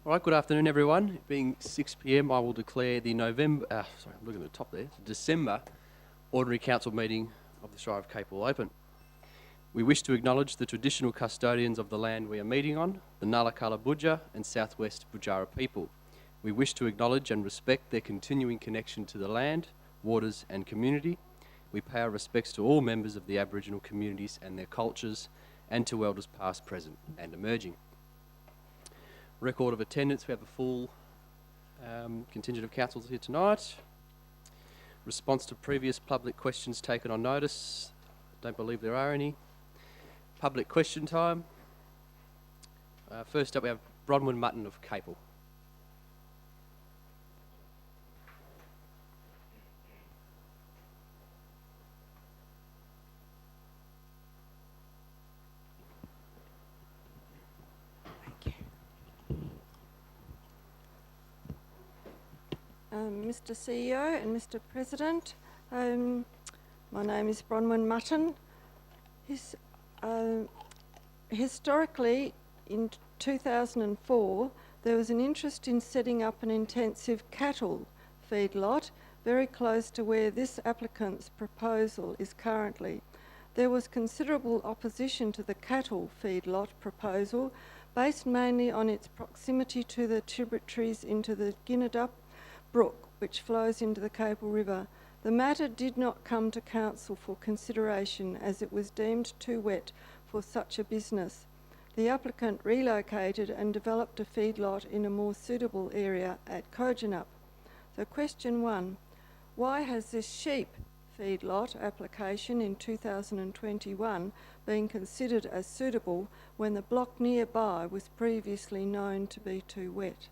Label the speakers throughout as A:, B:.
A: All right, good afternoon, everyone. It being 6 p.m, I will declare the December Ordinary Council meeting of the Shire of Capel open. We wish to acknowledge the traditional custodians of the land we are meeting on, the Ngalakala Budja and Southwest Budjara people. We wish to acknowledge and respect their continuing connection to the land, waters and community. We pay our respects to all members of the Aboriginal communities and their cultures, and to elders past, present and emerging. Record of attendance, we have a full contingent of councillors here tonight. Response to previous public questions taken on notice. Don't believe there are any. Public question time. First up we have Bronwyn Mutton of Capel.
B: Mr CEO and Mr President, my name is Bronwyn Mutton. Historically, in 2004, there was an interest in setting up an intensive cattle feedlot very close to where this applicant's proposal is currently. There was considerable opposition to the cattle feedlot proposal, based mainly on its proximity to the tributaries into the Ginnadup Brook, which flows into the Capel River. The matter did not come to council for consideration as it was deemed too wet for such a business. The applicant relocated and developed a feedlot in a more suitable area at Kojonup. So question 1, why has this sheep feedlot application in 2021 been considered as suitable when the block nearby was previously known to be too wet?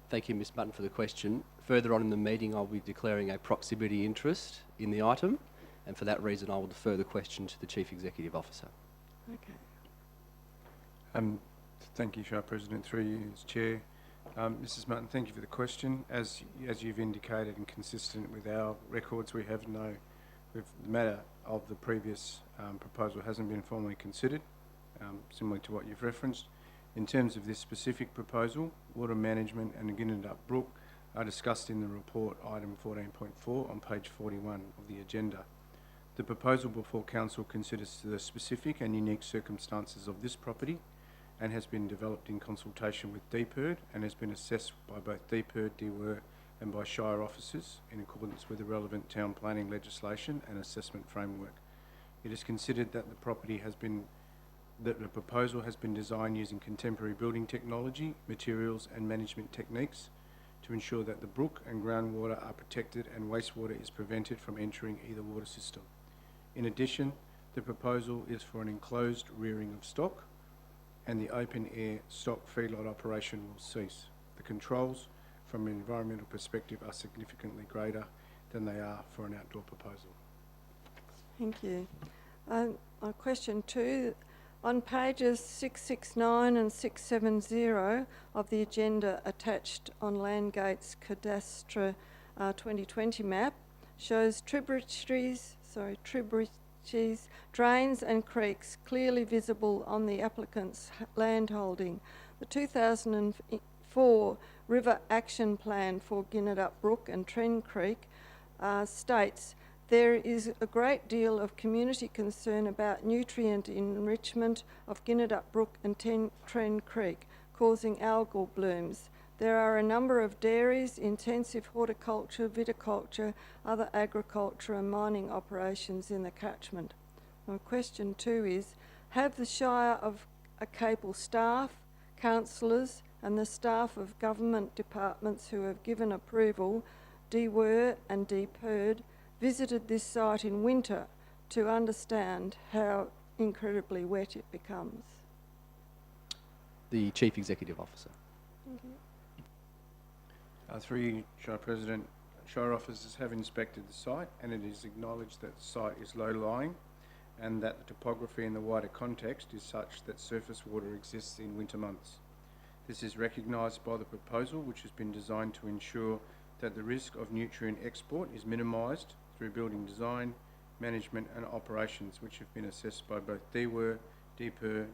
A: Thank you, Ms Mutton, for the question. Further on in the meeting, I'll be declaring a proximity interest in the item, and for that reason, I will defer the question to the Chief Executive Officer.
B: Okay.
C: Thank you, Shire President, through you as Chair. Mrs Mutton, thank you for the question. As you've indicated and consistent with our records, the matter of the previous proposal hasn't been formally considered, similar to what you've referenced. In terms of this specific proposal, water management and the Ginnadup Brook are discussed in the report item 14.4 on page 41 of the agenda. The proposal before council considers the specific and unique circumstances of this property and has been developed in consultation with DPIRD and has been assessed by both DPIRD, DWER and by Shire officers in accordance with the relevant town planning legislation and assessment framework. It is considered that the proposal has been designed using contemporary building technology, materials and management techniques to ensure that the brook and groundwater are protected and wastewater is prevented from entering either water system. In addition, the proposal is for an enclosed rearing of stock and the open air stock feedlot operation will cease. The controls from an environmental perspective are significantly greater than they are for an outdoor proposal.
B: Thank you. On question 2, on pages 669 and 670 of the agenda attached on Landgate's Cadastre 2020 map shows tributaries, drains and creeks clearly visible on the applicant's land holding. The 2004 River Action Plan for Ginnadup Brook and Tren Creek states there is a great deal of community concern about nutrient enrichment of Ginnadup Brook and Tren Creek, causing algal blooms. There are a number of dairies, intensive horticulture, viticulture, other agriculture and mining operations in the catchment. My question 2 is, have the Shire of Capel staff, councillors and the staff of government departments who have given approval, DWER and DPIRD, visited this site in winter to understand how incredibly wet it becomes?
A: The Chief Executive Officer.
B: Thank you.
C: Through you, Shire President, Shire officers have inspected the site and it is acknowledged that the site is low-lying and that the topography in the wider context is such that surface water exists in winter months. This is recognised by the proposal, which has been designed to ensure that the risk of nutrient export is minimised through building design, management and operations, which have been assessed by both DWER, DPIRD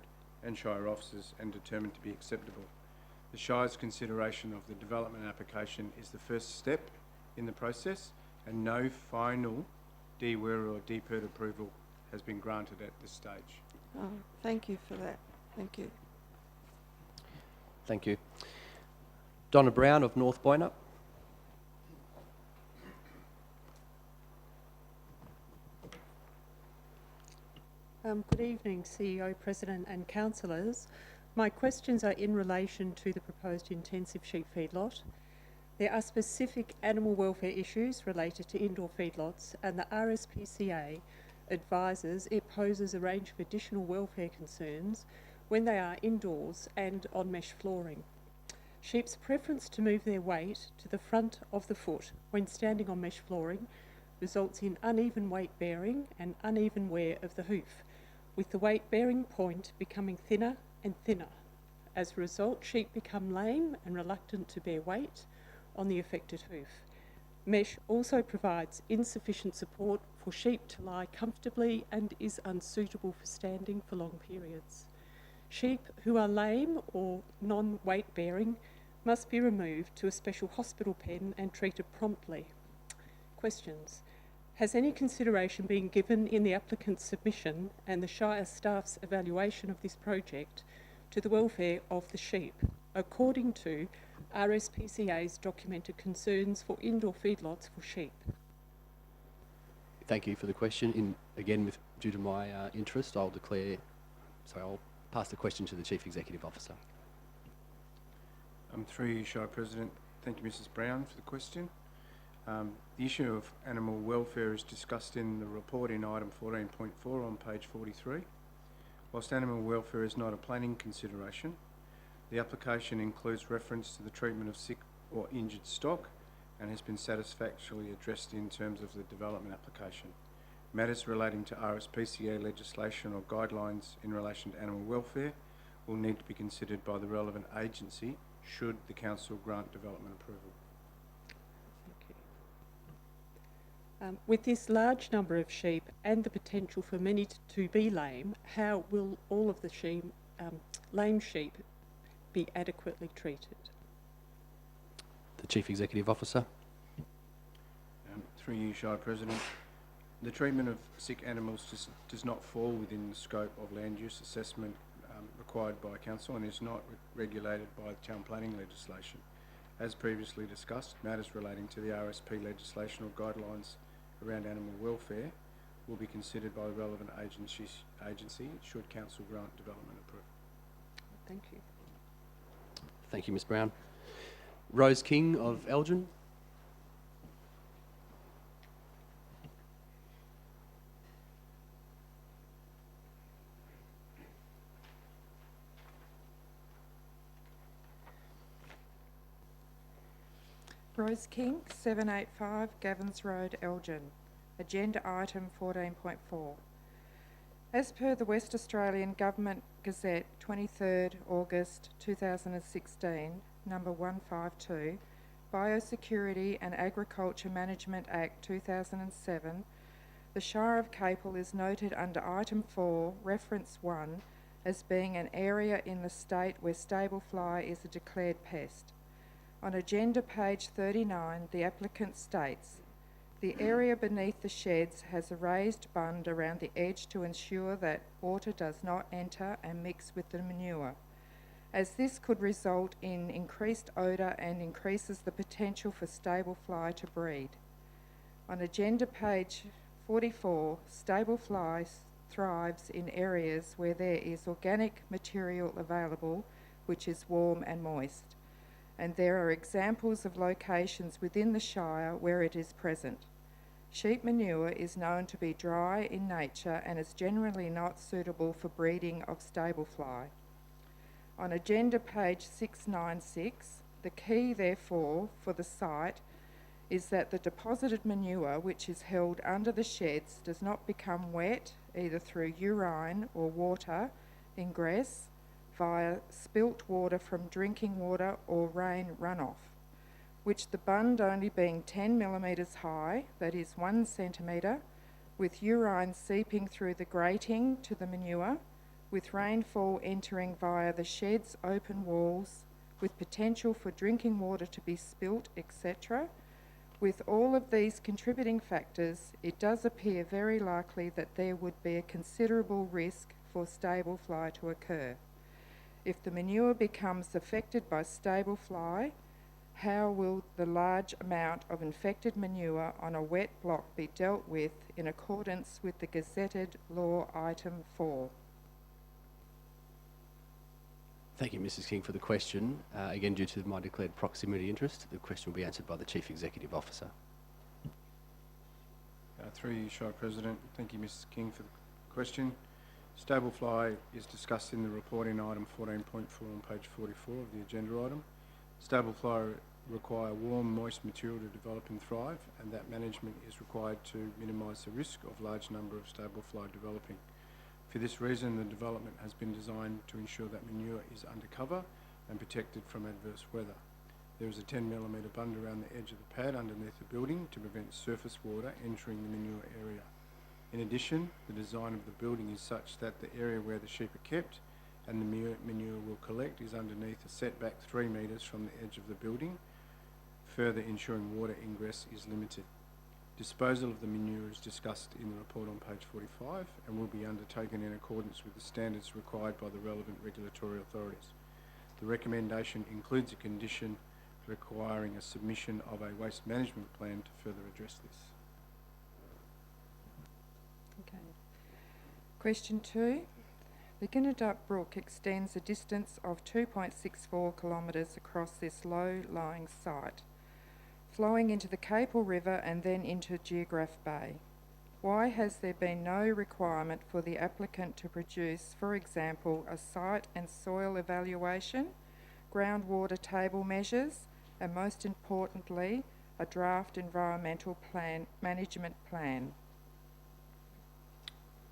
C: and Shire officers and determined to be acceptable. The Shire's consideration of the development application is the first step in the process, and no final DWER or DPERT approval has been granted at this stage.
B: Oh, thank you for that. Thank you.
A: Thank you. Donna Brown of North Boyner.
D: Good evening, CEO, President and councillors. My questions are in relation to the proposed intensive sheep feedlot. There are specific animal welfare issues related to indoor feedlots, and the RSPCA advises it poses a range of additional welfare concerns when they are indoors and on mesh flooring. Sheep's preference to move their weight to the front of the foot when standing on mesh flooring results in uneven weight bearing and uneven wear of the hoof, with the weight bearing point becoming thinner and thinner. As a result, sheep become lame and reluctant to bear weight on the affected hoof. Mesh also provides insufficient support for sheep to lie comfortably and is unsuitable for standing for long periods. Sheep who are lame or non-weight bearing must be removed to a special hospital pen and treated promptly. Questions. Has any consideration been given in the applicant's submission and the Shire staff's evaluation of this project to the welfare of the sheep, according to RSPCA's documented concerns for indoor feedlots for sheep?
A: Thank you for the question. Due to my interest, I'll pass the question to the Chief Executive Officer.
C: Through you, Shire President, thank you, Mrs. Brown, for the question. The issue of animal welfare is discussed in the report in item 14.4 on page 43. Whilst animal welfare is not a planning consideration, the application includes reference to the treatment of sick or injured stock and has been satisfactorily addressed in terms of the development application. Matters relating to RSPCA legislation or guidelines in relation to animal welfare will need to be considered by the relevant agency should the Council grant development approval.
D: With this large number of sheep and the potential for many to be lame, how will all of the lame sheep be adequately treated?
A: The Chief Executive Officer.
C: Through you, Shire President, the treatment of sick animals does not fall within the scope of land use assessment required by Council and is not regulated by the town planning legislation. As previously discussed, matters relating to the RSP legislation or guidelines around animal welfare will be considered by the relevant agency should Council grant development approval.
D: Thank you.
A: Thank you, Ms. Brown. Rose King of Elgin.
E: Rose King, 785 Gavins Road, Elgin. Agenda item 14.4. As per the West Australian Government Gazette, 23rd August 2016, number 152, Biosecurity and Agriculture Management Act 2007, the Shire of Capel is noted under item 4, reference 1, as being an area in the state where stable fly is a declared pest. On agenda page 39, the applicant states, the area beneath the sheds has a raised bund around the edge to ensure that water does not enter and mix with the manure, as this could result in increased odour and increases the potential for stable fly to breed. On agenda page 44, stable fly thrives in areas where there is organic material available, which is warm and moist, and there are examples of locations within the Shire where it is present. Sheep manure is known to be dry in nature and is generally not suitable for breeding of stable fly. On agenda page 696, the key therefore for the site is that the deposited manure which is held under the sheds does not become wet either through urine or water ingress via spilt water from drinking water or rain runoff, which the bund only being 10 millimetres high, that is 1 centimetre, with urine seeping through the grating to the manure, with rainfall entering via the shed's open walls with potential for drinking water to be spilt, etc. With all of these contributing factors, it does appear very likely that there would be a considerable risk for stable fly to occur. If the manure becomes affected by stable fly, how will the large amount of infected manure on a wet block be dealt with in accordance with the gazetted law item 4?
A: Thank you, Mrs. King, for the question. Again, due to my declared proximity interest, the question will be answered by the Chief Executive Officer.
C: Through you, Shire President. Thank you, Mrs. King, for the question. Stable fly is discussed in the report in item 14.4 on page 44 of the agenda item. Stable fly require warm, moist material to develop and thrive, and that management is required to minimise the risk of large number of stable fly developing. For this reason, the development has been designed to ensure that manure is under cover and protected from adverse weather. There is a 10mm bund around the edge of the pad underneath the building to prevent surface water entering the manure area. In addition, the design of the building is such that the area where the sheep are kept and the manure will collect is underneath a setback 3 metres from the edge of the building, further ensuring water ingress is limited. Disposal of the manure is discussed in the report on page 45 and will be undertaken in accordance with the standards required by the relevant regulatory authorities. The recommendation includes a condition requiring a submission of a waste management plan to further address this.
E: Okay. Question 2. The Ginnadup Brook extends a distance of 2.64 kilometres across this low-lying site, flowing into the Capel River and then into Geograph Bay. Why has there been no requirement for the applicant to produce, for example, a site and soil evaluation, groundwater table measures, and most importantly, a draft environmental plan, management plan?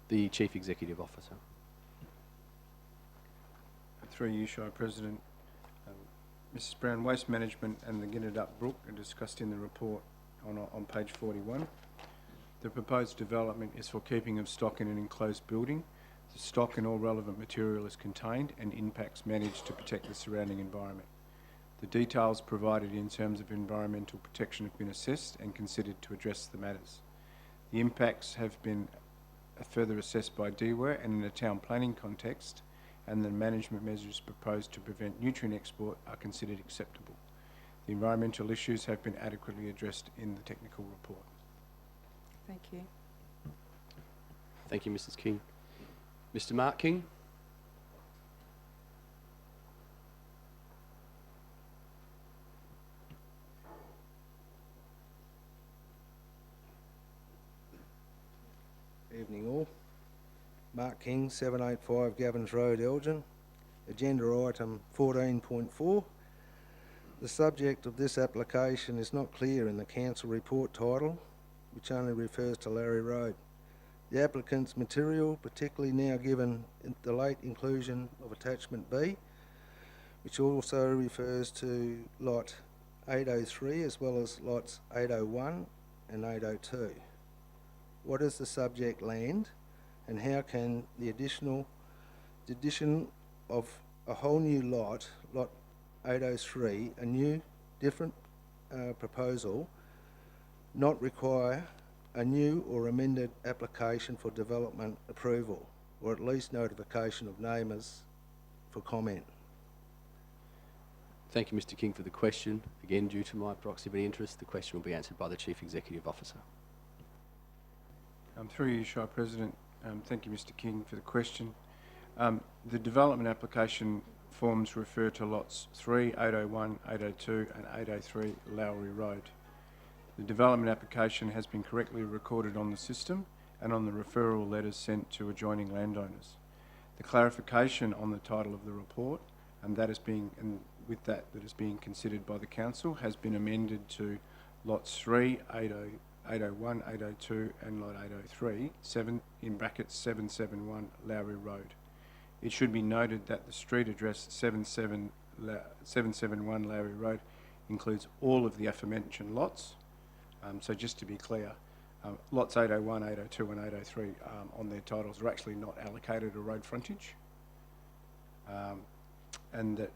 A: The Chief Executive Officer.
C: Through you, Shire President. Mrs. Brown, waste management and the Ginnadup Brook are discussed in the report on page 41. The proposed development is for keeping of stock in an enclosed building. The stock and all relevant material is contained and impacts managed to protect the surrounding environment. The details provided in terms of environmental protection have been assessed and considered to address the matters. The impacts have been further assessed by DWER and in a town planning context, and the management measures proposed to prevent nutrient export are considered acceptable. The environmental issues have been adequately addressed in the technical report.
E: Thank you.
A: Thank you, Mrs. King. Mr. Mark King.
F: Evening all. Mark King, 785 Gavins Road, Elgin. Agenda item 14.4. The subject of this application is not clear in the council report title, which only refers to Larry Road. The applicant's material, particularly now given the late inclusion of attachment B, which also refers to lot 803 as well as lots 801 and 802. What is the subject land, and how can the addition of a whole new lot 803, a new different proposal, not require a new or amended application for development approval, or at least notification of neighbours for comment?
A: Thank you, Mr. King, for the question. Again, due to my proximity interest, the question will be answered by the Chief Executive Officer.
C: Through you, Shire President. Thank you, Mr. King, for the question. The development application forms refer to lots 3, 801, 802 and 803 Lowry Road. The development application has been correctly recorded on the system and on the referral letters sent to adjoining landowners. The clarification on the title of the report, and that is being considered by the council, has been amended to lots 3, 801, 802 and lot 803, 771 Lowry Road. It should be noted that the street address 771 Lowry Road includes all of the aforementioned lots. So just to be clear, lots 801, 802 and 803 on their titles are actually not allocated a road frontage, and that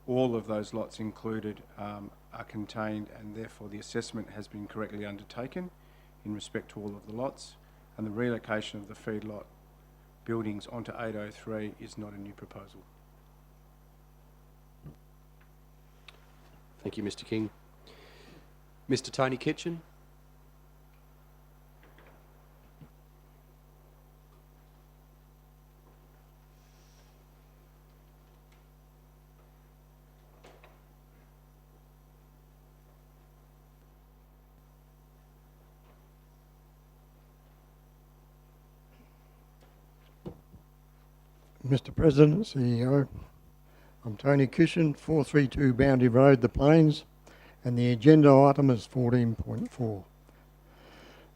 C: all of those lots included are contained, and therefore the assessment has been correctly undertaken in respect to all of the lots, and the relocation of the feedlot buildings onto 803 is not a new proposal.
A: Thank you, Mr. King. Mr. Tony Kitchen.
G: Mr. President, CEO, I'm Tony Kitchen, 432 Boundary Road, The Plains, and the agenda item is 14.4.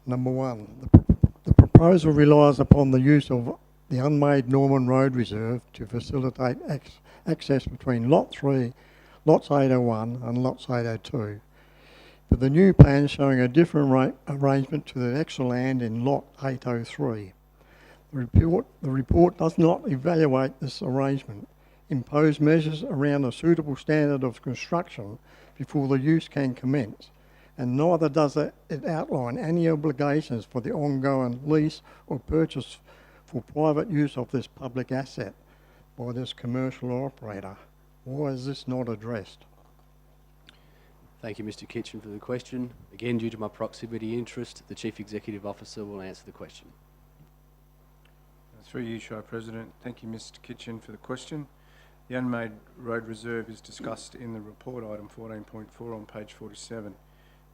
G: Number one, the proposal relies upon the use of the unmade Norman Road Reserve to facilitate access between Lot 3, Lots 801 and Lots 802. But the new plan showing a different arrangement to the extra land in Lot 803. The report does not evaluate this arrangement, impose measures around a suitable standard of construction before the use can commence, and neither does it outline any obligations for the ongoing lease or purchase for private use of this public asset by this commercial operator. Why is this not addressed?
A: Thank you, Mr. Kitchen, for the question. Again, due to my proximity interest, the Chief Executive Officer will answer the question.
C: Through you, Shire President. Thank you, Mr. Kitchen, for the question. The unmade road reserve is discussed in the report item 14.4 on page 47.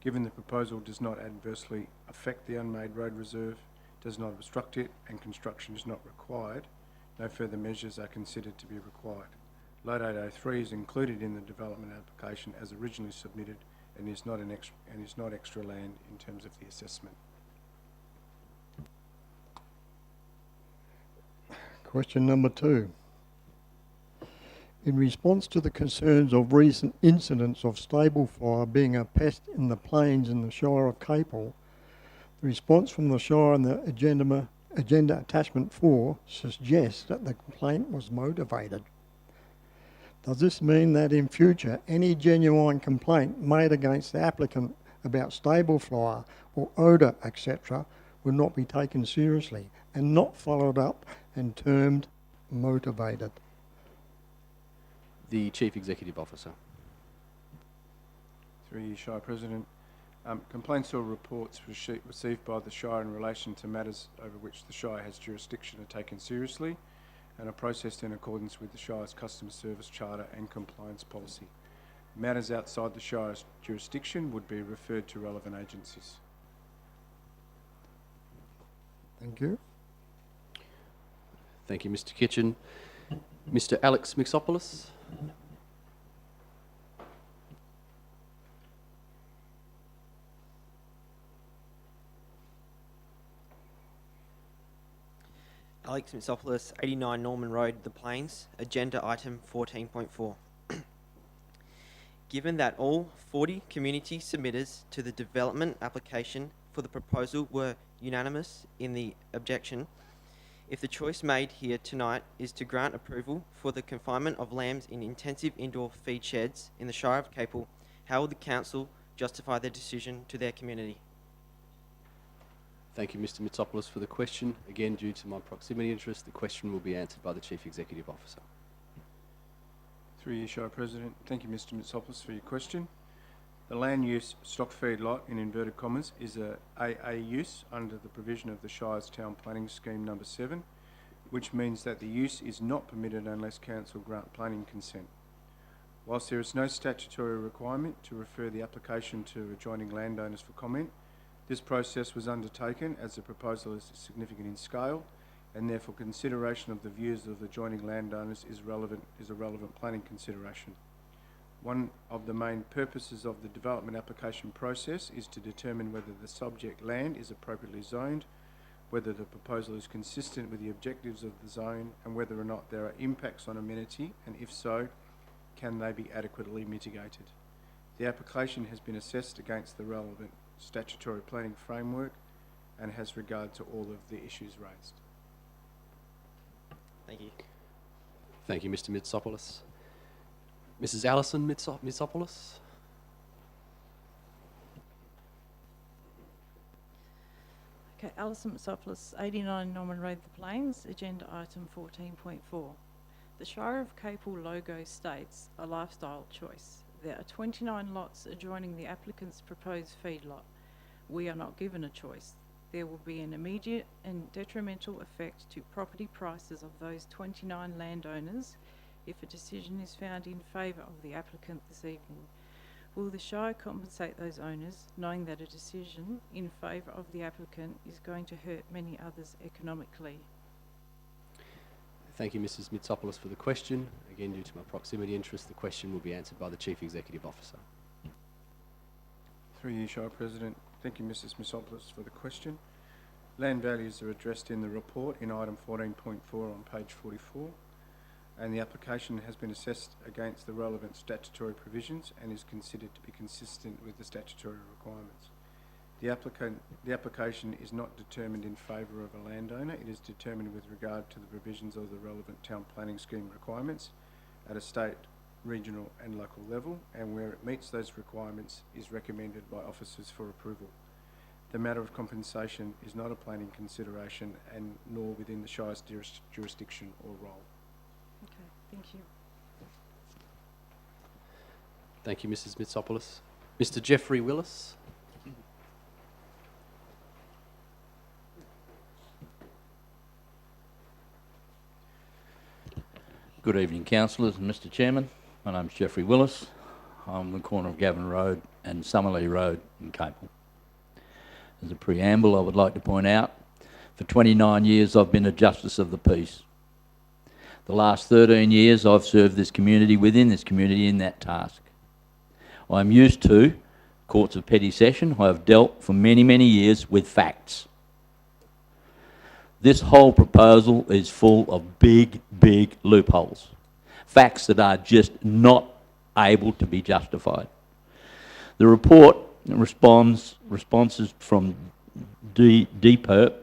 C: Given the proposal does not adversely affect the unmade road reserve, does not obstruct it, and construction is not required, no further measures are considered to be required. Lot 803 is included in the development application as originally submitted and is not extra land in terms of the assessment.
G: Question number 2. In response to the concerns of recent incidents of stable fire being a pest in the plains in the Shire of Capel, the response from the Shire and the agenda attachment 4 suggests that the complaint was motivated. Does this mean that in future any genuine complaint made against the applicant about stable fire or odour, etc., will not be taken seriously and not followed up and termed motivated?
A: The Chief Executive Officer.
C: Through you, Shire President. Complaints or reports received by the Shire in relation to matters over which the Shire has jurisdiction are taken seriously and are processed in accordance with the Shire's Customer Service Charter and Compliance Policy. Matters outside the Shire's jurisdiction would be referred to relevant agencies.
G: Thank you.
A: Thank you, Mr. Kitchen. Mr. Alex Mixopoulos.
H: Alex Mitsopoulos, 89 Norman Road, The Plains, agenda item 14.4. Given that all 40 community submitters to the development application for the proposal were unanimous in the objection, if the choice made here tonight is to grant approval for the confinement of lambs in intensive indoor feed sheds in the Shire of Capel, how will the Council justify their decision to their community?
A: Thank you, Mr. Mitsopoulos, for the question. Again, due to my proximity interest, the question will be answered by the Chief Executive Officer.
C: Through you, Shire President. Thank you, Mr. Mitsopoulos, for your question. The land use stock feed lot, in inverted commas, is a AA use under the provision of the Shire's Town Planning Scheme number 7, which means that the use is not permitted unless Council grant planning consent. Whilst there is no statutory requirement to refer the application to adjoining landowners for comment, this process was undertaken as the proposal is significant in scale, and therefore consideration of the views of the adjoining landowners is a relevant planning consideration. One of the main purposes of the development application process is to determine whether the subject land is appropriately zoned, whether the proposal is consistent with the objectives of the zone, and whether or not there are impacts on amenity, and if so, can they be adequately mitigated. The application has been assessed against the relevant statutory planning framework and has regard to all of the issues raised.
H: Thank you.
A: Thank you, Mr. Mitsopoulos. Mrs. Alison Mitsopoulos.
I: Okay, Alison Mitsopoulos, 89 Norman Road, The Plains, agenda item 14.4. The Shire of Capel logo states a lifestyle choice. There are 29 lots adjoining the applicant's proposed feedlot. We are not given a choice. There will be an immediate and detrimental effect to property prices of those 29 landowners if a decision is found in favour of the applicant this evening. Will the Shire compensate those owners, knowing that a decision in favour of the applicant is going to hurt many others economically?
A: Thank you, Mrs. Mitsopoulos, for the question. Again, due to my proximity interest, the question will be answered by the Chief Executive Officer.
C: Through you, Shire President. Thank you, Mrs. Mitsopoulos, for the question. Land values are addressed in the report in item 14.4 on page 44, and the application has been assessed against the relevant statutory provisions and is considered to be consistent with the statutory requirements. The application is not determined in favour of a landowner. It is determined with regard to the provisions of the relevant town planning scheme requirements at a state, regional and local level, and where it meets those requirements is recommended by officers for approval. The matter of compensation is not a planning consideration and nor within the Shire's jurisdiction or role.
I: Okay, thank you.
A: Thank you, Mrs. Mitsopoulos. Mr. Jeffrey Willis.
J: Good evening, councillors and Mr. Chairman. My name's Jeffrey Willis. I'm on the corner of Gavin Road and Summerley Road in Capel. As a preamble, I would like to point out, for 29 years I've been a Justice of the Peace. The last 13 years I've served this community, within this community, in that task. I'm used to courts of petty session. I have dealt for many, many years with facts. This whole proposal is full of big, big loopholes. Facts that are just not able to be justified. The report responses from DPERP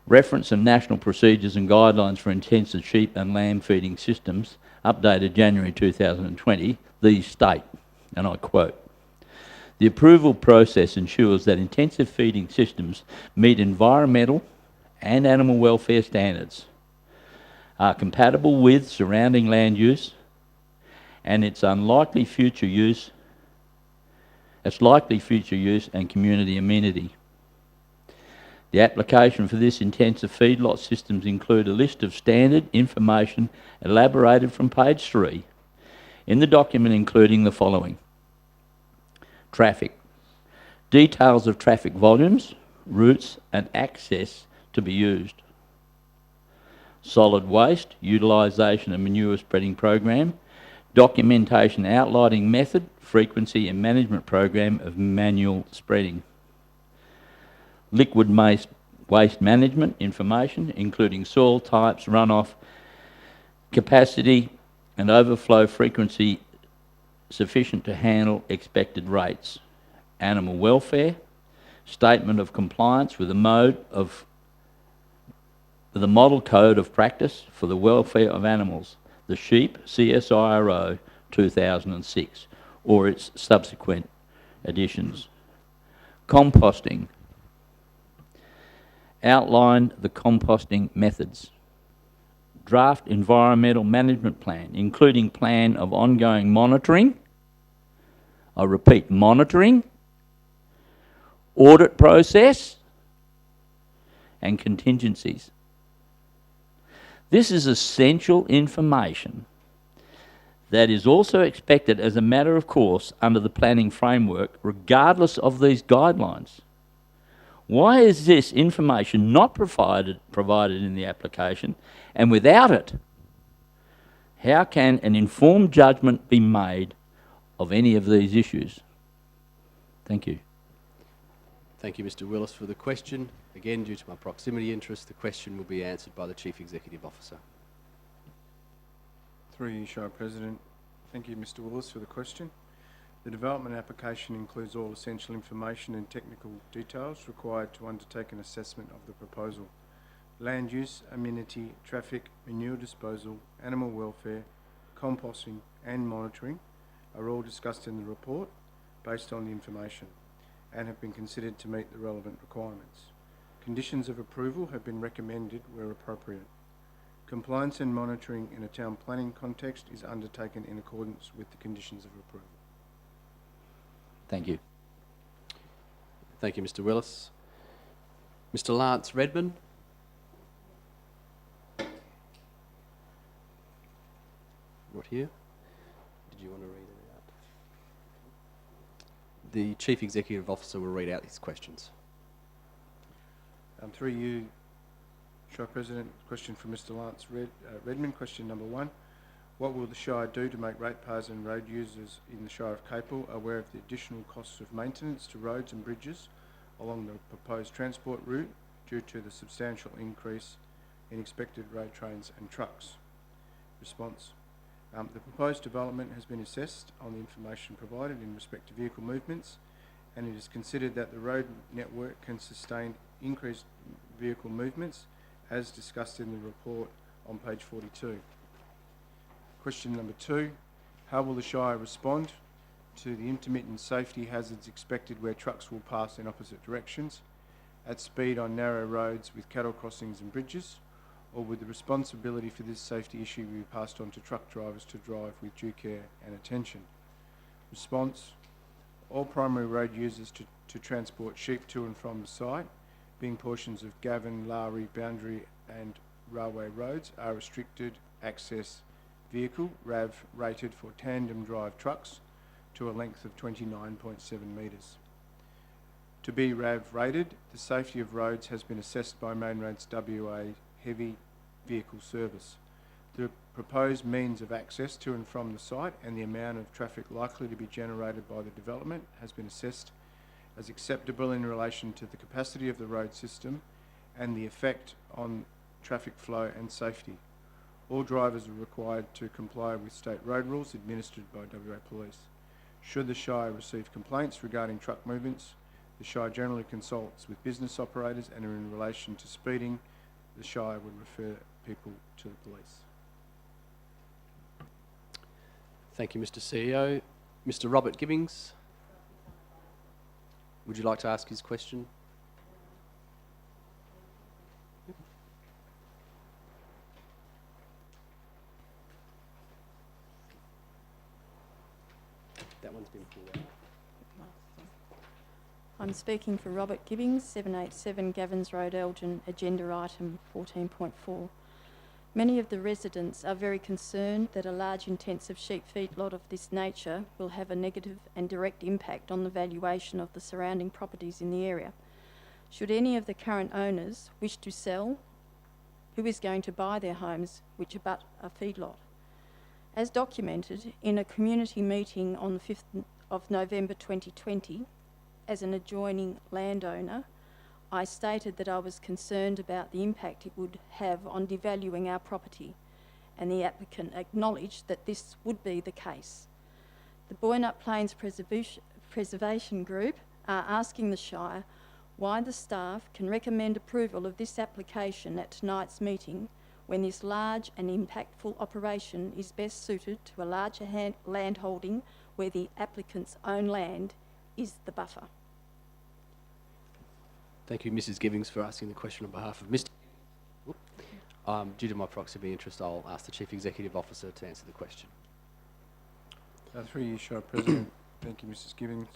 J: reference and national procedures and guidelines for intensive sheep and lamb feeding systems, updated January 2020, these state, and I quote, "The approval process ensures that intensive feeding systems meet environmental and animal welfare standards, are compatible with surrounding land use, and its likely future use and community amenity. The application for this intensive feedlot systems include a list of standard information elaborated from page 3 in the document, including the following: traffic, details of traffic volumes, routes and access to be used; solid waste, utilisation and manure spreading program, documentation outlining method, frequency and management program of manual spreading; liquid waste management information, including soil types, runoff, capacity and overflow frequency sufficient to handle expected rates; animal welfare, statement of compliance with the model code of practice for the welfare of animals, the sheep CSIRO 2006 or its subsequent editions; composting, outline the composting methods; draft environmental management plan, including plan of ongoing monitoring, I repeat, monitoring, audit process and contingencies. This is essential information that is also expected as a matter of course under the planning framework, regardless of these guidelines. Why is this information not provided in the application? And without it, how can an informed judgment be made of any of these issues? Thank you.
A: Thank you, Mr. Willis, for the question. Again, due to my proximity interest, the question will be answered by the Chief Executive Officer.
C: Through you, Shire President. Thank you, Mr. Willis, for the question. The development application includes all essential information and technical details required to undertake an assessment of the proposal. Land use, amenity, traffic, manure disposal, animal welfare, composting and monitoring are all discussed in the report based on the information and have been considered to meet the relevant requirements. Conditions of approval have been recommended where appropriate. Compliance and monitoring in a town planning context is undertaken in accordance with the conditions of approval.
J: Thank you.
A: Thank you, Mr. Willis. Mr. Lance Redmond. Not here. Did you want to read it out? The Chief Executive Officer will read out his questions.
C: Through you, Shire President, question from Mr. Lance Redmond. Question number 1. What will the Shire do to make ratepayers and road users in the Shire of Capel aware of the additional costs of maintenance to roads and bridges along the proposed transport route due to the substantial increase in expected road trains and trucks? Response. The proposed development has been assessed on the information provided in respect to vehicle movements, and it is considered that the road network can sustain increased vehicle movements as discussed in the report on page 42. Question number 2. How will the Shire respond to the intermittent safety hazards expected where trucks will pass in opposite directions at speed on narrow roads with cattle crossings and bridges, or would the responsibility for this safety issue be passed on to truck drivers to drive with due care and attention? Response. All primary road users to transport sheep to and from the site, being portions of Gavin, Lowry, Boundary and Railway roads, are restricted access vehicle, RAV, rated for tandem drive trucks to a length of 29.7 metres. To be RAV rated, the safety of roads has been assessed by Main Roads WA Heavy Vehicle Service. The proposed means of access to and from the site and the amount of traffic likely to be generated by the development has been assessed as acceptable in relation to the capacity of the road system and the effect on traffic flow and safety. All drivers are required to comply with state road rules administered by WA Police. Should the Shire receive complaints regarding truck movements, the Shire generally consults with business operators, and in relation to speeding, the Shire would refer people to the police.
A: Thank you, Mr. CEO. Mr. Robert Gibbings, would you like to ask his question? That one's been pulled out.
K: I'm speaking for Robert Gibbings, 787 Gavins Road, Elgin, agenda item 14.4. Many of the residents are very concerned that a large intensive sheep feedlot of this nature will have a negative and direct impact on the valuation of the surrounding properties in the area. Should any of the current owners wish to sell, who is going to buy their homes which abut a feedlot? As documented in a community meeting on the 5th of November 2020, as an adjoining landowner, I stated that I was concerned about the impact it would have on devaluing our property, and the applicant acknowledged that this would be the case. The Boynup Plains Preservation Group are asking the Shire why the staff can recommend approval of this application at tonight's meeting when this large and impactful operation is best suited to a larger landholding where the applicant's own land is the buffer.
A: Thank you, Mrs. Gibbings, for asking the question on behalf of Mr. Due to my proximity interest, I'll ask the Chief Executive Officer to answer the question.
C: Through you, Shire President. Thank you, Mrs. Gibbings.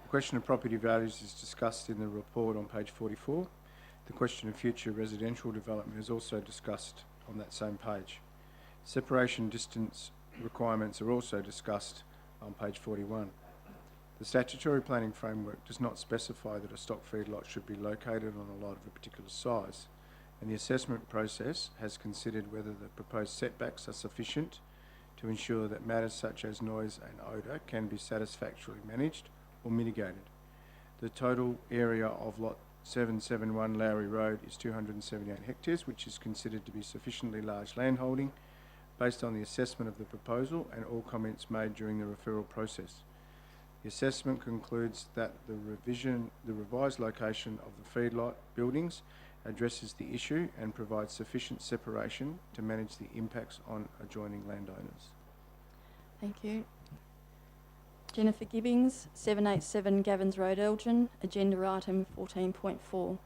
C: The question of property values is discussed in the report on page 44. The question of future residential development is also discussed on that same page. Separation distance requirements are also discussed on page 41. The statutory planning framework does not specify that a stock feedlot should be located on a lot of a particular size, and the assessment process has considered whether the proposed setbacks are sufficient to ensure that matters such as noise and odour can be satisfactorily managed or mitigated. The total area of lot 771 Lowry Road is 278 hectares, which is considered to be sufficiently large landholding based on the assessment of the proposal and all comments made during the referral process. The assessment concludes that the revised location of the feedlot buildings addresses the issue and provides sufficient separation to manage the impacts on adjoining landowners.
K: Thank you. Jennifer Gibbings, 787 Gavins Road, Elgin, agenda item 14.4.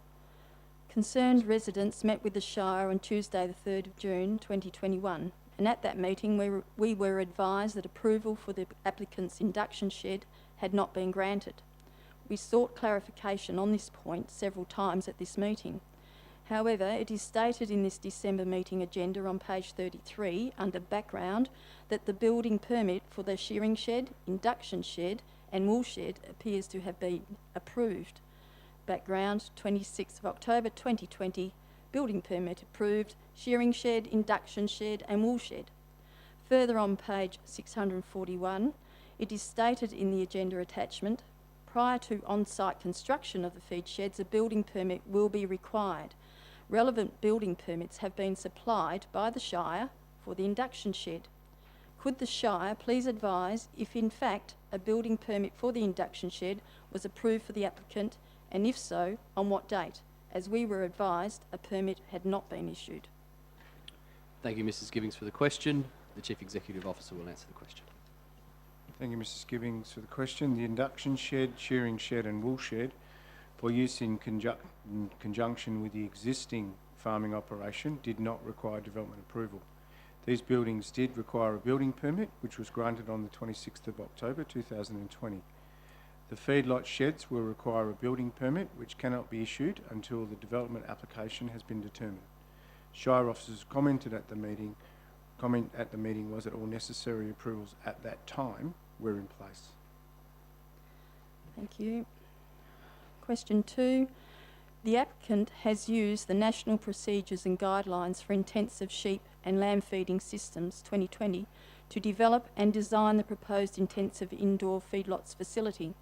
K: Concerned residents met with the Shire on Tuesday the 3rd of June 2021, and at that meeting we were advised that approval for the applicant's induction shed had not been granted. We sought clarification on this point several times at this meeting. However, it is stated in this December meeting agenda on page 33 under background that the building permit for the shearing shed, induction shed and wool shed appears to have been approved. Background, 26th of October 2020, building permit approved, shearing shed, induction shed and wool shed. Further on page 641, it is stated in the agenda attachment, prior to on-site construction of the feed sheds, a building permit will be required. Relevant building permits have been supplied by the Shire for the induction shed. Could the Shire please advise if in fact a building permit for the induction shed was approved for the applicant, and if so, on what date, as we were advised a permit had not been issued?
A: Thank you, Mrs. Gibbings, for the question. The Chief Executive Officer will answer the question.
C: Thank you, Mrs. Gibbings, for the question. The induction shed, shearing shed and wool shed for use in conjunction with the existing farming operation did not require development approval. These buildings did require a building permit, which was granted on the 26th of October 2020. The feedlot sheds will require a building permit, which cannot be issued until the development application has been determined. Shire officers comment at the meeting was that all necessary approvals at that time were in place.
K: Thank you. Question 2. The applicant has used the National Procedures and Guidelines for Intensive Sheep and Lamb Feeding Systems 2020 to develop and design the proposed intensive indoor feedlots facility.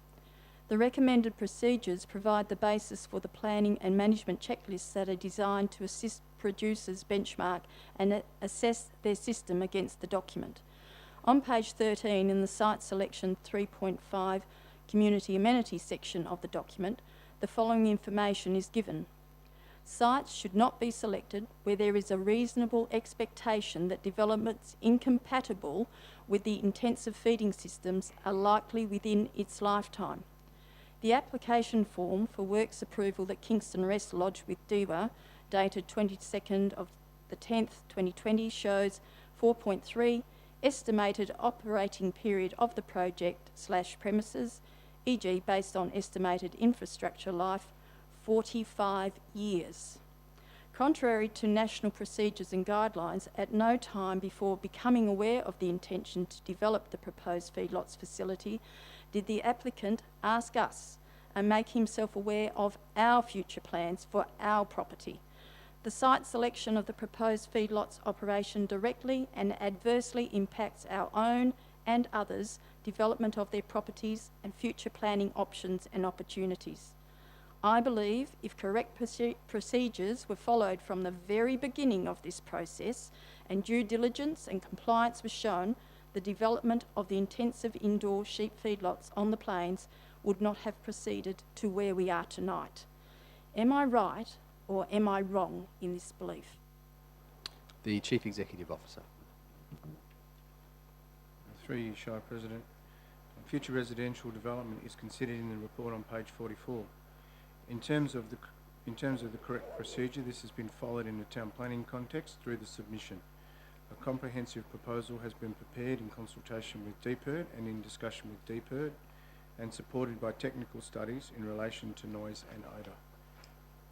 K: The recommended procedures provide the basis for the planning and management checklists that are designed to assist producers benchmark and assess their system against the document. On page 13 in the Site Selection 3.5 Community Amenities section of the document, the following information is given. Sites should not be selected where there is a reasonable expectation that developments incompatible with the intensive feeding systems are likely within its lifetime. The application form for works approval that Kingston Rest lodged with DEWA, dated 22nd of the 10th 2020, shows 4.3 estimated operating period of the project / premises, e.g. based on estimated infrastructure life, 45 years. Contrary to national procedures and guidelines, at no time before becoming aware of the intention to develop the proposed feedlots facility did the applicant ask us and make himself aware of our future plans for our property. The site selection of the proposed feedlots operation directly and adversely impacts our own and others' development of their properties and future planning options and opportunities. I believe if correct procedures were followed from the very beginning of this process and due diligence and compliance was shown, the development of the intensive indoor sheep feedlots on the plains would not have proceeded to where we are tonight. Am I right or am I wrong in this belief?
A: The Chief Executive Officer.
C: Through you, Shire President. Future residential development is considered in the report on page 44. In terms of the correct procedure, this has been followed in the town planning context through the submission. A comprehensive proposal has been prepared in consultation with DPERD and in discussion with DPERD and supported by technical studies in relation to noise and odour.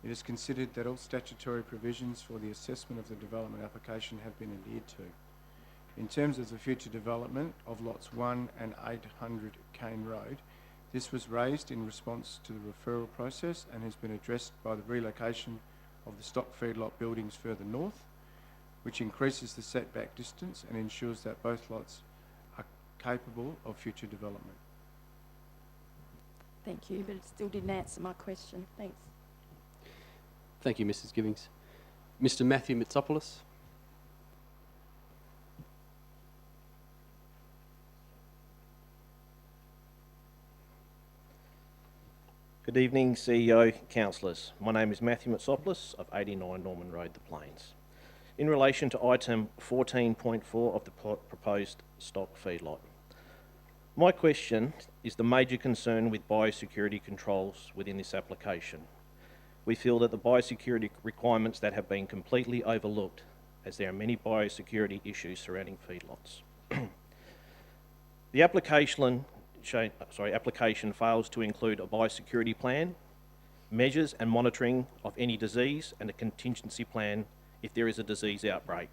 C: It is considered that all statutory provisions for the assessment of the development application have been adhered to. In terms of the future development of lots 1 and 800 Cane Road, this was raised in response to the referral process and has been addressed by the relocation of the stock feedlot buildings further north, which increases the setback distance and ensures that both lots are capable of future development.
K: Thank you, but it still didn't answer my question. Thanks.
A: Thank you, Mrs. Gibbings. Mr. Matthew Mitsopoulos.
L: Good evening, CEO, councillors. My name is Matthew Mitsopoulos of 89 Norman Road, The Plains. In relation to item 14.4 of the proposed stock feedlot, my question is the major concern with biosecurity controls within this application. We feel that the biosecurity requirements that have been completely overlooked, as there are many biosecurity issues surrounding feedlots. The application fails to include a biosecurity plan, measures and monitoring of any disease, and a contingency plan if there is a disease outbreak.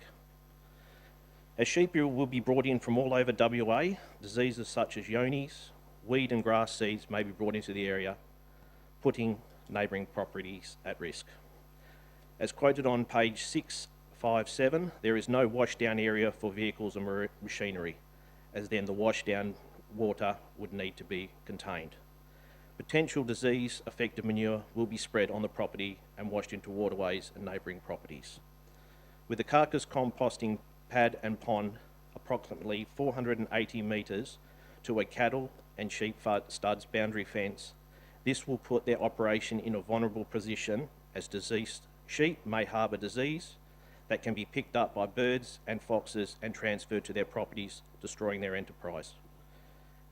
L: As sheep will be brought in from all over WA, diseases such as yonis, weed and grass seeds may be brought into the area, putting neighbouring properties at risk. As quoted on page 657, there is no washdown area for vehicles and machinery, as then the washdown water would need to be contained. Potential disease-affected manure will be spread on the property and washed into waterways and neighbouring properties. With the carcass composting pad and pond approximately 480 metres to a cattle and sheep studs boundary fence, this will put their operation in a vulnerable position, as deceased sheep may harbour disease that can be picked up by birds and foxes and transferred to their properties, destroying their enterprise.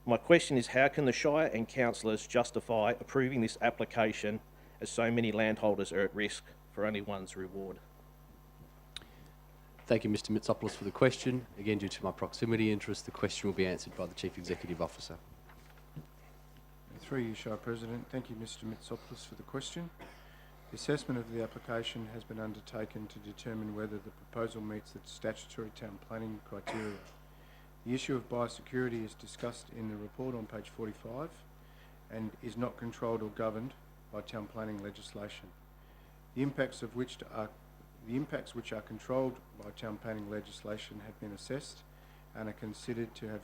L: My question is, how can the Shire and councillors justify approving this application, as so many landholders are at risk for only one's reward?
A: Thank you, Mr. Mitsopoulos, for the question. Again, due to my proximity interest, the question will be answered by the Chief Executive Officer.
C: Through you, Shire President. Thank you, Mr. Mitsopoulos, for the question. The assessment of the application has been undertaken to determine whether the proposal meets the statutory town planning criteria. The issue of biosecurity is discussed in the report on page 45 and is not controlled or governed by town planning legislation. The impacts which are controlled by town planning legislation have been assessed and are considered to have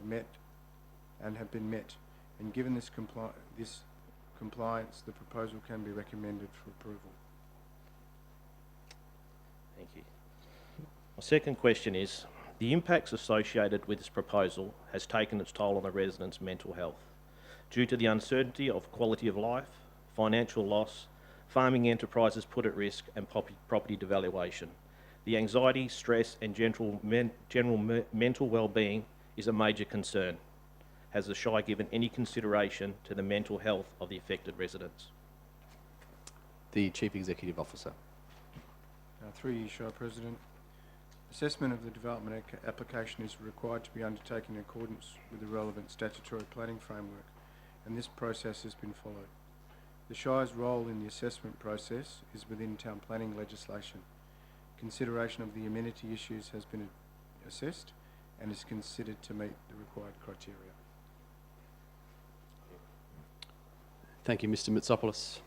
C: been met. And given this compliance, the proposal can be recommended for approval.
L: Thank you. My second question is, the impacts associated with this proposal has taken its toll on the residents' mental health due to the uncertainty of quality of life, financial loss, farming enterprises put at risk, and property devaluation. The anxiety, stress and general mental well-being is a major concern. Has the Shire given any consideration to the mental health of the affected residents?
A: The Chief Executive Officer.
C: Through you, Shire President. Assessment of the development application is required to be undertaken in accordance with the relevant statutory planning framework, and this process has been followed. The Shire's role in the assessment process is within town planning legislation. Consideration of the amenity issues has been assessed and is considered to meet the required criteria.
A: Thank you, Mr. Mitsopoulos.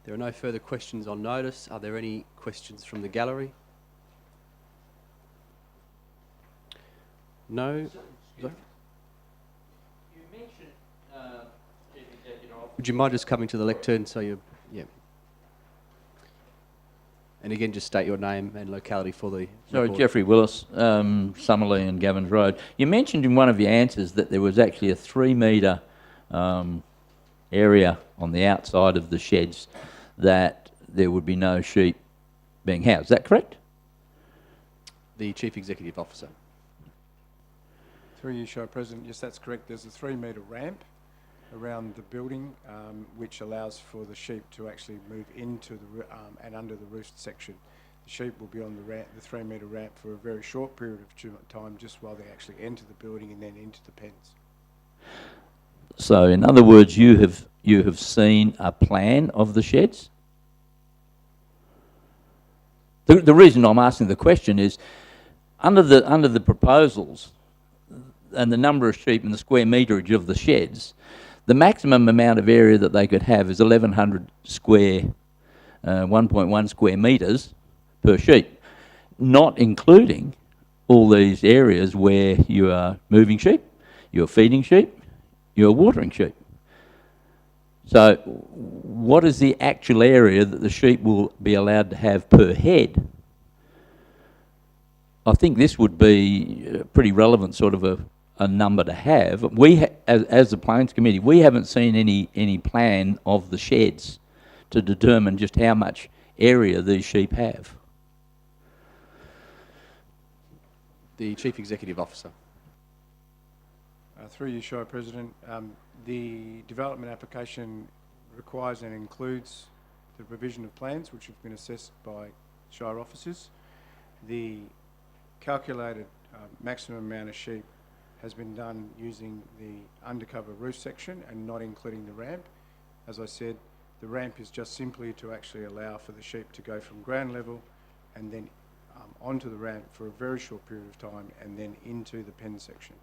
A: There are no further questions on notice. Are there any questions from the gallery? No?
J: You mentioned, Chief Executive Officer.
A: Would you mind just coming to the lectern so you... Yeah. And again, just state your name and locality for the
J: Sorry,
A: record.
J: Jeffrey Willis, Summerley and Gavins Road. You mentioned in one of your answers that there was actually a 3 metre area on the outside of the sheds that there would be no sheep being housed. Is that correct?
A: The Chief Executive Officer.
C: Through you, Shire President. Yes, that's correct. There's a 3 metre ramp around the building, which allows for the sheep to actually move into the and under the roofed section. The sheep will be on the 3 metre ramp for a very short period of time, just while they actually enter the building and then into the pens.
J: So, in other words, you have seen a plan of the sheds? The reason I'm asking the question is, under the proposals and the number of sheep and the square meterage of the sheds, the maximum amount of area that they could have is 1,100 square, 1.1 square metres per sheep, not including all these areas where you are moving sheep, you're feeding sheep, you're watering sheep. So what is the actual area that the sheep will be allowed to have per head? I think this would be a pretty relevant sort of a number to have. We, as the Plains Committee, we haven't seen any plan of the sheds to determine just how much area these sheep have.
A: The Chief Executive Officer.
C: Through you, Shire President, the development application requires and includes the provision of plans which have been assessed by Shire officers. The calculated maximum amount of sheep has been done using the undercover roof section and not including the ramp. As I said, the ramp is just simply to actually allow for the sheep to go from ground level and then onto the ramp for a very short period of time and then into the pen section.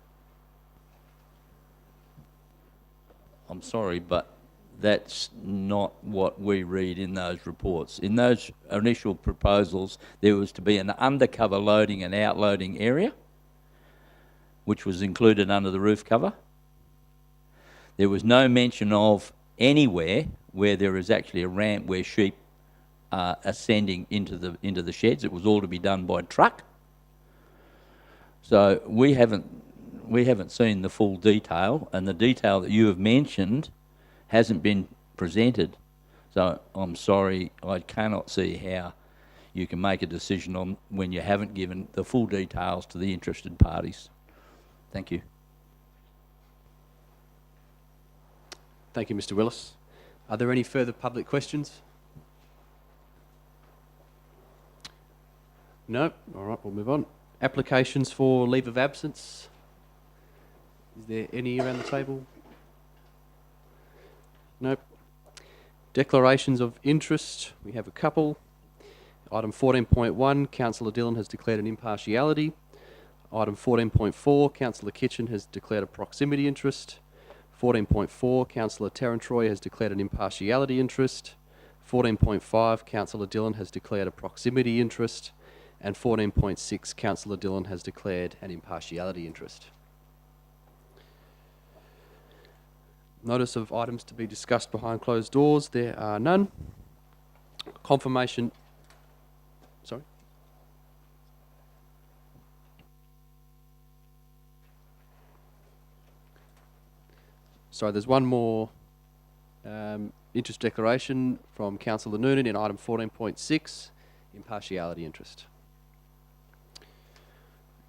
J: I'm sorry, but that's not what we read in those reports. In those initial proposals, there was to be an undercover loading and outloading area, which was included under the roof cover. There was no mention of anywhere where there is actually a ramp where sheep are ascending into the sheds. It was all to be done by truck. So we haven't seen the full detail, and the detail that you have mentioned hasn't been presented. So I'm sorry, I cannot see how you can make a decision on when you haven't given the full details to the interested parties. Thank you.
A: Thank you, Mr. Willis. Are there any further public questions? No? All right, we'll move on. Applications for leave of absence. Is there any around the table? Nope. Declarations of interest. We have a couple. Item 14.1, Councillor Dillon has declared an impartiality. Item 14.4, Councillor Kitchen has declared a proximity interest. 14.4, Councillor Tarantroy has declared an impartiality interest. 14.5, Councillor Dillon has declared a proximity interest. And 14.6, Councillor Dillon has declared an impartiality interest. Notice of items to be discussed behind closed doors. There are none. Confirmation. Sorry? Sorry, there's one more interest declaration from Councillor Noonan in item 14.6, impartiality interest.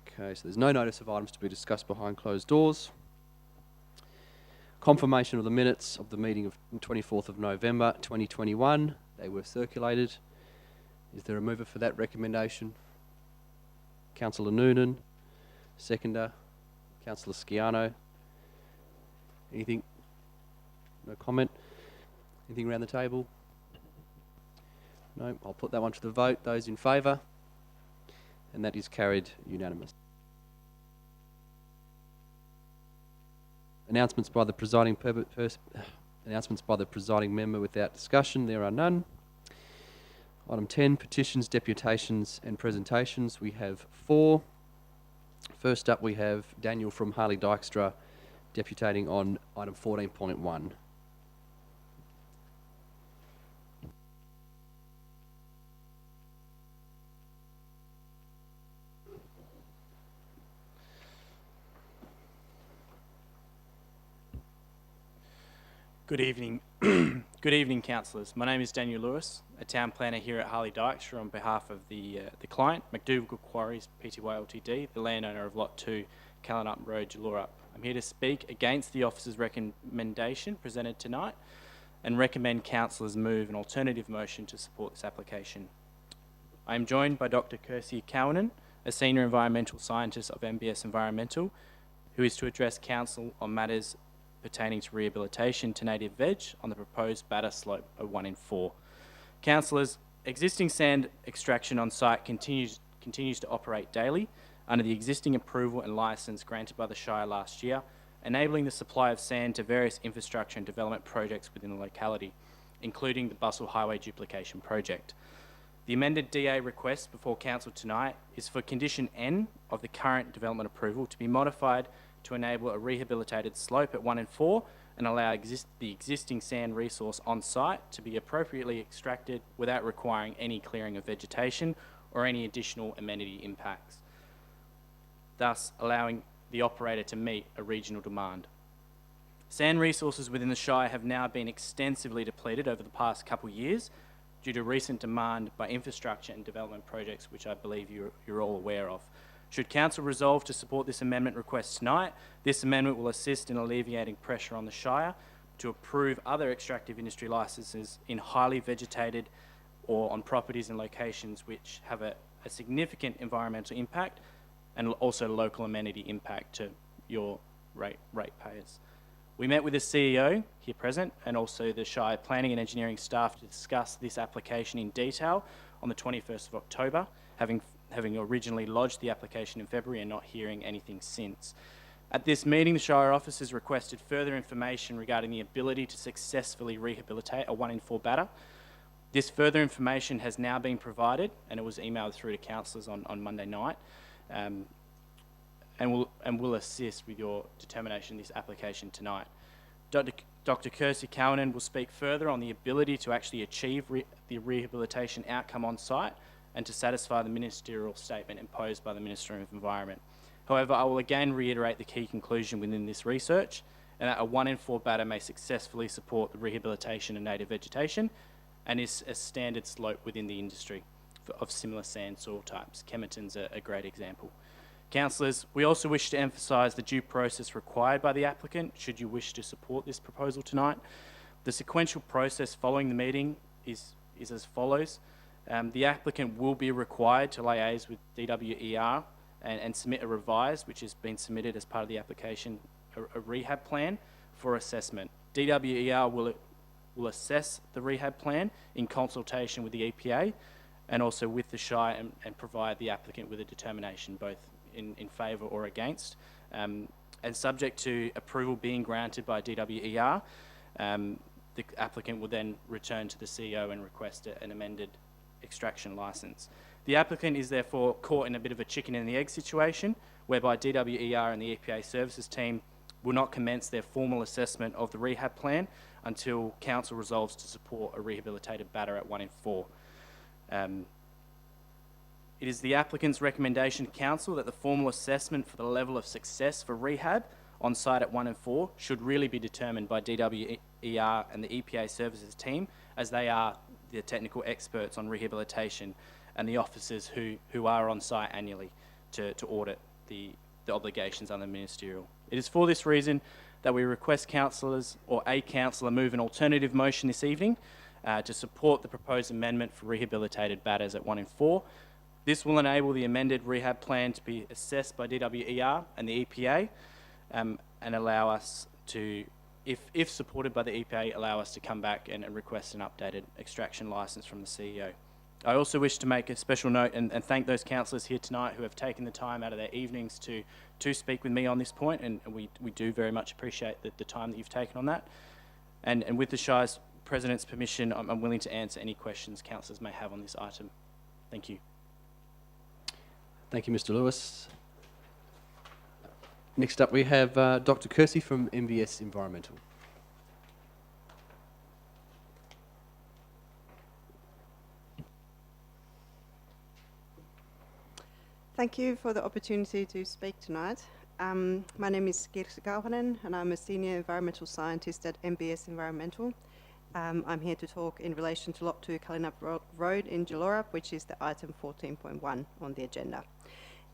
A: Okay, so there's no notice of items to be discussed behind closed doors. Confirmation of the minutes of the meeting of 24th of November 2021. They were circulated. Is there a mover for that recommendation? Councillor Noonan. Seconder, Councillor Sciano. Anything? No comment? Anything around the table? No, I'll put that one to the vote. Those in favour? And that is carried unanimous. Announcements by the presiding member without discussion. There are none. Item 10, petitions, deputations and presentations. We have 4. First up we have Daniel from Harley Dykstra deputating on item 14.1.
M: Good evening. Good evening, councillors. My name is Daniel Lewis, a town planner here at Harley Dykstra on behalf of the client, McDougall Quarries Pty Ltd, the landowner of Lot 2, Callinup Road, Jalurup. I'm here to speak against the officer's recommendation presented tonight and recommend councillors move an alternative motion to support this application. I am joined by Dr. Kirsi Cowanen, a senior environmental scientist of MBS Environmental, who is to address council on matters pertaining to rehabilitation to native veg on the proposed batter slope of 1 in 4. Councillors, existing sand extraction on site continues to operate daily under the existing approval and licence granted by the Shire last year, enabling the supply of sand to various infrastructure and development projects within the locality, including the Bustle Highway Duplication Project. The amended DA request before Council tonight is for Condition N of the current development approval to be modified to enable a rehabilitated slope at 1 in 4 and allow the existing sand resource on site to be appropriately extracted without requiring any clearing of vegetation or any additional amenity impacts, thus allowing the operator to meet a regional demand. Sand resources within the Shire have now been extensively depleted over the past couple of years due to recent demand by infrastructure and development projects, which I believe you're all aware of. Should Council resolve to support this amendment request tonight, this amendment will assist in alleviating pressure on the Shire to approve other extractive industry licences in highly vegetated or on properties and locations which have a significant environmental impact and also local amenity impact to your ratepayers. We met with the CEO here present and also the Shire Planning and Engineering staff to discuss this application in detail on the 21st of October, having originally lodged the application in February and not hearing anything since. At this meeting, the Shire officers requested further information regarding the ability to successfully rehabilitate a 1 in 4 batter. This further information has now been provided and it was emailed through to councillors on Monday night. And will assist with your determination of this application tonight. Dr. Kirsty Cowan will speak further on the ability to actually achieve the rehabilitation outcome on site and to satisfy the ministerial statement imposed by the Minister of Environment. However, I will again reiterate the key conclusion within this research, and that a 1 in 4 batter may successfully support the rehabilitation of native vegetation and is a standard slope within the industry of similar sand soil types. Kemerton's a great example. Councillors, we also wish to emphasise the due process required by the applicant should you wish to support this proposal tonight. The sequential process following the meeting is as follows. The applicant will be required to liaise with DWER and submit a revised, which has been submitted as part of the application, a rehab plan for assessment. DWER will assess the rehab plan in consultation with the EPA and also with the Shire and provide the applicant with a determination both in favour or against. And subject to approval being granted by DWER, the applicant will then return to the CEO and request an amended extraction licence. The applicant is therefore caught in a bit of a chicken and the egg situation, whereby DWER and the EPA services team will not commence their formal assessment of the rehab plan until Council resolves to support a rehabilitated batter at 1 in 4. It is the applicant's recommendation to Council that the formal assessment for the level of success for rehab on site at 1 in 4 should really be determined by DWER and the EPA services team, as they are the technical experts on rehabilitation and the officers who are on site annually to audit the obligations under ministerial. It is for this reason that we request councillors or a councillor move an alternative motion this evening to support the proposed amendment for rehabilitated batters at 1 in 4. This will enable the amended rehab plan to be assessed by DWER and the EPA and allow us to, if supported by the EPA, allow us to come back and request an updated extraction licence from the CEO. I also wish to make a special note and thank those councillors here tonight who have taken the time out of their evenings to speak with me on this point, and we do very much appreciate the time that you've taken on that. And with the Shire's President's permission, I'm willing to answer any questions councillors may have on this item. Thank you.
A: Thank you, Mr. Lewis. Next up we have Dr. Kersey from MBS Environmental.
N: Thank you for the opportunity to speak tonight. My name is Kirsi Kauhanen and I'm a Senior Environmental Scientist at MBS Environmental. I'm here to talk in relation to Lot 2 Cullinup Road in Jalorup, which is the item 14.1 on the agenda.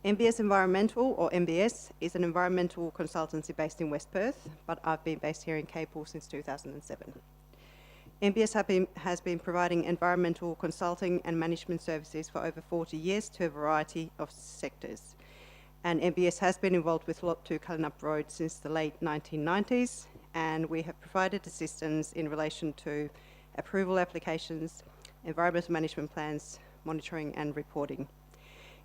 N: MBS Environmental, or MBS, is an environmental consultancy based in West Perth, but I've been based here in Capel since 2007. MBS has been providing environmental consulting and management services for over 40 years to a variety of sectors. And MBS has been involved with Lot 2 Cullinup Road since the late 1990s, and we have provided assistance in relation to approval applications, environmental management plans, monitoring and reporting.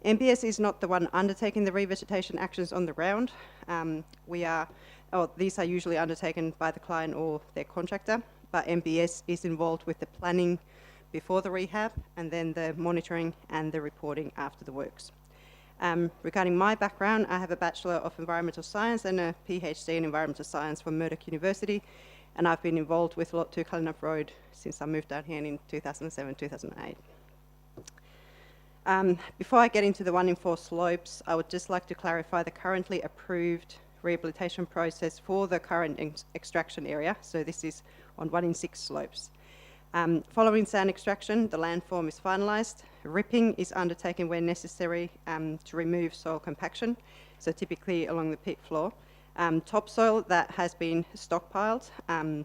N: MBS is not the one undertaking the revegetation actions on the ground. These are usually undertaken by the client or their contractor, but MBS is involved with the planning before the rehab and then the monitoring and the reporting after the works. Regarding my background, I have a Bachelor of Environmental Science and a PhD in Environmental Science from Murdoch University, and I've been involved with Lot 2 Cullinup Road since I moved down here in 2007-2008. Before I get into the 1 in 4 slopes, I would just like to clarify the currently approved rehabilitation process for the current extraction area. So this is on 1 in 6 slopes. Following sand extraction, the landform is finalised, ripping is undertaken where necessary to remove soil compaction, so typically along the pit floor. Topsoil that has been stockpiled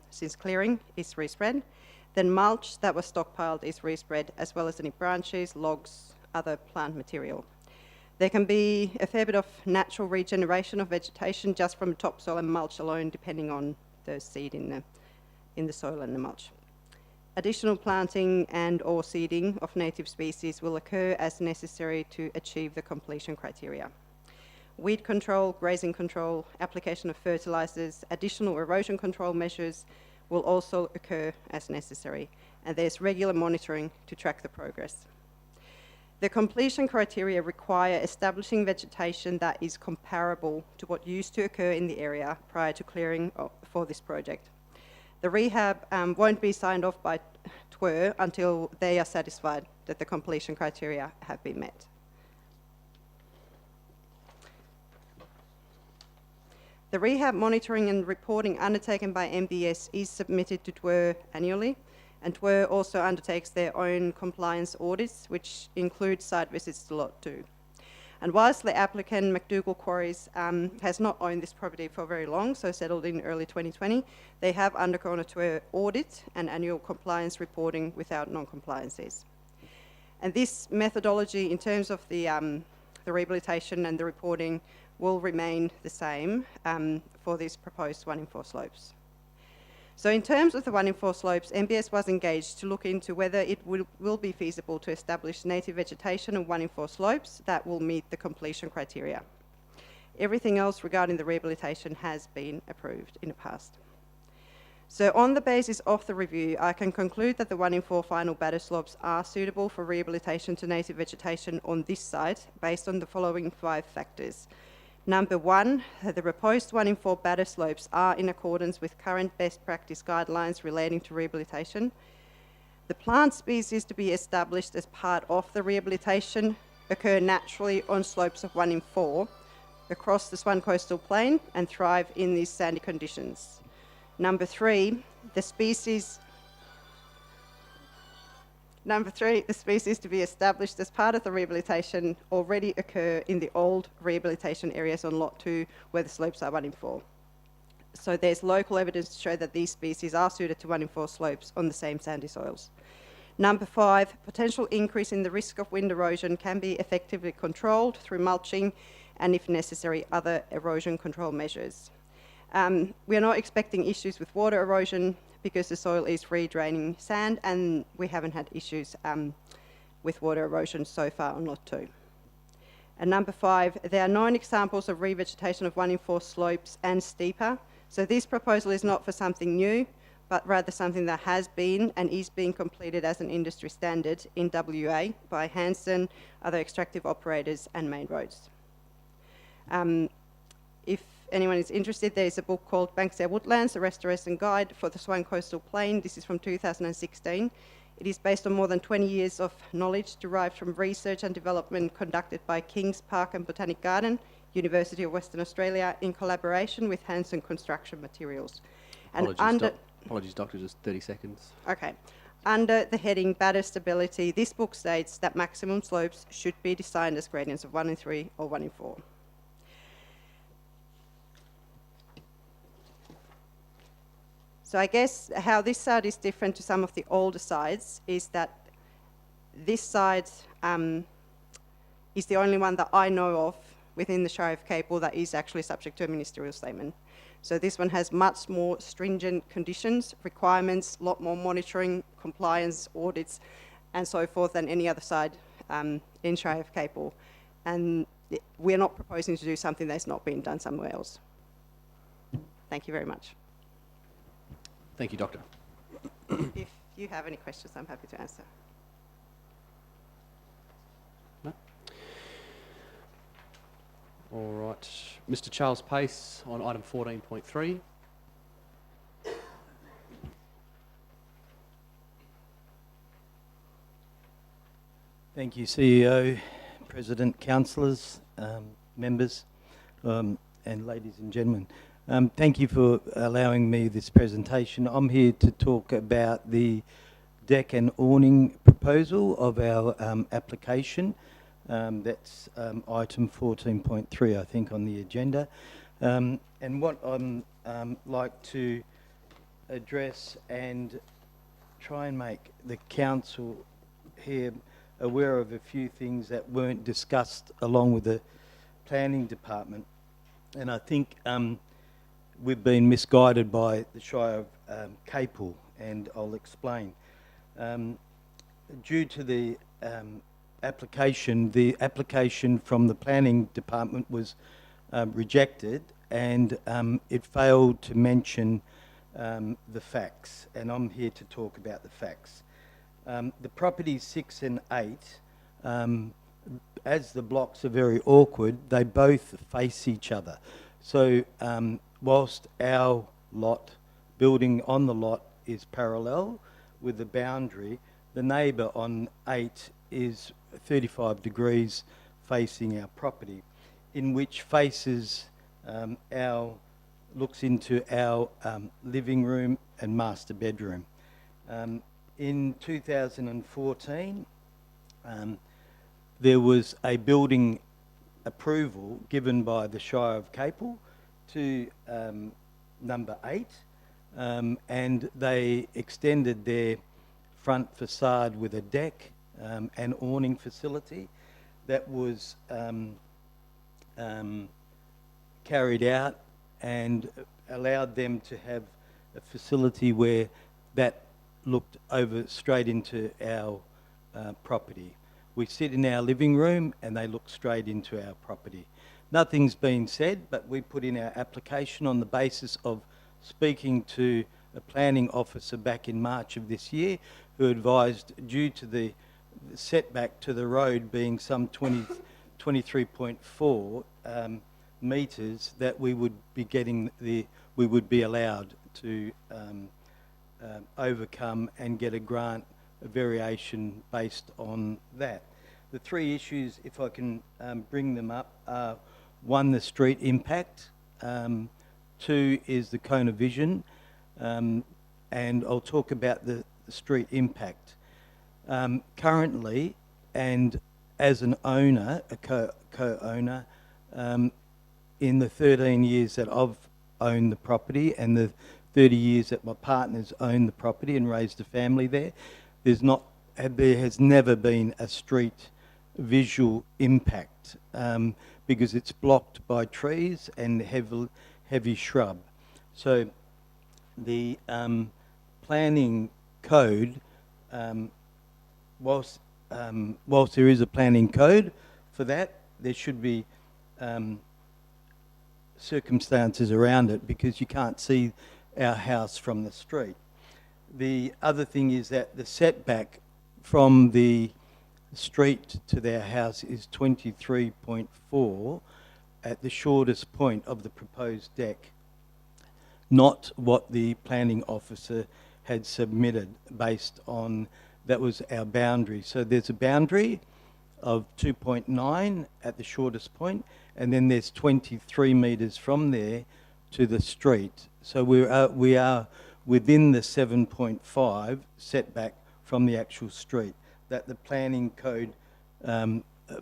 N: since clearing is respread. Then mulch that was stockpiled is respread, as well as any branches, logs, other plant material. There can be a fair bit of natural regeneration of vegetation just from topsoil and mulch alone, depending on the seed in the soil and the mulch. Additional planting and or seeding of native species will occur as necessary to achieve the completion criteria. Weed control, grazing control, application of fertilisers, additional erosion control measures will also occur as necessary, and there's regular monitoring to track the progress. The completion criteria require establishing vegetation that is comparable to what used to occur in the area prior to clearing for this project. The rehab won't be signed off by TWER until they are satisfied that the completion criteria have been met. The rehab monitoring and reporting undertaken by MBS is submitted to TWER annually, and TWER also undertakes their own compliance audits, which include site visits to Lot 2. And whilst the applicant, McDougall Quarries, has not owned this property for very long, so settled in early 2020, they have undergone a TWER audit and annual compliance reporting without non-compliances. And this methodology in terms of the rehabilitation and the reporting will remain the same for these proposed 1 in 4 slopes. So in terms of the 1 in 4 slopes, MBS was engaged to look into whether it will be feasible to establish native vegetation on 1 in 4 slopes that will meet the completion criteria. Everything else regarding the rehabilitation has been approved in the past. So on the basis of the review, I can conclude that the 1 in 4 final batter slopes are suitable for rehabilitation to native vegetation on this site based on the following 5 factors. Number 1, the proposed 1 in 4 batter slopes are in accordance with current best practice guidelines relating to rehabilitation. The plant species to be established as part of the rehabilitation occur naturally on slopes of 1 in 4 across the Swan Coastal Plain and thrive in these sandy conditions. Number 3, the species to be established as part of the rehabilitation already occur in the old rehabilitation areas on Lot 2 where the slopes are 1 in 4. So there's local evidence to show that these species are suited to 1 in 4 slopes on the same sandy soils. Number 5, potential increase in the risk of wind erosion can be effectively controlled through mulching and, if necessary, other erosion control measures. We are not expecting issues with water erosion because the soil is free draining sand, and we haven't had issues with water erosion so far on Lot 2. And number 5, there are 9 examples of revegetation of 1 in 4 slopes and steeper. So this proposal is not for something new, but rather something that has been and is being completed as an industry standard in WA by Hanson, other extractive operators and main roads. If anyone is interested, there is a book called Banksia Woodlands, a Restoration Guide for the Swan Coastal Plain. This is from 2016. It is based on more than 20 years of knowledge derived from research and development conducted by Kings Park and Botanic Garden, University of Western Australia, in collaboration with Hanson Construction Materials. And
A: Apologies, Doctor, just 30 seconds.
N: Okay. Under the heading Batter Stability, this book states that maximum slopes should be designed as gradients of 1 in 3 or 1 in 4. So I guess how this site is different to some of the older sites is that this site is the only one that I know of within the Shire of Capel that is actually subject to a ministerial statement. So this one has much more stringent conditions, requirements, a lot more monitoring, compliance, audits, and so forth than any other site in Shire of Capel. And we're not proposing to do something that's not been done somewhere else. Thank you very much.
A: Thank you, Doctor.
N: If you have any questions, I'm happy to answer.
A: No? All right. Mr. Charles Pace on item 14.3.
O: Thank you, CEO, President, councillors, members, and ladies and gentlemen. Thank you for allowing me this presentation. I'm here to talk about the deck and awning proposal of our application. That's item 14.3, I think, on the agenda. And what I'm like to address and try and make the council here aware of a few things that weren't discussed along with the planning department. And I think we've been misguided by the Shire of Capel, and I'll explain. Due to the application from the planning department was rejected, and it failed to mention the facts, and I'm here to talk about the facts. The properties 6 and 8, as the blocks are very awkward, they both face each other. So whilst our lot, building on the lot, is parallel with the boundary, the neighbour on 8 is 35 degrees facing our property, in which faces looks into our living room and master bedroom. In 2014, there was a building approval given by the Shire of Capel to number 8, and they extended their front facade with a deck and awning facility that was carried out and allowed them to have a facility where that looked over straight into our property. We sit in our living room and they look straight into our property. Nothing's been said, but we put in our application on the basis of speaking to a planning officer back in March of this year, who advised, due to the setback to the road being some 23.4 metres, that we would be allowed to overcome and get a grant, a variation based on that. The three issues, if I can bring them up, are 1, the street impact, 2 is the cone of vision, and I'll talk about the street impact. Currently, and as an owner, a co-owner, in the 13 years that I've owned the property and the 30 years that my partner's owned the property and raised a family there, there has never been a street visual impact because it's blocked by trees and heavy shrub. So the planning code, whilst there is a planning code for that, there should be circumstances around it, because you can't see our house from the street. The other thing is that the setback from the street to their house is 23.4 at the shortest point of the proposed deck, not what the planning officer had submitted based on, that was our boundary. So there's a boundary of 2.9 at the shortest point, and then there's 23 metres from there to the street. So we are within the 7.5 setback from the actual street that the planning code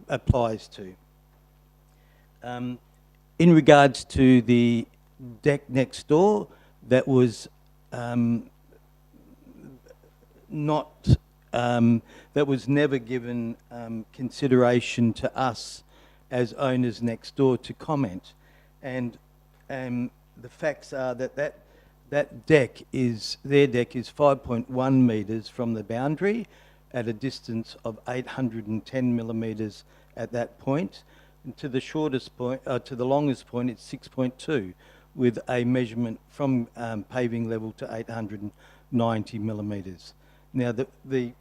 O: applies to. In regards to the deck next door, that was that was never given consideration to us as owners next door to comment. And the facts are that their deck is 5.1 metres from the boundary at a distance of 810 millimetres at that point. And to the shortest point, to the longest point, it's 6.2, with a measurement from paving level to 890 millimetres. Now, the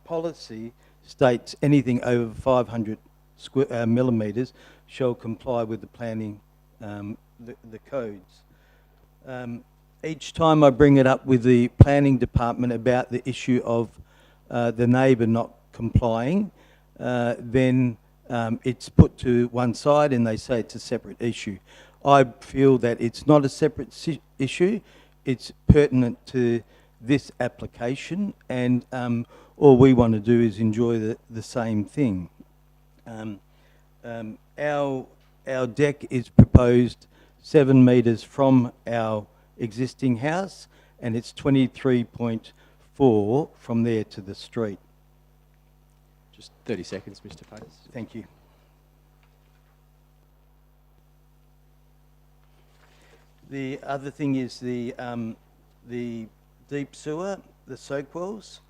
O: policy states anything over 500 millimetres shall comply with the planning, the codes. Each time I bring it up with the planning department about the issue of the neighbour not complying, then it's put to one side and they say it's a separate issue. I feel that it's not a separate issue. It's pertinent to this application, and all we want to do is enjoy the same thing. Our deck is proposed 7 metres from our existing house, and it's 23.4 from there to the street.
A: Just 30 seconds, Mr. Pace.
O: Thank you. The other thing is the deep sewer, the soak wells.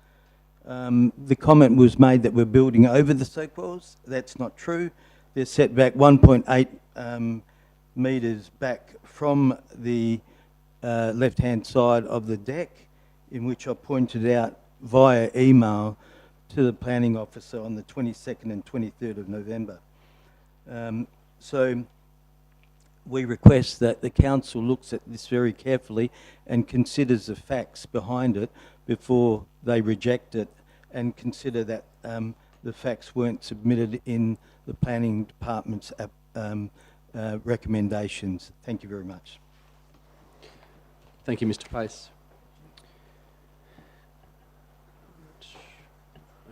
O: The comment was made that we're building over the soak wells. That's not true. They're set back 1.8 metres back from the left-hand side of the deck, in which I pointed out via email to the planning officer on the 22nd and 23rd of November. So we request that the council looks at this very carefully and considers the facts behind it before they reject it, and consider that the facts weren't submitted in the planning department's recommendations. Thank you very much.
A: Thank you, Mr. Pace.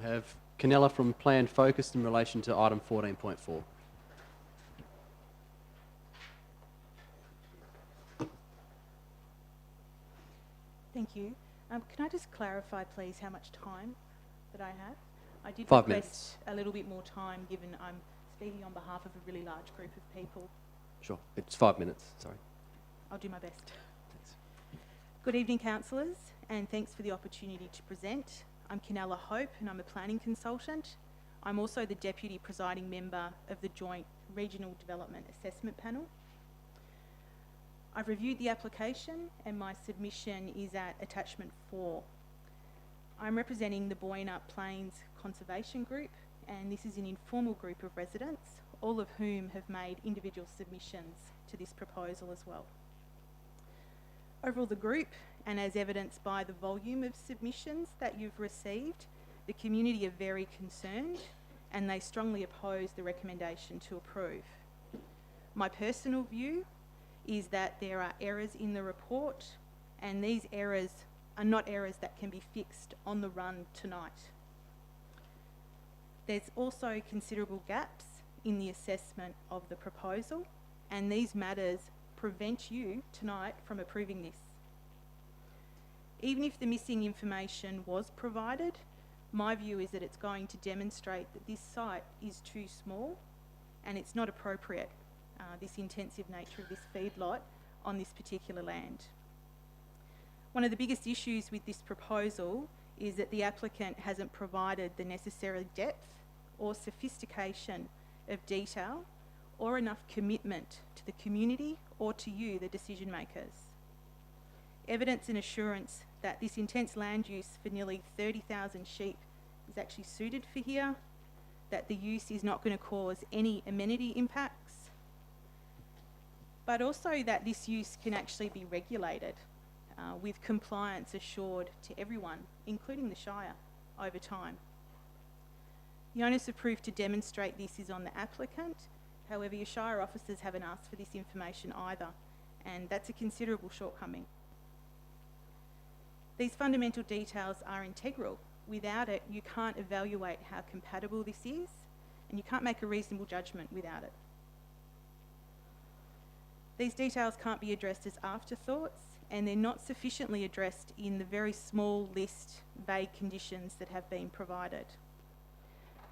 A: I have Canella from Plan Focused in relation to item 14.4.
P: Thank you. Can I just clarify, please, how much time that I have? I did
A: 5
P: request a little bit more time, given I'm speaking on behalf of a really large group of people.
A: Sure, it's 5 minutes, sorry.
P: I'll do my best.
A: Thanks.
P: Good evening, councillors, and thanks for the opportunity to present. I'm Canella Hope, and I'm a planning consultant. I'm also the Deputy Presiding Member of the Joint Regional Development Assessment Panel. I've reviewed the application, and my submission is at attachment 4. I'm representing the Boynup Plains Conservation Group, and this is an informal group of residents, all of whom have made individual submissions to this proposal as well. Overall, the group, and as evidenced by the volume of submissions that you've received, the community are very concerned, and they strongly oppose the recommendation to approve. My personal view is that there are errors in the report, and these errors are not errors that can be fixed on the run tonight. There's also considerable gaps in the assessment of the proposal, and these matters prevent you tonight from approving this. Even if the missing information was provided, my view is that it's going to demonstrate that this site is too small and it's not appropriate, this intensive nature of this feedlot on this particular land. One of the biggest issues with this proposal is that the applicant hasn't provided the necessary depth or sophistication of detail or enough commitment to the community or to you, the decision makers. Evidence and assurance that this intense land use for nearly 30,000 sheep is actually suited for here, that the use is not going to cause any amenity impacts, but also that this use can actually be regulated with compliance assured to everyone, including the Shire, over time. The onus of proof to demonstrate this is on the applicant. However, your Shire officers haven't asked for this information either, and that's a considerable shortcoming. These fundamental details are integral. Without it, you can't evaluate how compatible this is, and you can't make a reasonable judgment without it. These details can't be addressed as afterthoughts, and they're not sufficiently addressed in the very small list vague conditions that have been provided.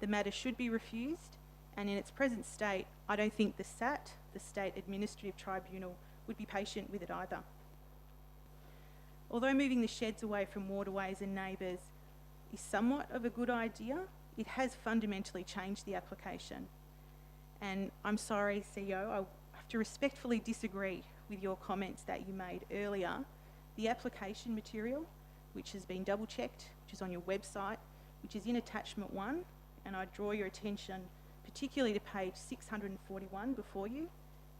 P: The matter should be refused, and in its present state, I don't think the SAT, the State Administrative Tribunal, would be patient with it either. Although moving the sheds away from waterways and neighbours is somewhat of a good idea, it has fundamentally changed the application. And I'm sorry, CEO, I have to respectfully disagree with your comments that you made earlier. The application material, which has been double checked, which is on your website, which is in attachment 1, and I draw your attention particularly to page 641 before you,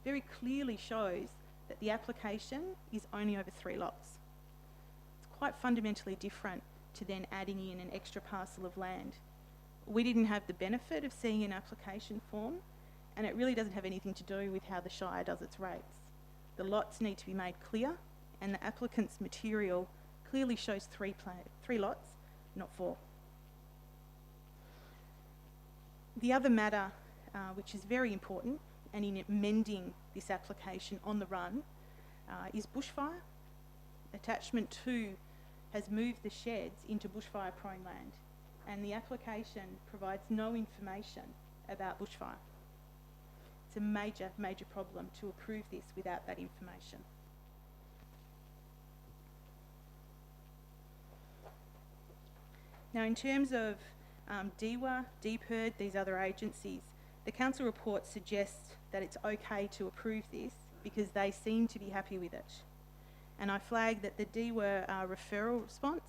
P: very clearly shows that the application is only over 3 lots. It's quite fundamentally different to then adding in an extra parcel of land. We didn't have the benefit of seeing an application form, and it really doesn't have anything to do with how the Shire does its rates. The lots need to be made clear, and the applicant's material clearly shows three lots, not 4. The other matter, which is very important, and in amending this application on the run, is bushfire. Attachment 2 has moved the sheds into bushfire-prone land, and the application provides no information about bushfire. It's a major, major problem to approve this without that information. Now, in terms of DEWA, DPIRD, these other agencies, the council report suggests that it's okay to approve this because they seem to be happy with it. And I flagged that the DEWA referral response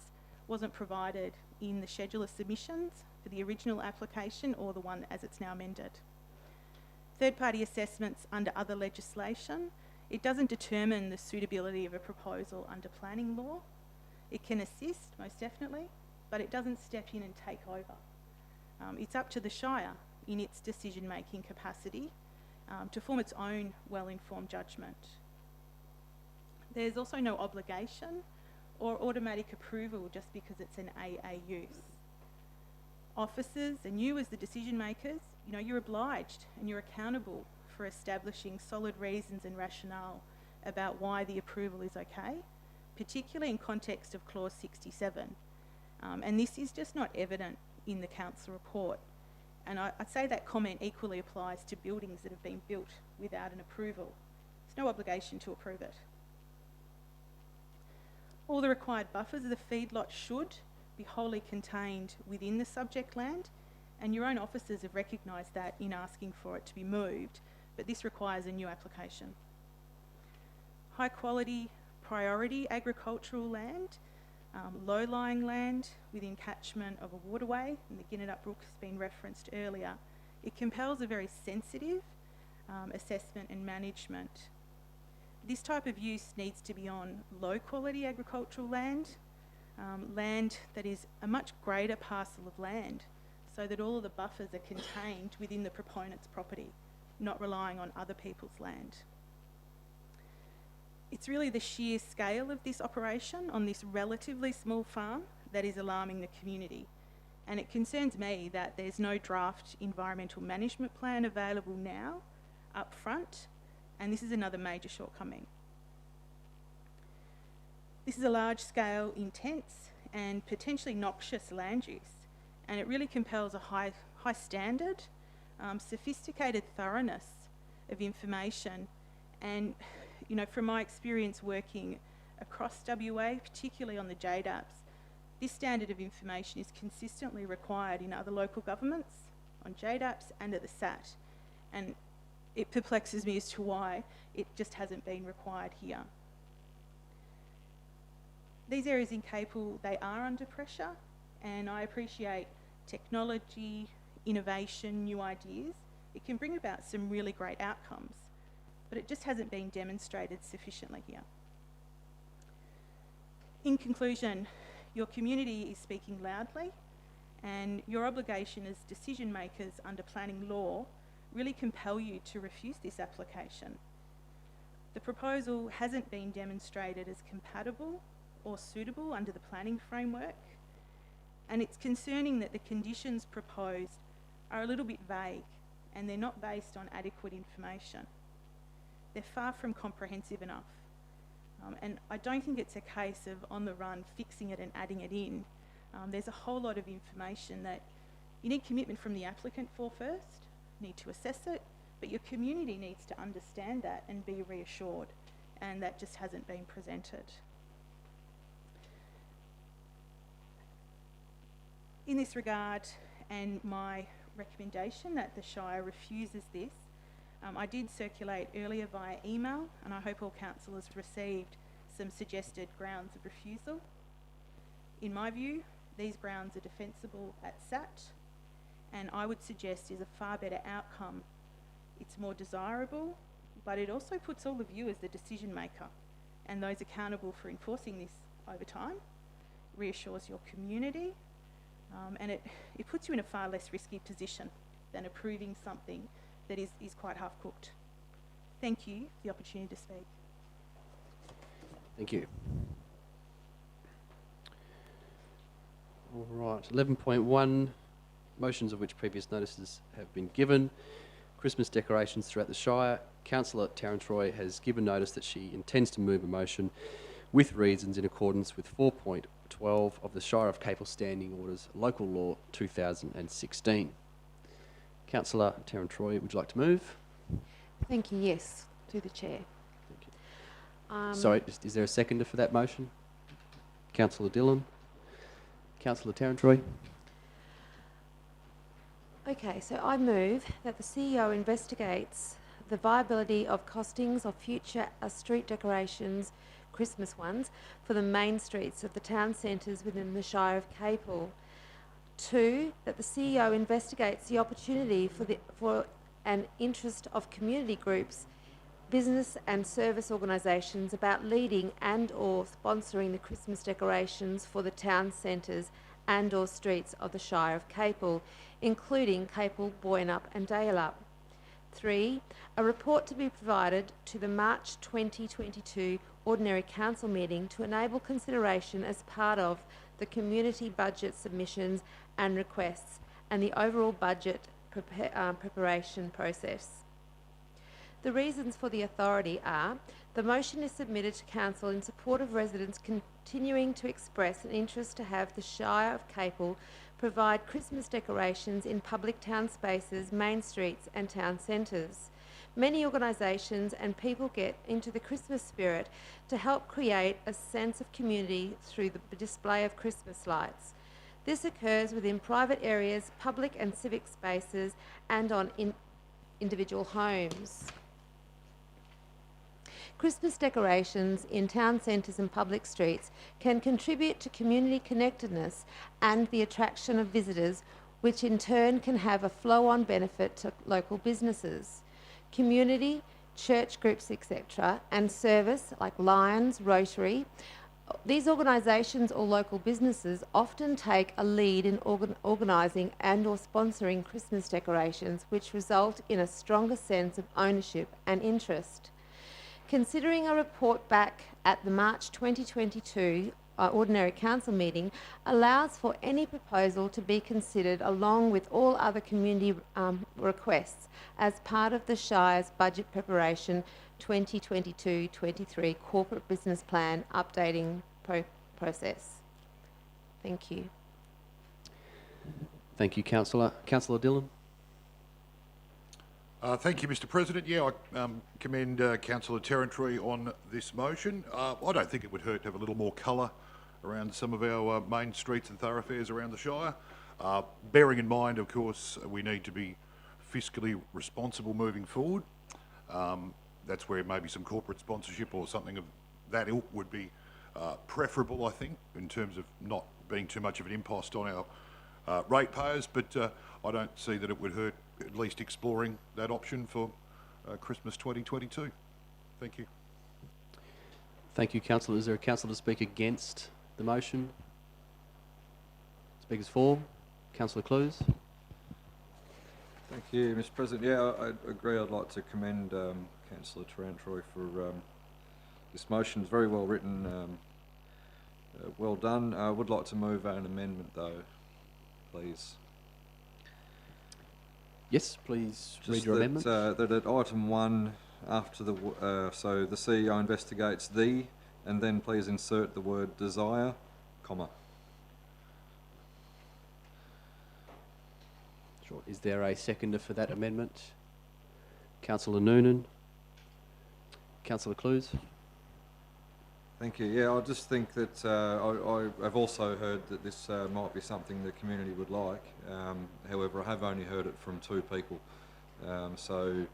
P: wasn't provided in the schedule of submissions for the original application or the one as it's now amended. Third-party assessments under other legislation, it doesn't determine the suitability of a proposal under planning law. It can assist, most definitely, but it doesn't step in and take over. It's up to the Shire in its decision-making capacity to form its own well-informed judgment. There's also no obligation or automatic approval just because it's an AA use. Officers and you as the decision makers, you're obliged and you're accountable for establishing solid reasons and rationale about why the approval is okay, particularly in context of clause 67. And this is just not evident in the council report. And I'd say that comment equally applies to buildings that have been built without an approval. There's no obligation to approve it. All the required buffers of the feedlot should be wholly contained within the subject land, and your own officers have recognised that in asking for it to be moved, but this requires a new application. High quality, priority agricultural land, low-lying land within catchment of a waterway, and the Ginnetup Brook has been referenced earlier, it compels a very sensitive assessment and management. This type of use needs to be on low-quality agricultural land, land that is a much greater parcel of land, so that all of the buffers are contained within the proponent's property, not relying on other people's land. It's really the sheer scale of this operation on this relatively small farm that is alarming the community. And it concerns me that there's no draft environmental management plan available now, up front, and this is another major shortcoming. This is a large-scale, intense, and potentially noxious land use, and it really compels a high standard, sophisticated thoroughness of information, and from my experience working across WA, particularly on the JDAPs, this standard of information is consistently required in other local governments, on JDAPs and at the SAT, and it perplexes me as to why it just hasn't been required here. These areas in Capel, they are under pressure, and I appreciate technology, innovation, new ideas. It can bring about some really great outcomes, but it just hasn't been demonstrated sufficiently here. In conclusion, your community is speaking loudly, and your obligation as decision makers under planning law really compel you to refuse this application. The proposal hasn't been demonstrated as compatible or suitable under the planning framework, and it's concerning that the conditions proposed are a little bit vague and they're not based on adequate information. They're far from comprehensive enough. And I don't think it's a case of on the run fixing it and adding it in. There's a whole lot of information that you need commitment from the applicant for first, need to assess it, but your community needs to understand that and be reassured, and that just hasn't been presented. In this regard, and my recommendation that the Shire refuses this, I did circulate earlier via email, and I hope all councillors received some suggested grounds of refusal. In my view, these grounds are defensible at SAT, and I would suggest is a far better outcome. It's more desirable, but it also puts all of you as the decision maker and those accountable for enforcing this over time, reassures your community, and it puts you in a far less risky position than approving something that is quite half-cooked. Thank you for the opportunity to speak.
A: Thank you. All right, 11.1, motions of which previous notices have been given. Christmas decorations throughout the Shire. Councillor Tarantroy has given notice that she intends to move a motion with reasons in accordance with 4.12 of the Shire of Capel Standing Orders, Local Law 2016. Councillor Tarantroy, would you like to move?
Q: Thank you, yes, to the Chair.
A: Sorry, is there a seconder for that motion? Councillor Dillon. Councillor Tarantroy.
Q: Okay, so I move that the CEO investigates the viability of costings of future street decorations, Christmas ones, for the main streets of the town centres within the Shire of Capel. 2, that the CEO investigates the opportunity for an interest of community groups, business and service organisations about leading and or sponsoring the Christmas decorations for the town centres and or streets of the Shire of Capel, including Capel, Boynup and Daleup. 3, a report to be provided to the March 2022 Ordinary Council meeting to enable consideration as part of the community budget submissions and requests and the overall budget preparation process. The reasons for the authority are: the motion is submitted to Council in support of residents continuing to express an interest to have the Shire of Capel provide Christmas decorations in public town spaces, main streets and town centres. Many organisations and people get into the Christmas spirit to help create a sense of community through the display of Christmas lights. This occurs within private areas, public and civic spaces and on individual homes. Christmas decorations in town centres and public streets can contribute to community connectedness and the attraction of visitors, which in turn can have a flow-on benefit to local businesses, community, church groups, etc., and service like Lions, Rotary. These organisations or local businesses often take a lead in organising and or sponsoring Christmas decorations, which result in a stronger sense of ownership and interest. Considering a report back at the March 2022 Ordinary Council meeting allows for any proposal to be considered along with all other community requests as part of the Shire's Budget Preparation 2022-23 Corporate Business Plan updating process. Thank you.
A: Thank you, Councillor. Councillor Dillon.
R: Thank you, Mr. President. Yeah, I commend Councillor Tarantroy on this motion. I don't think it would hurt to have a little more colour around some of our main streets and thoroughfares around the Shire. Bearing in mind, of course, we need to be fiscally responsible moving forward. That's where maybe some corporate sponsorship or something of that ilk would be preferable, I think, in terms of not being too much of an impost on our ratepayers, but I don't see that it would hurt at least exploring that option for Christmas 2022. Thank you.
A: Thank you, Councillor. Is there a councillor to speak against the motion? Speakers for. Councillor Clues.
S: Thank you, Mr. President. Yeah, I agree. I'd like to commend Councillor Tarantroy for this motion. It's very well written, well done. I would like to move an amendment, though, please.
A: Yes, please read
S: Just
A: your
S: that,
A: amendment.
S: that at item 1, after the so the CEO investigates the, and then please insert the word desire, comma.
A: Sure. Is there a seconder for that amendment? Councillor Noonan. Councillor Clues.
S: Thank you. Yeah, I just think that I've also heard that this might be something the community would like. However, I have only heard it from 2 people. So,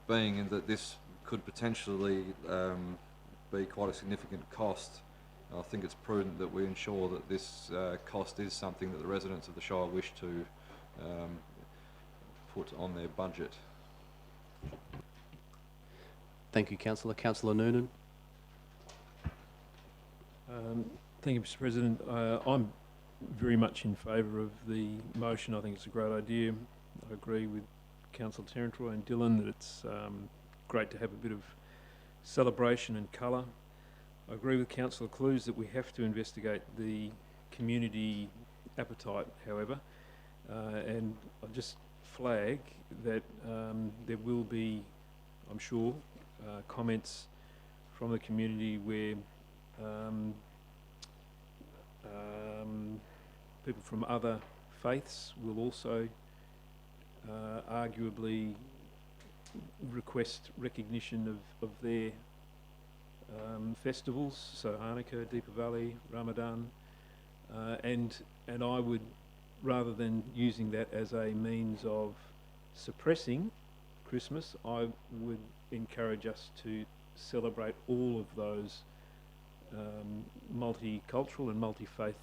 S: being in that this could potentially be quite a significant cost, I think it's prudent that we ensure that this cost is something that the residents of the Shire wish to put on their budget.
A: Thank you, Councillor. Councillor Noonan.
T: Thank you, Mr. President. I'm very much in favour of the motion. I think it's a great idea. I agree with Councillor Tarantroy and Dillon that it's great to have a bit of celebration and colour. I agree with Councillor Clues that we have to investigate the community appetite, however, and I'll just flag that there will be, I'm sure, comments from the community where people from other faiths will also arguably request recognition of their festivals, so Hanukkah, Deepavali, Ramadan, and I would, rather than using that as a means of suppressing Christmas, I would encourage us to celebrate all of those multicultural and multi-faith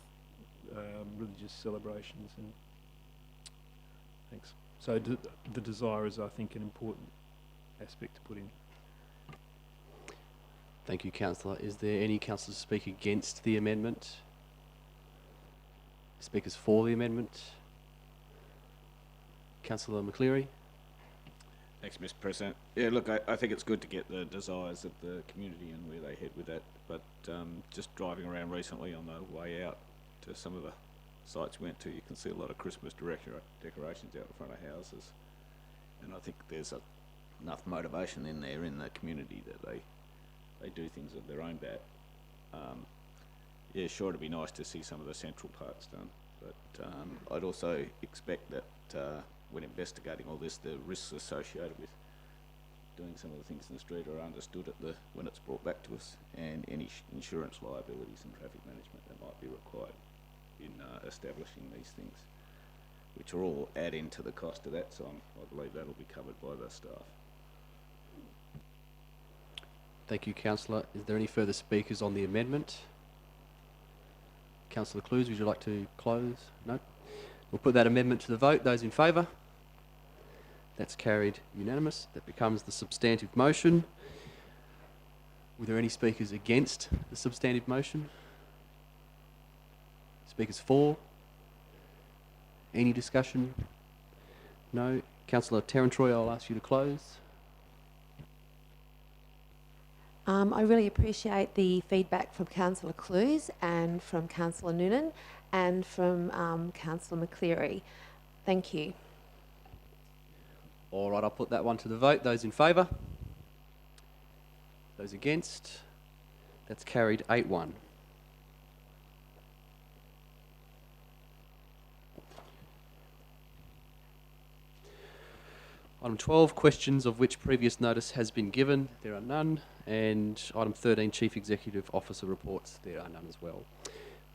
T: religious celebrations. And thanks. So the desire is, I think, an important aspect to put in.
A: Thank you, Councillor. Is there any councillor to speak against the amendment? Speakers for the amendment? Councillor McCleary?
U: Thanks, Mr. President. Yeah, look, I think it's good to get the desires of the community and where they head with that, but just driving around recently on the way out to some of the sites we went to, you can see a lot of Christmas decorations out in front of houses, and I think there's enough motivation in there in the community that they do things of their own bat. Yeah, sure, it'd be nice to see some of the central parts done, but I'd also expect that when investigating all this, the risks associated with doing some of the things in the street are understood when it's brought back to us, and any insurance liabilities and traffic management that might be required in establishing these things, which are all add into the cost of that, so I believe that'll be covered by the staff.
A: Thank you, Councillor. Is there any further speakers on the amendment? Councillor Clues, would you like to close? No? We'll put that amendment to the vote. Those in favour? That's carried unanimous. That becomes the substantive motion. Were there any speakers against the substantive motion? Speakers for? Any discussion? No? Councillor Terrantroy, I'll ask you to close.
Q: I really appreciate the feedback from Councillor Clues and from Councillor Noonan and from Councillor McCleary. Thank you.
A: All right, I'll put that one to the vote. Those in favour? Those against? That's carried 8-1. Item 12, questions of which previous notice has been given. There are none. And item 13, Chief Executive Officer reports. There are none as well.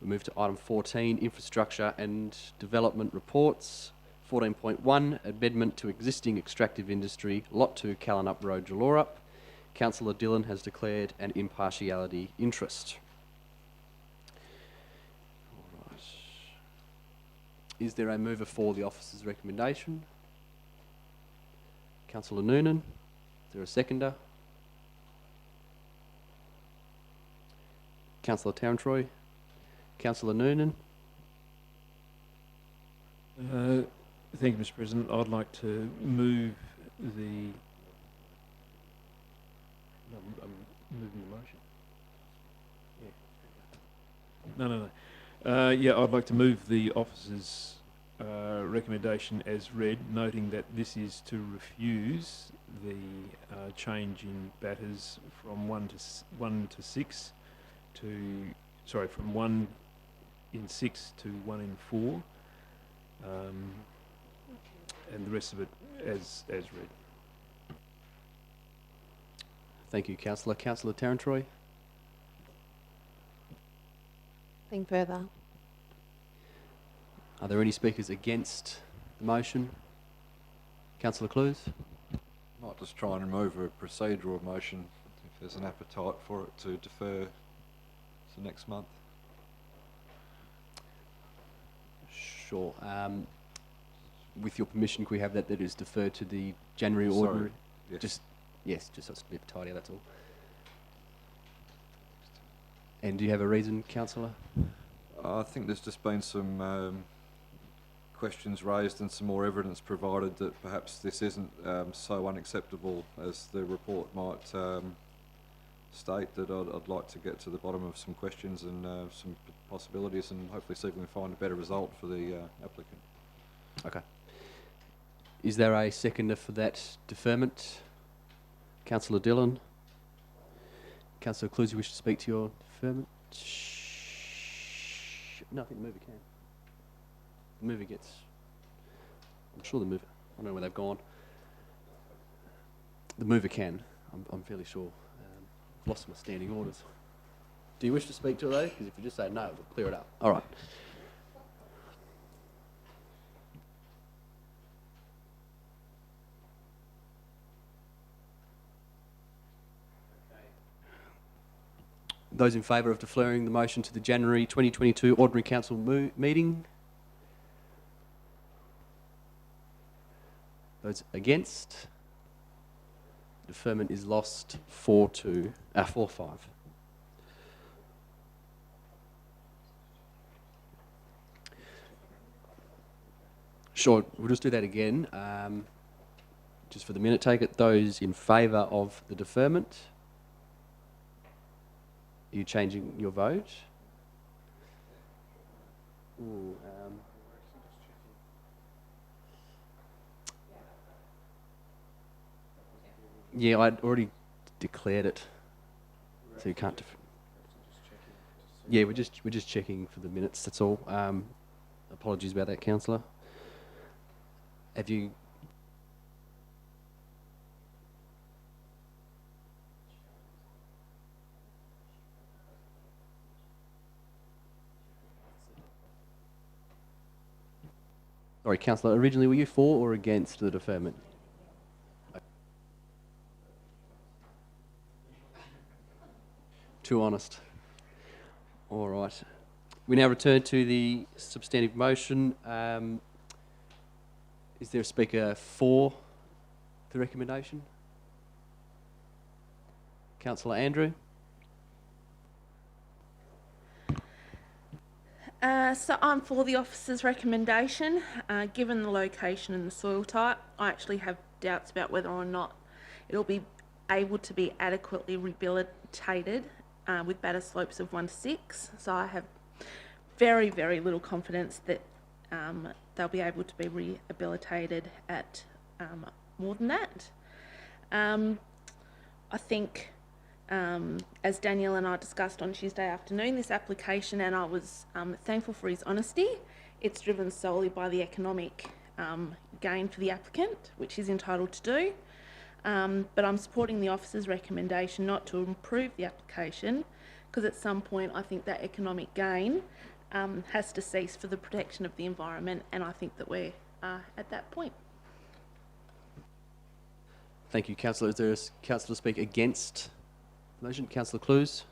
A: We move to item 14, Infrastructure and Development reports. 14.1, amendment to existing extractive industry, Lot 2, Callinup Road, Jalorup. Councillor Dillon has declared an impartiality interest. All right. Is there a mover for the officer's recommendation? Councillor Noonan. Is there a seconder? Councillor Terrantroy. Councillor Noonan.
T: Thank you, Mr. President. I'd like to move the... No, I'm moving the motion. Yeah. No. Yeah, I'd like to move the officer's recommendation as read, noting that this is to refuse the change in batters from 1 to 6 to... Sorry, from 1 in 6 to 1 in 4. And the rest of it as read.
A: Thank you, Councillor. Councillor Terrantroy.
Q: Nothing further.
A: Are there any speakers against the motion? Councillor Clues.
S: Might just try and remove a procedural motion if there's an appetite for it to defer to next month.
A: Sure. With your permission, can we have that is deferred to the January ordinary?
S: Yes.
A: Just so it's a bit tidier, that's all. And do you have a reason, Councillor?
S: I think there's just been some questions raised and some more evidence provided that perhaps this isn't so unacceptable as the report might state, that I'd like to get to the bottom of some questions and some possibilities and hopefully see if we can find a better result for the applicant.
A: Okay. Is there a seconder for that deferment? Councillor Dillon. Councillor Clues, you wish to speak to your deferment? No, I think the mover can. The mover gets... I'm sure the mover... I don't know where they've gone. The mover can. I'm fairly sure. I've lost my standing orders. Do you wish to speak to those? Because if you just say no, we'll clear it up. All right. Those in favour of deferring the motion to the January 2022 Ordinary Council meeting? Those against? Deferment is lost 4-5. Sure, we'll just do that again. Just for the minute, take it. Those in favour of the deferment? Are you changing your vote? Ooh, yeah, I'd already declared it, so you can't. Yeah, we're just checking for the minutes. That's all. Apologies about that, councillor. Have you? Sorry, councillor. Originally, were you for or against the deferment? Too honest. All right. We now return to the substantive motion. Is there a speaker for the recommendation? Councillor Andrew?
B: So I'm for the officer's recommendation. Given the location and the soil type, I actually have doubts about whether or not it'll be able to be adequately rehabilitated with better slopes of 1 to 6. So I have very, very little confidence that they'll be able to be rehabilitated at more than that. I think, as Daniel and I discussed on Tuesday afternoon, this application, and I was thankful for his honesty, it's driven solely by the economic gain for the applicant, which he's entitled to do. But I'm supporting the officer's recommendation not to improve the application, because at some point I think that economic gain has to cease for the protection of the environment, and I think that we're at that point.
A: Thank you, councillor. Is there a councillor to speak against the motion? Councillor Clues?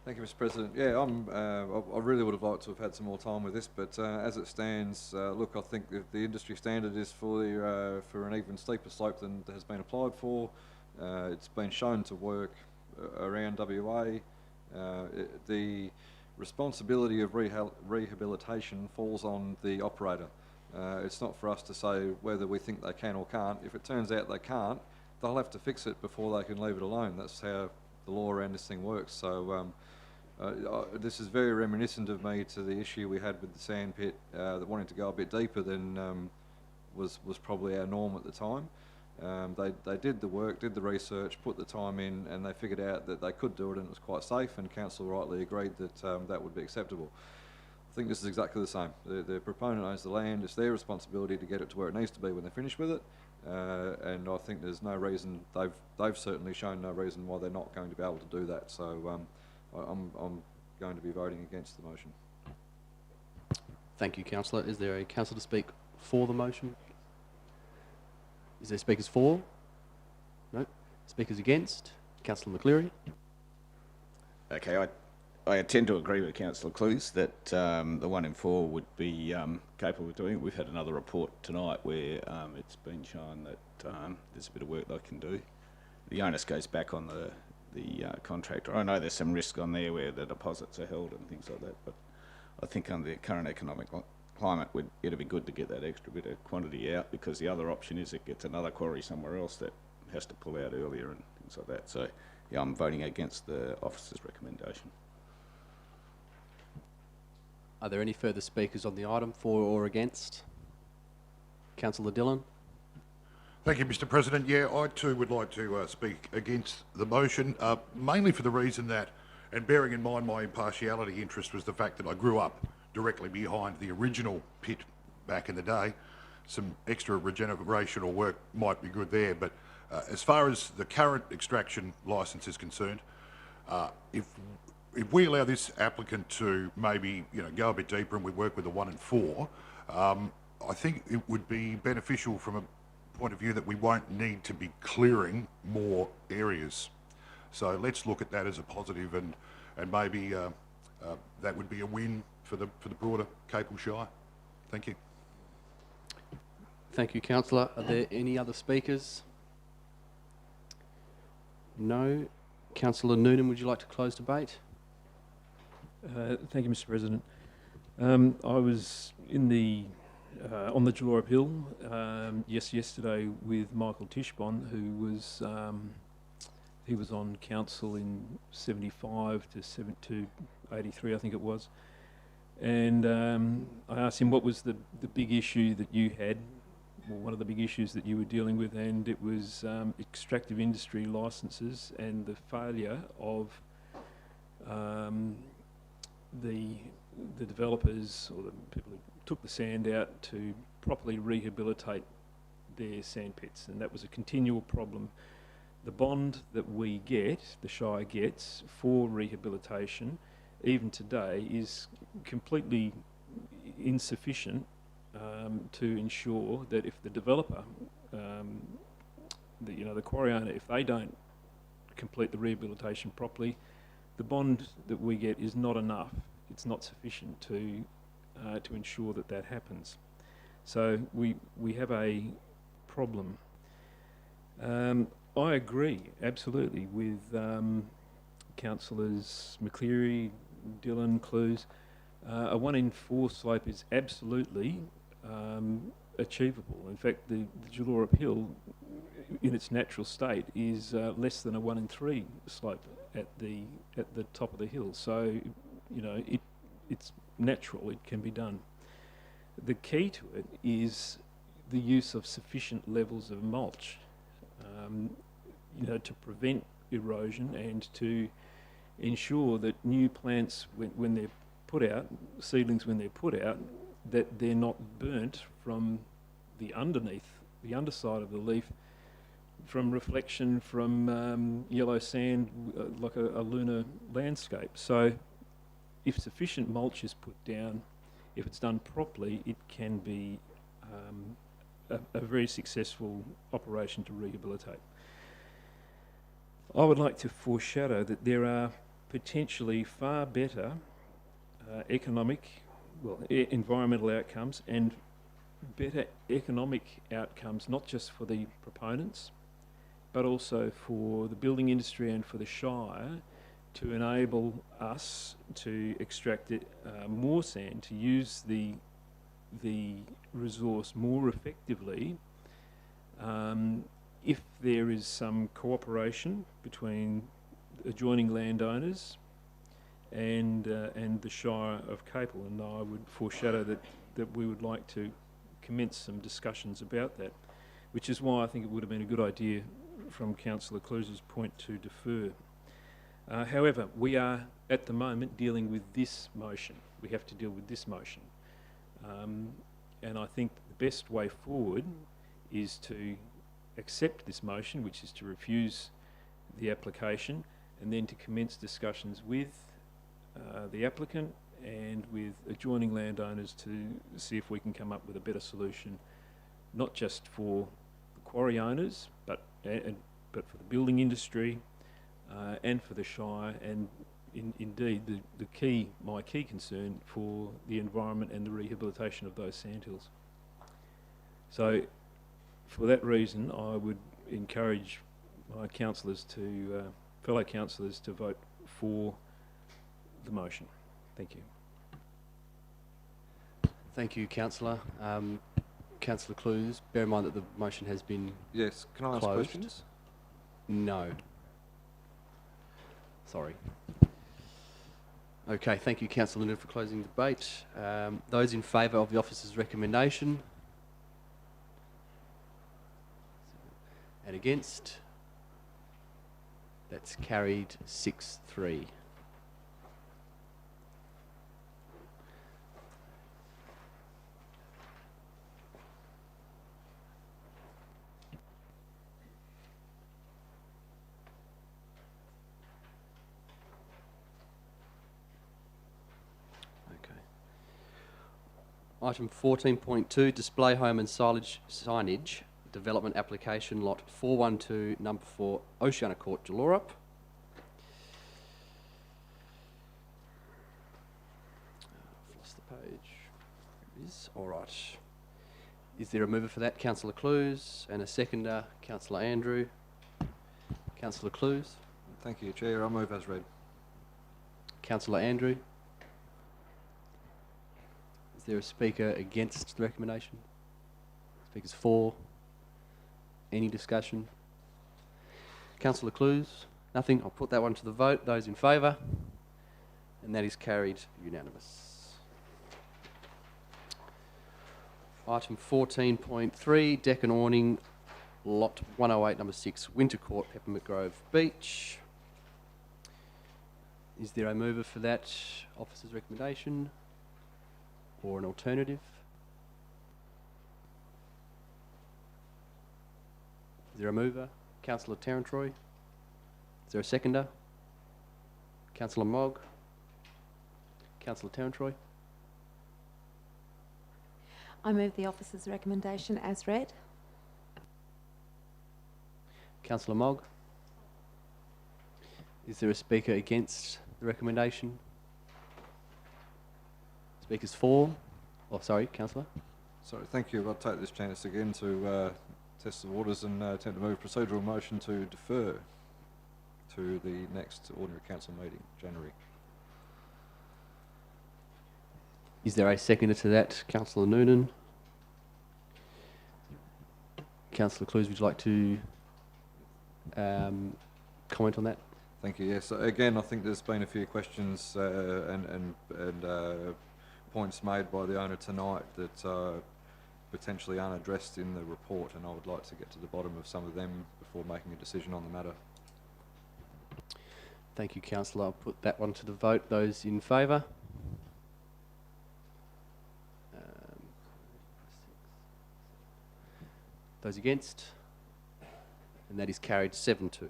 S: Thank you, Mr. President. Yeah, I really would have liked to have had some more time with this, but as it stands, look, I think if the industry standard is for an even steeper slope than has been applied for. It's been shown to work around WA. The responsibility of rehabilitation falls on the operator. It's not for us to say whether we think they can or can't. If it turns out they can't, they'll have to fix it before they can leave it alone. That's how the law around this thing works. So this is very reminiscent of me to the issue we had with the sand pit, that wanting to go a bit deeper than was probably our norm at the time. They did the work, did the research, put the time in, and they figured out that they could do it and it was quite safe, and council rightly agreed that that would be acceptable. I think this is exactly the same. The proponent owns the land. It's their responsibility to get it to where it needs to be when they're finished with it. And I think there's no reason, they've certainly shown no reason why they're not going to be able to do that. So I'm going to be voting against the motion.
A: Thank you, councillor. Is there a councillor to speak for the motion? Is there speakers for? No. Speakers against? Councillor McCleary?
U: Okay, I tend to agree with Councillor Clues that the 1 in 4 would be capable of doing it. We've had another report tonight where it's been shown that there's a bit of work they can do. The onus goes back on the contractor. I know there's some risk on there where the deposits are held and things like that, but I think under the current economic climate, it'd be good to get that extra bit of quantity out, because the other option is it gets another quarry somewhere else that has to pull out earlier and things like that. So, yeah, I'm voting against the officer's recommendation.
A: Are there any further speakers on the item, for or against? Councillor Dillon.
R: Thank you, Mr. President. Yeah, I too would like to speak against the motion, mainly for the reason that, and bearing in mind my impartiality interest was the fact that I grew up directly behind the original pit back in the day. Some extra regenerational work might be good there, but as far as the current extraction licence is concerned, if we allow this applicant to maybe go a bit deeper and we work with the 1 and 4, I think it would be beneficial from a point of view that we won't need to be clearing more areas. So let's look at that as a positive, and maybe that would be a win for the broader Capel Shire. Thank you.
A: Thank you, Councillor. Are there any other speakers? No. Councillor Noonan, would you like to close debate?
T: Thank you, Mr. President. I was in the on the Shire of Capel yesterday with Michael Tischbon, who was he was on council in 75 to 83, I think it was, and I asked him what was the big issue that you had, or one of the big issues that you were dealing with, and it was extractive industry licences and the failure of the developers or the people who took the sand out to properly rehabilitate their sand pits, and that was a continual problem. The bond that we get, the Shire gets, for rehabilitation, even today, is completely insufficient to ensure that if the developer, the quarry owner, if they don't complete the rehabilitation properly, the bond that we get is not enough. It's not sufficient to ensure that that happens. So we have a problem. I agree absolutely with Councillors McCleary, Dillon, Clues. A 1 in 4 slope is absolutely achievable. In fact, the Shire of Capel, in its natural state, is less than a 1 in 3 slope at the top of the hill. So, it's natural. It can be done. The key to it is the use of sufficient levels of mulch, to prevent erosion and to ensure that new plants, when they're put out, seedlings when they're put out, that they're not burnt from the underside of the leaf, from reflection from yellow sand, like a lunar landscape. So if sufficient mulch is put down, if it's done properly, it can be a very successful operation to rehabilitate. I would like to foreshadow that there are potentially far better environmental outcomes and better economic outcomes, not just for the proponents, but also for the building industry and for the Shire, to enable us to extract more sand, to use the resource more effectively, if there is some cooperation between adjoining landowners and the Shire of Capel. And I would foreshadow that we would like to commence some discussions about that, which is why I think it would have been a good idea from Councillor Cluse's point to defer. However, we are at the moment dealing with this motion. We have to deal with this motion. And I think the best way forward is to accept this motion, which is to refuse the application, and then to commence discussions with the applicant and with adjoining landowners to see if we can come up with a better solution, not just for the quarry owners, but for the building industry and for the Shire, and indeed my key concern for the environment and the rehabilitation of those sandhills. So, for that reason, I would encourage my fellow councillors to vote for the motion. Thank you.
A: Thank you, Councillor. Councillor Clues, bear in mind that the motion has been
S: Yes, can I ask
A: closed.
S: questions?
A: No. Sorry. Okay, thank you, Councillor Noonan, for closing the debate. Those in favour of the officer's recommendation? And against? That's carried 6-3. Item 14.2, display home and signage, development application, lot 412, number 4, Oceana Court, Jalorup. I've lost the page. There it is. All right. Is there a mover for that? Councillor Clues, and a seconder, Councillor Andrew. Councillor Clues.
S: Thank you, Chair. I'll move as read.
A: Councillor Andrew. Is there a speaker against the recommendation? Speakers for? Any discussion? Councillor Clues? Nothing. I'll put that one to the vote. Those in favour? And that is carried unanimous. Item 14.3, deck and awning, lot 108, number 6, Winter Court, Peppermint Grove Beach. Is there a mover for that officer's recommendation? Or an alternative? Is there a mover? Councillor Tarantroy. Is there a seconder? Councillor Mogg. Councillor Tarantroy.
Q: I move the officer's recommendation as read.
A: Councillor Mogg. Is there a speaker against the recommendation? Speakers for? Oh, sorry, Councillor.
S: Sorry, thank you. I'll take this chance again to test the waters and attempt to move procedural motion to defer to the next ordinary council meeting, January.
A: Is there a seconder to that? Councillor Noonan. Councillor Clues, would you like to comment on that?
S: Thank you. Yes. Again, I think there's been a few questions and points made by the owner tonight that potentially aren't addressed in the report, and I would like to get to the bottom of some of them before making a decision on the matter.
A: Thank you, Councillor. I'll put that one to the vote. Those in favour? Those against? And that is carried 7-2.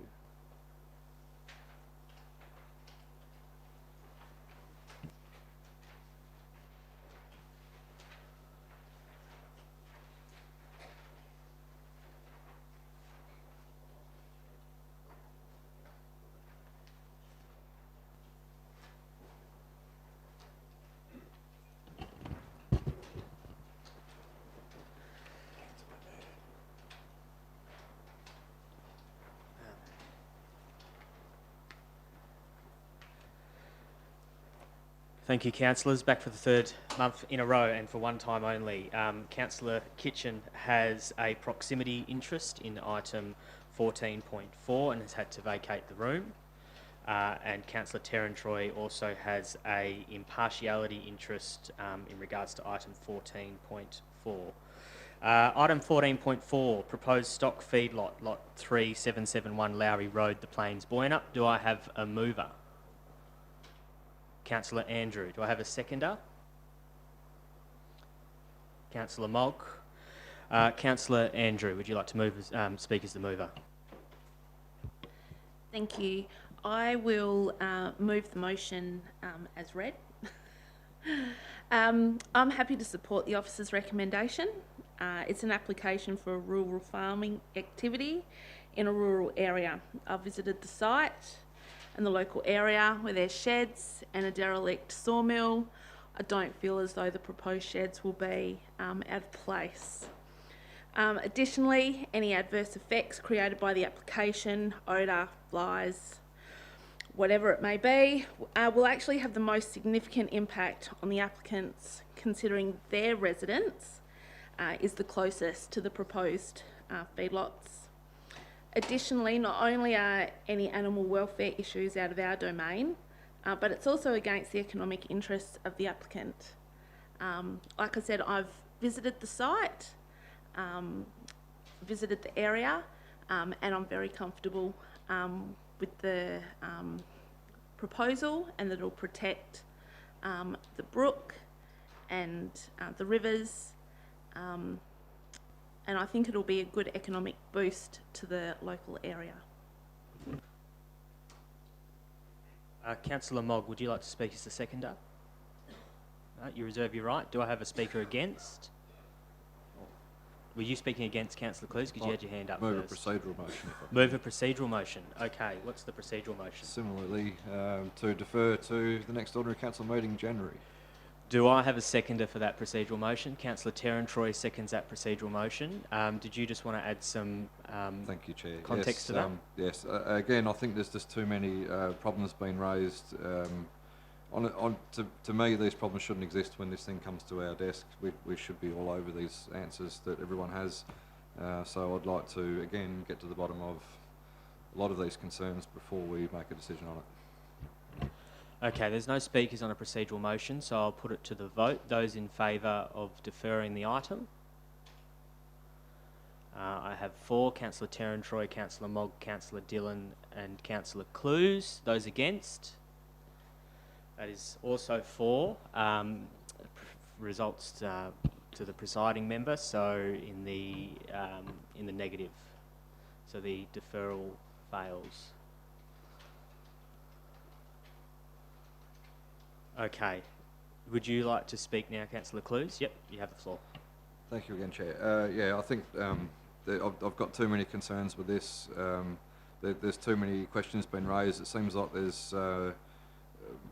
D: Thank you, councillors. Back for the third month in a row and for one time only. Councillor Kitchen has a proximity interest in item 14.4 and has had to vacate the room. And Councillor Tarantroy also has a impartiality interest in regards to item 14.4. Item 14.4, proposed stock feedlot, lot 3771 Lowry Road, The Plains, Boyanup. Do I have a mover? Councillor Andrew. Do I have a seconder? Councillor Mogg. Councillor Andrew, would you like to move speak as the mover?
B: Thank you. I will move the motion as read. I'm happy to support the officer's recommendation. It's an application for a rural farming activity in a rural area. I've visited the site and the local area where there's sheds and a derelict sawmill. I don't feel as though the proposed sheds will be out of place. Additionally, any adverse effects created by the application, odour, flies, whatever it may be, will actually have the most significant impact on the applicants, considering their residence is the closest to the proposed feedlots. Additionally, not only are any animal welfare issues out of our domain, but it's also against the economic interests of the applicant. Like I said, I've visited the site, visited the area, and I'm very comfortable with the proposal, and that it'll protect the brook and the rivers, and I think it'll be a good economic boost to the local area.
D: Councillor Mogg, would you like to speak as the seconder? No, you reserve your right. Do I have a speaker against? Were you speaking against, Councillor Clues, because you had your hand up
S: Move
D: first?
S: a procedural motion.
D: Move a procedural motion. Okay, what's the procedural motion?
S: Similarly, to defer to the next ordinary council meeting in January.
D: Do I have a seconder for that procedural motion? Councillor Terran-Troy seconds that procedural motion. Did you just want to add some
S: Thank you, Chair.
D: context to that?
S: Yes. Again, I think there's just too many problems being raised. To me, these problems shouldn't exist when this thing comes to our desk. We should be all over these answers that everyone has. So I'd like to, again, get to the bottom of a lot of these concerns before we make a decision on it.
D: Okay, there's no speakers on a procedural motion, so I'll put it to the vote. Those in favour of deferring the item? I have 4, Councillor Terran-Troy, Councillor Mogg, Councillor Dillon and Councillor Clues. Those against? That is also 4. Results to the presiding member, so in the negative. So the deferral fails. Okay. Would you like to speak now, Councillor Clues? Yep, you have the floor.
S: Thank you again, Chair. Yeah, I think I've got too many concerns with this. There's too many questions being raised. It seems like there's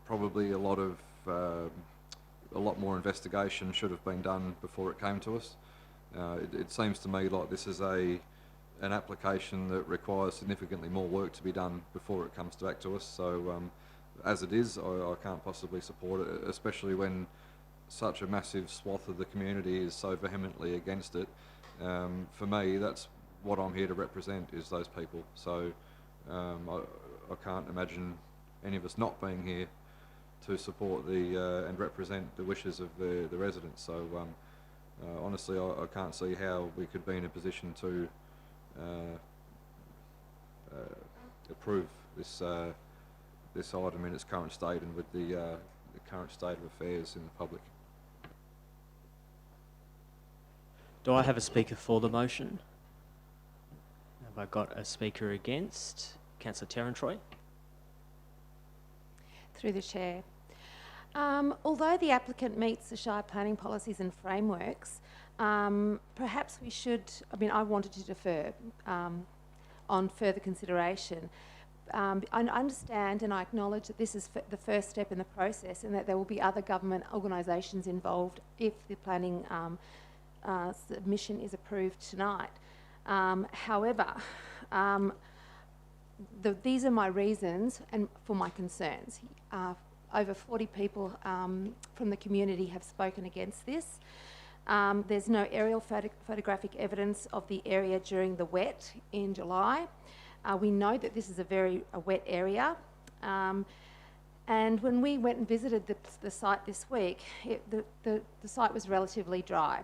S: probably a lot more investigation should have been done before it came to us. It seems to me like this is an application that requires significantly more work to be done before it comes back to us. So as it is, I can't possibly support it, especially when such a massive swath of the community is so vehemently against it. For me, that's what I'm here to represent, is those people. So I can't imagine any of us not being here to support and represent the wishes of the residents. So honestly, I can't see how we could be in a position to approve this item in its current state and with the current state of affairs in the public.
D: Do I have a speaker for the motion? Have I got a speaker against? Councillor Terran-Troy.
Q: Through the chair. Although the applicant meets the Shire planning policies and frameworks, perhaps we should, I wanted to defer on further consideration. I understand and I acknowledge that this is the first step in the process and that there will be other government organisations involved if the planning submission is approved tonight. However, these are my reasons and for my concerns. Over 40 people from the community have spoken against this. There's no aerial photographic evidence of the area during the wet in July. We know that this is a very wet area. And when we went and visited the site this week, the site was relatively dry.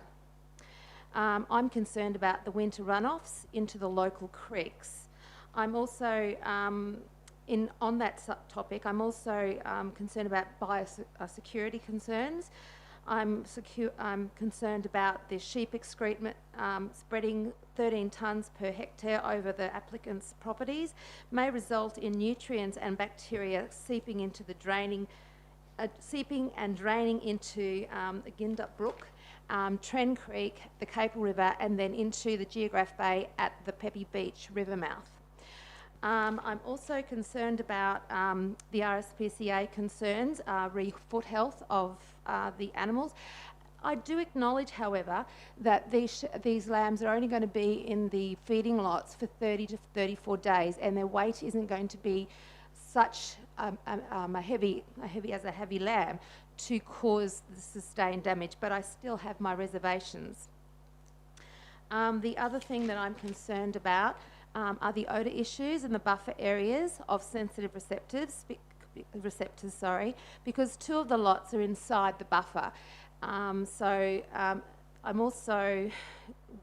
Q: I'm concerned about the winter runoffs into the local creeks. I'm also, on that topic, I'm also concerned about biosecurity concerns. I'm concerned about the sheep excrement spreading 13 tonnes per hectare over the applicant's properties may result in nutrients and bacteria seeping into the draining into the Gindup Brook, Tren Creek, the Capel River, and then into the Geograph Bay at the Peppy Beach river mouth. I'm also concerned about the RSPCA concerns, foot health of the animals. I do acknowledge, however, that these lambs are only going to be in the feeding lots for 30 to 34 days, and their weight isn't going to be such a heavy lamb to cause the sustained damage, but I still have my reservations. The other thing that I'm concerned about are the odour issues in the buffer areas of sensitive receptors receptors, sorry, because 2 of the lots are inside the buffer. I'm also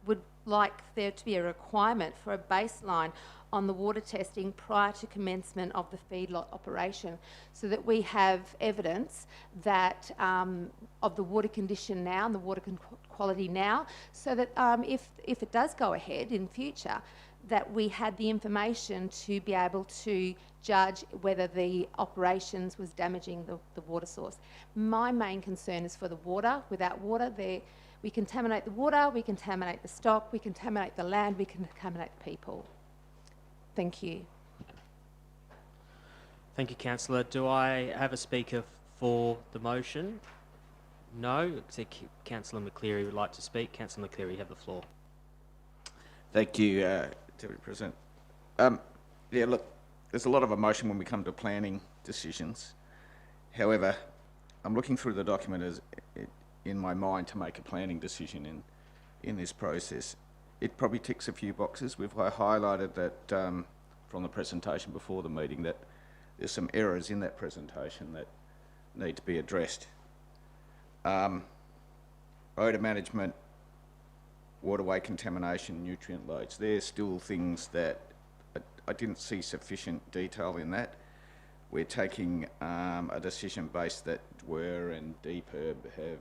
Q: would like there to be a requirement for a baseline on the water testing prior to commencement of the feedlot operation, so that we have evidence that of the water condition now and the water quality now, so that if it does go ahead in future, that we had the information to be able to judge whether the operations was damaging the water source. My main concern is for the water. Without water, we contaminate the water, we contaminate the stock, we contaminate the land, we contaminate the people. Thank you.
D: Thank you, Councillor. Do I have a speaker for the motion? No. Councillor McCleary would like to speak. Councillor McCleary, you have the floor.
U: Thank you, Deputy President. Yeah, look, there's a lot of emotion when we come to planning decisions. However, I'm looking through the document in my mind to make a planning decision in this process. It probably ticks a few boxes. We've highlighted that from the presentation before the meeting that there's some errors in that presentation that need to be addressed. Odour management, waterway contamination, nutrient loads, they're still things that I didn't see sufficient detail in that. We're taking a decision base that WER and DPERB have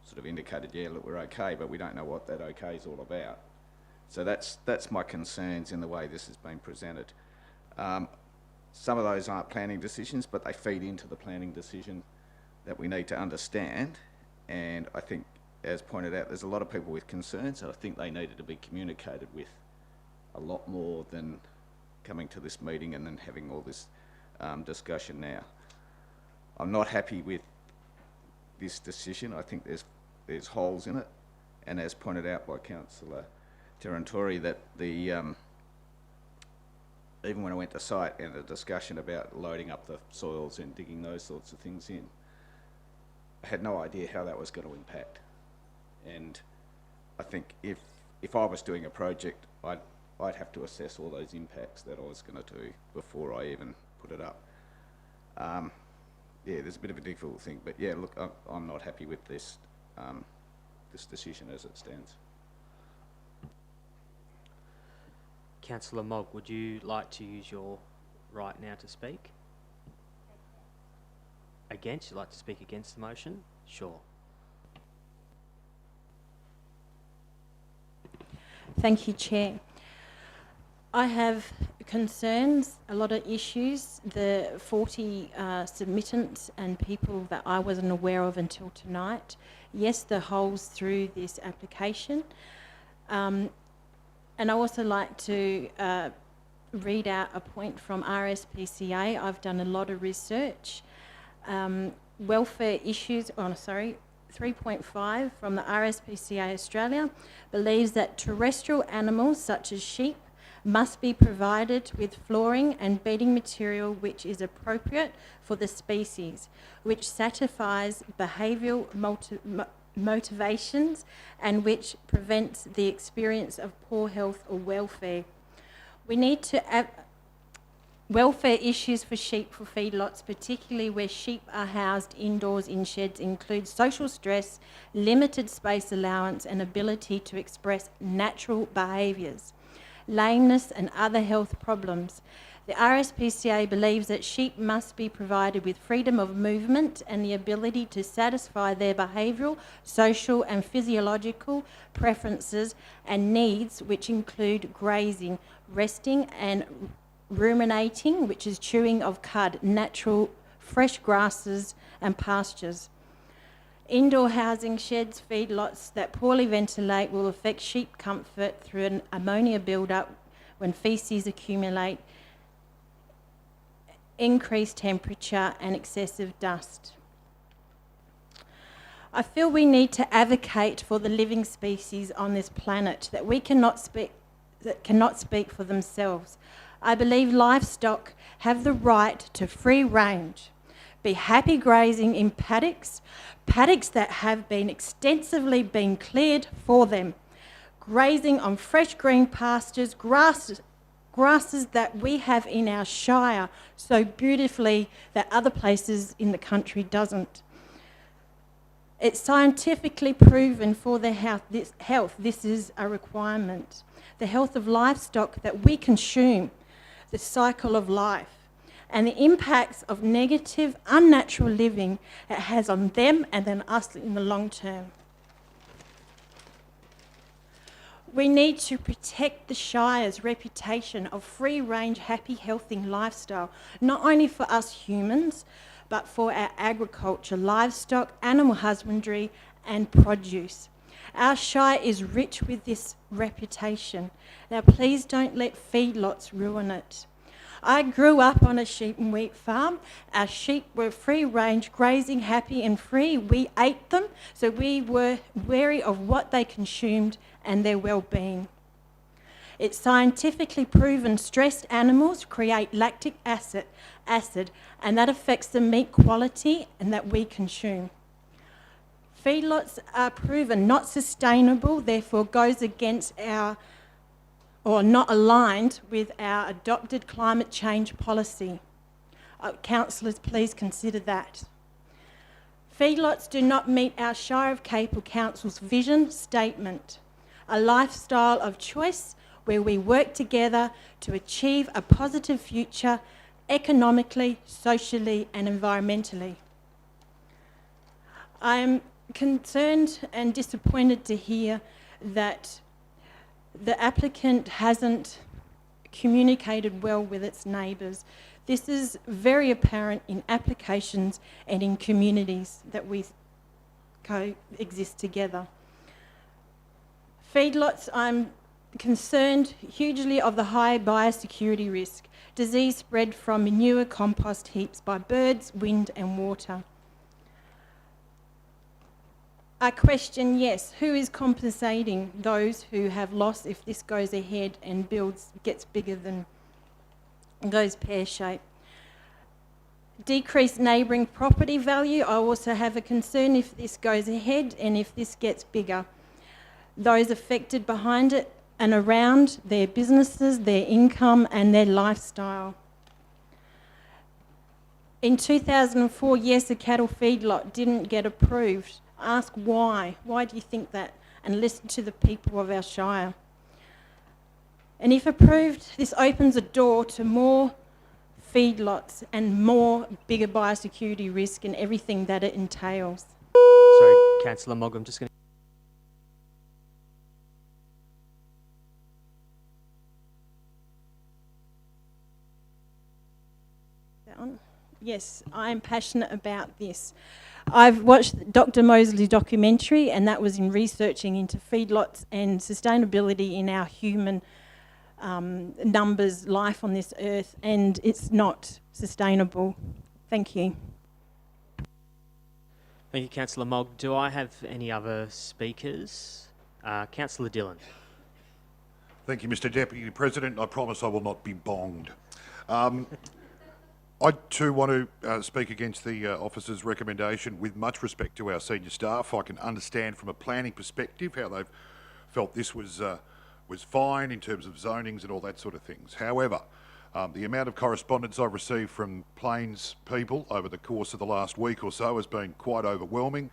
U: sort of indicated, yeah, look, we're okay, but we don't know what that okay is all about. So that's my concerns in the way this has been presented. Some of those aren't planning decisions, but they feed into the planning decision that we need to understand. And I think, as pointed out, there's a lot of people with concerns, and I think they needed to be communicated with a lot more than coming to this meeting and then having all this discussion now. I'm not happy with this decision. I think there's holes in it, and as pointed out by Councillor Terrantori, that even when I went to site and the discussion about loading up the soils and digging those sorts of things in, I had no idea how that was going to impact. And I think if I was doing a project, I'd have to assess all those impacts that I was going to do before I even put it up. Yeah, there's a bit of a difficult thing, but yeah, look, I'm not happy with this this decision as it stands.
D: Councillor Mogg, would you like to use your right now to speak? Against? You'd like to speak against the motion? Sure.
E: Thank you, Chair. I have concerns, a lot of issues. The 40 submittants and people that I wasn't aware of until tonight. Yes, the holes through this application. And I also like to read out a point from RSPCA. I've done a lot of research. Welfare issues, 3.5 from the RSPCA Australia believes that terrestrial animals such as sheep must be provided with flooring and bedding material which is appropriate for the species, which satisfies behavioural motivations and which prevents the experience of poor health or welfare. We need to welfare issues for sheep for feedlots, particularly where sheep are housed indoors in sheds, include social stress, limited space allowance and ability to express natural behaviours, lameness and other health problems. The RSPCA believes that sheep must be provided with freedom of movement and the ability to satisfy their behavioural, social and physiological preferences and needs, which include grazing, resting and ruminating, which is chewing of cud, natural fresh grasses and pastures. Indoor housing sheds, feedlots that poorly ventilate will affect sheep comfort through an ammonia build-up when faeces accumulate, increased temperature and excessive dust. I feel we need to advocate for the living species on this planet that cannot speak for themselves. I believe livestock have the right to free range, be happy grazing in paddocks that have been extensively cleared for them, grazing on fresh green pastures, grasses that we have in our Shire so beautifully that other places in the country doesn't. It's scientifically proven for their health. This is a requirement. The health of livestock that we consume, the cycle of life, and the impacts of negative, unnatural living it has on them and then us in the long term. We need to protect the Shire's reputation of free-range, happy, healthy lifestyle, not only for us humans, but for our agriculture, livestock, animal husbandry, and produce. Our Shire is rich with this reputation. Now, please don't let feedlots ruin it. I grew up on a sheep and wheat farm. Our sheep were free-range, grazing, happy and free. We ate them, so we were wary of what they consumed and their well-being. It's scientifically proven stressed animals create lactic acid, and that affects the meat quality and that we consume. Feedlots are proven not sustainable, therefore goes against our, or not aligned with our adopted climate change policy. Councillors, please consider that. Feedlots do not meet our Shire of Capel Council's vision statement, a lifestyle of choice where we work together to achieve a positive future economically, socially and environmentally. I am concerned and disappointed to hear that the applicant hasn't communicated well with its neighbours. This is very apparent in applications and in communities that we coexist together. Feedlots, I'm concerned hugely of the high biosecurity risk, disease spread from manure compost heaps by birds, wind and water. I question, yes, who is compensating those who have lost if this goes ahead and gets bigger than goes pear-shaped? Decreased neighbouring property value. I also have a concern if this goes ahead and if this gets bigger. Those affected behind it and around their businesses, their income and their lifestyle. In 2004, yes, a cattle feedlot didn't get approved. Ask why. Why do you think that? And listen to the people of our Shire. And if approved, this opens a door to more feedlots and more bigger biosecurity risk and everything that it entails.
D: Sorry, Councillor Mogg, I'm just going to...
E: Yes, I'm passionate about this. I've watched Dr. Mosley's documentary, and that was in researching into feedlots and sustainability in our human numbers, life on this earth, and it's not sustainable. Thank you.
D: Thank you, Councillor Mogg. Do I have any other speakers? Councillor Dillon.
R: Thank you, Mr. Deputy President. I promise I will not be bonged. I too want to speak against the officer's recommendation with much respect to our senior staff. I can understand from a planning perspective how they've felt this was fine in terms of zonings and all that sort of things. However, the amount of correspondence I've received from Plains people over the course of the last week or so has been quite overwhelming.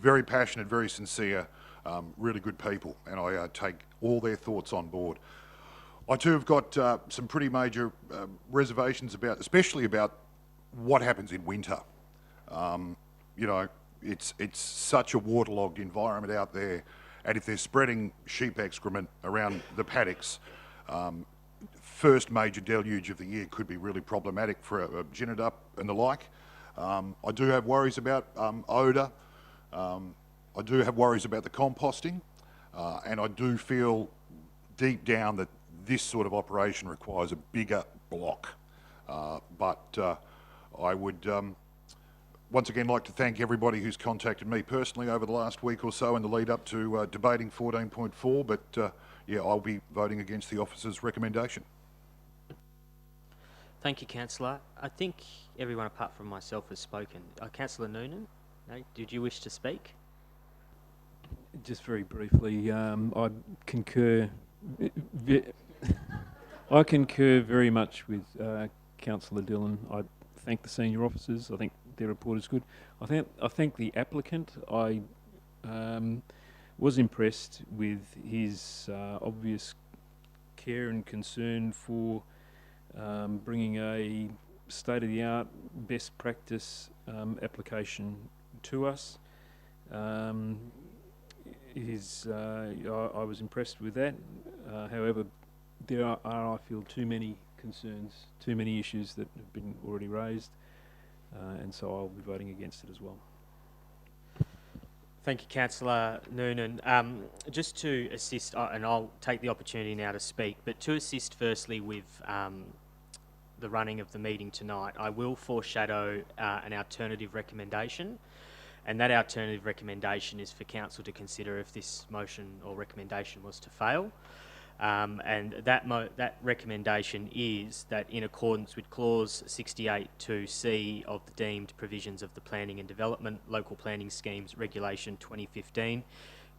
R: Very passionate, very sincere, really good people, and I take all their thoughts on board. I too have got some pretty major reservations about, especially about what happens in winter. You know, it's such a waterlogged environment out there, and if they're spreading sheep excrement around the paddocks, first major deluge of the year could be really problematic for a ginnet up and the like. I do have worries about odour. I do have worries about the composting, and I do feel deep down that this sort of operation requires a bigger block. But I would once again like to thank everybody who's contacted me personally over the last week or so in the lead up to debating 14.4, but yeah, I'll be voting against the officer's recommendation.
D: Thank you, Councillor. I think everyone apart from myself has spoken. Councillor Noonan, no, did you wish to speak?
T: Just very briefly, I concur. I concur very much with Councillor Dillon. I thank the senior officers. I think their report is good. I thank the applicant. I was impressed with his obvious care and concern for bringing a state-of-the-art, best practice application to us. I was impressed with that. However, there are, I feel, too many concerns, too many issues that have been already raised, and so I'll be voting against it as well.
D: Thank you, Councillor Noonan. Just to assist, and I'll take the opportunity now to speak, but to assist firstly with the running of the meeting tonight, I will foreshadow an alternative recommendation, and that alternative recommendation is for Council to consider if this motion or recommendation was to fail. And that recommendation is that in accordance with clause 68(2)(c) of the deemed provisions of the Planning and Development Local Planning Schemes Regulation 2015,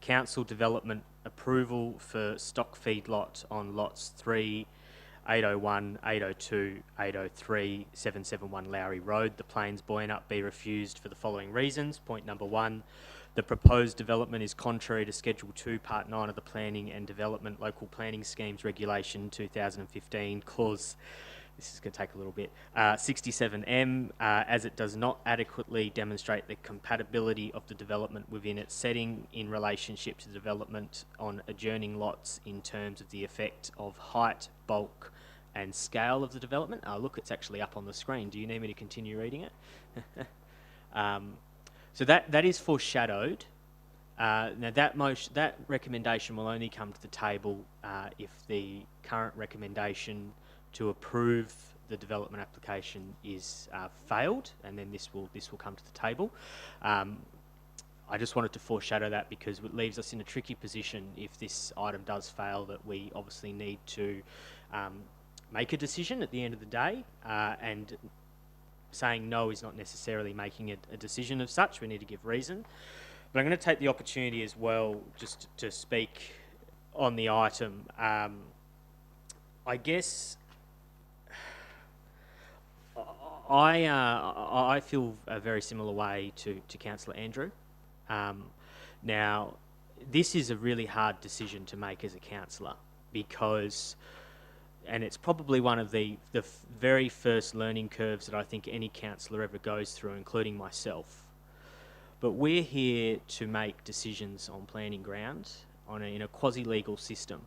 D: Council development approval for stock feedlot on lots 3, 801, 802, 803, 771 Lowry Road, the Plains Buoyant be refused for the following reasons. Point number 1, the proposed development is contrary to Schedule 2, Part 9 of the Planning and Development Local Planning Schemes Regulation 2015, Clause, this is going to take a little bit, 67M, as it does not adequately demonstrate the compatibility of the development within its setting in relationship to the development on adjoining lots in terms of the effect of height, bulk and scale of the development. Look, it's actually up on the screen. Do you need me to continue reading it? So that is foreshadowed. Now that recommendation will only come to the table if the current recommendation to approve the development application is failed, and then this will come to the table. I just wanted to foreshadow that because it leaves us in a tricky position if this item does fail, that we obviously need to make a decision at the end of the day, and saying no is not necessarily making a decision of such. We need to give reason. But I'm going to take the opportunity as well just to speak on the item. I guess I feel a very similar way to Councillor Andrew. Now, this is a really hard decision to make as a councillor because, and it's probably one of the very first learning curves that I think any councillor ever goes through, including myself. But we're here to make decisions on planning ground in a quasi-legal system.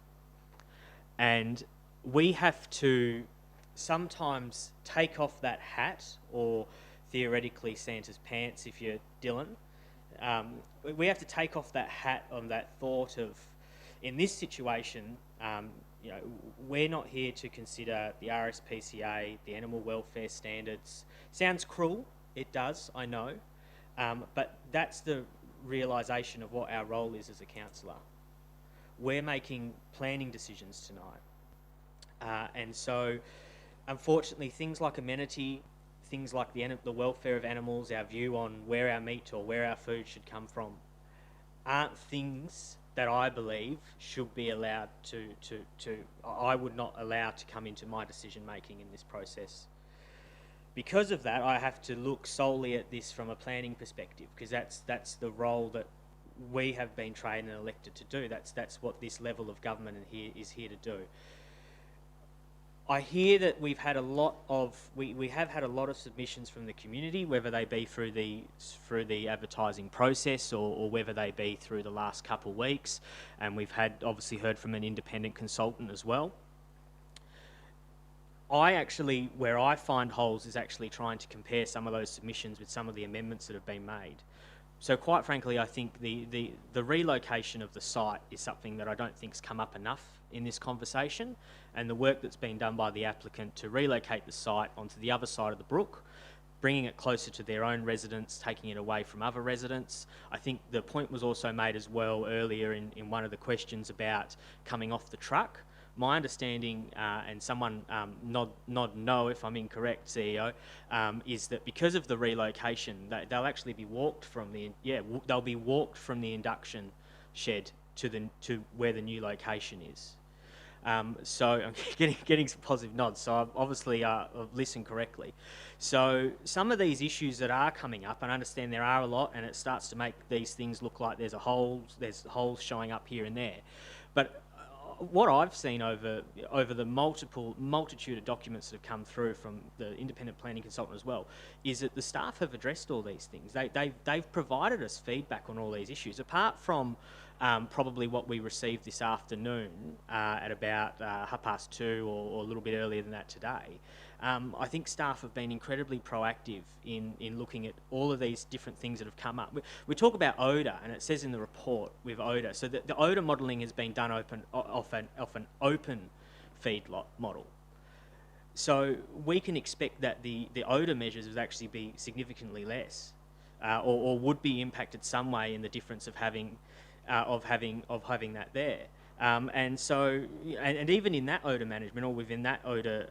D: And we have to sometimes take off that hat, or theoretically Santa's pants if you're Dylan. We have to take off that hat on that thought of, in this situation, you know, we're not here to consider the RSPCA, the animal welfare standards. Sounds cruel, it does, I know, but that's the realisation of what our role is as a councillor. We're making planning decisions tonight. And so, unfortunately, things like amenity, things like the welfare of animals, our view on where our meat or where our food should come from, aren't things that I believe should be allowed I would not allow to come into my decision making in this process. Because of that, I have to look solely at this from a planning perspective, because that's the role that we have been trained and elected to do. That's what this level of government is here to do. I hear that we've had a lot of we have had a lot of submissions from the community, whether they be through the advertising process or whether they be through the last couple of weeks, and we've obviously heard from an independent consultant as well. Where I find holes is actually trying to compare some of those submissions with some of the amendments that have been made. So quite frankly, I think the relocation of the site is something that I don't think's come up enough in this conversation, and the work that's been done by the applicant to relocate the site onto the other side of the brook, bringing it closer to their own residents, taking it away from other residents. I think the point was also made as well earlier in one of the questions about coming off the truck. My understanding, and someone nod no if I'm incorrect, CEO, is that because of the relocation, they'll actually be walked from they'll be walked from the induction shed to where the new location is. So I'm getting some positive nods. So I've obviously listened correctly. So some of these issues that are coming up, and I understand there are a lot, and it starts to make these things look like there's holes showing up here and there. But what I've seen over the multitude of documents that have come through from the independent planning consultant as well, is that the staff have addressed all these things. They've provided us feedback on all these issues. Apart from probably what we received this afternoon at about 2:30 or a little bit earlier than that today, I think staff have been incredibly proactive in looking at all of these different things that have come up. We talk about odour, and it says in the report with odour. So the odour modelling has been done off an open feedlot model. So we can expect that the odour measures would actually be significantly less, or would be impacted some way in the difference of having that there. And so, and even in that odour management, or within that odour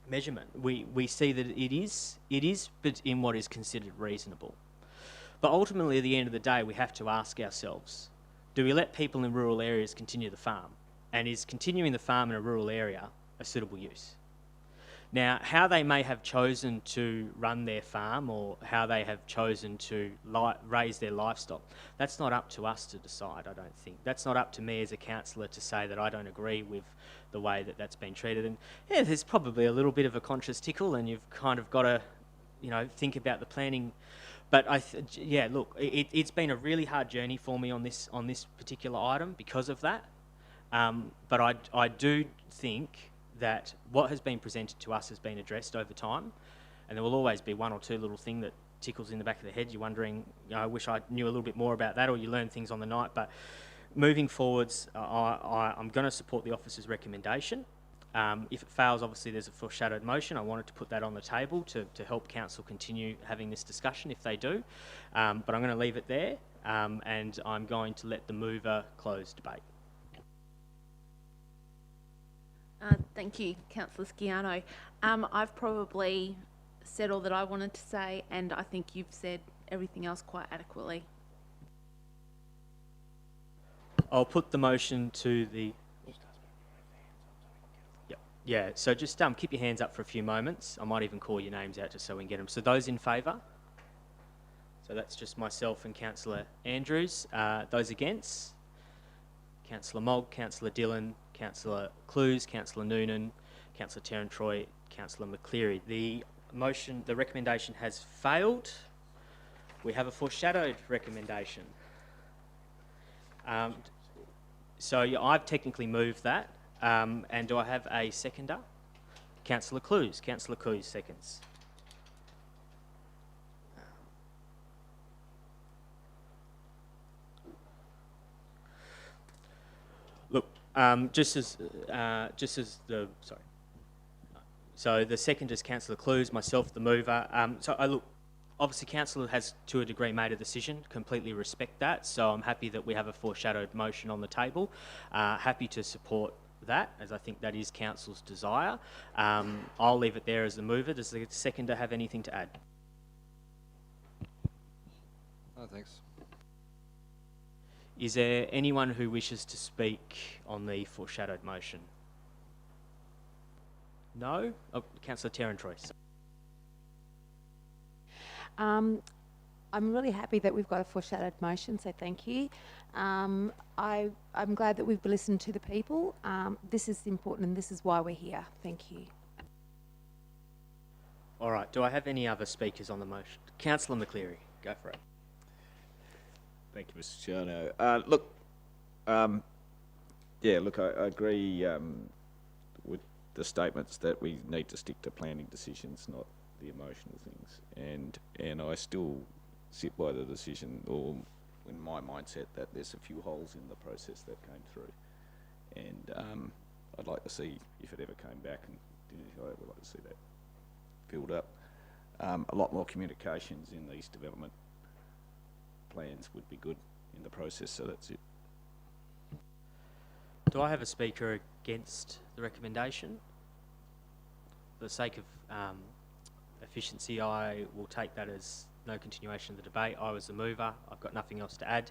D: measurement, we see that it is but in what is considered reasonable. But ultimately, at the end of the day, we have to ask ourselves, do we let people in rural areas continue the farm? And is continuing the farm in a rural area a suitable use? Now, how they may have chosen to run their farm, or how they have chosen to raise their livestock, that's not up to us to decide, I don't think. That's not up to me as a councillor to say that I don't agree with the way that that's been treated. And yeah, there's probably a little bit of a conscience tickle, and you've kind of got to, think about the planning. But look, it's been a really hard journey for me on this particular item because of that. But I do think that what has been presented to us has been addressed over time, and there will always be one or two little thing that tickles in the back of the head. You're wondering, I wish I knew a little bit more about that, or you learn things on the night. But moving forwards, I'm going to support the officer's recommendation. If it fails, obviously there's a foreshadowed motion. I wanted to put that on the table to help council continue having this discussion if they do. But I'm going to leave it there, and I'm going to let the mover close debate.
B: Thank you, Councillor Sciano. I've probably said all that I wanted to say, and I think you've said everything else quite adequately.
D: I'll put the motion to the... Yeah, so just keep your hands up for a few moments. I might even call your names out just so we can get them. So those in favour? So that's just myself and Councillor Andrews. Those against? Councillor Mogg, Councillor Dillon, Councillor Clues, Councillor Noonan, Councillor Terran-Troy, Councillor McCleary. The recommendation has failed. We have a foreshadowed recommendation. So I've technically moved that. And do I have a seconder? Councillor Clues. Councillor Clues seconds. Look, So the second is Councillor Clues, myself, the mover. Obviously council has to a degree made a decision, completely respect that. So I'm happy that we have a foreshadowed motion on the table. Happy to support that, as I think that is council's desire. I'll leave it there as the mover. Does the seconder have anything to add?
S: No, thanks.
D: Is there anyone who wishes to speak on the foreshadowed motion? No? Oh, Councillor Terran-Troy.
Q: I'm really happy that we've got a foreshadowed motion, so thank you. I'm glad that we've listened to the people. This is important, and this is why we're here. Thank you.
D: All right. Do I have any other speakers on the motion? Councillor McCleary, go for it.
U: Thank you, Mr. Chiano. I agree with the statements that we need to stick to planning decisions, not the emotional things. And I still sit by the decision, or in my mindset, that there's a few holes in the process that came through. And I'd like to see, if it ever came back, and I would like to see that filled up. A lot more communications in these development plans would be good in the process, so that's it.
D: Do I have a speaker against the recommendation? For the sake of efficiency, I will take that as no continuation of the debate. I was the mover. I've got nothing else to add.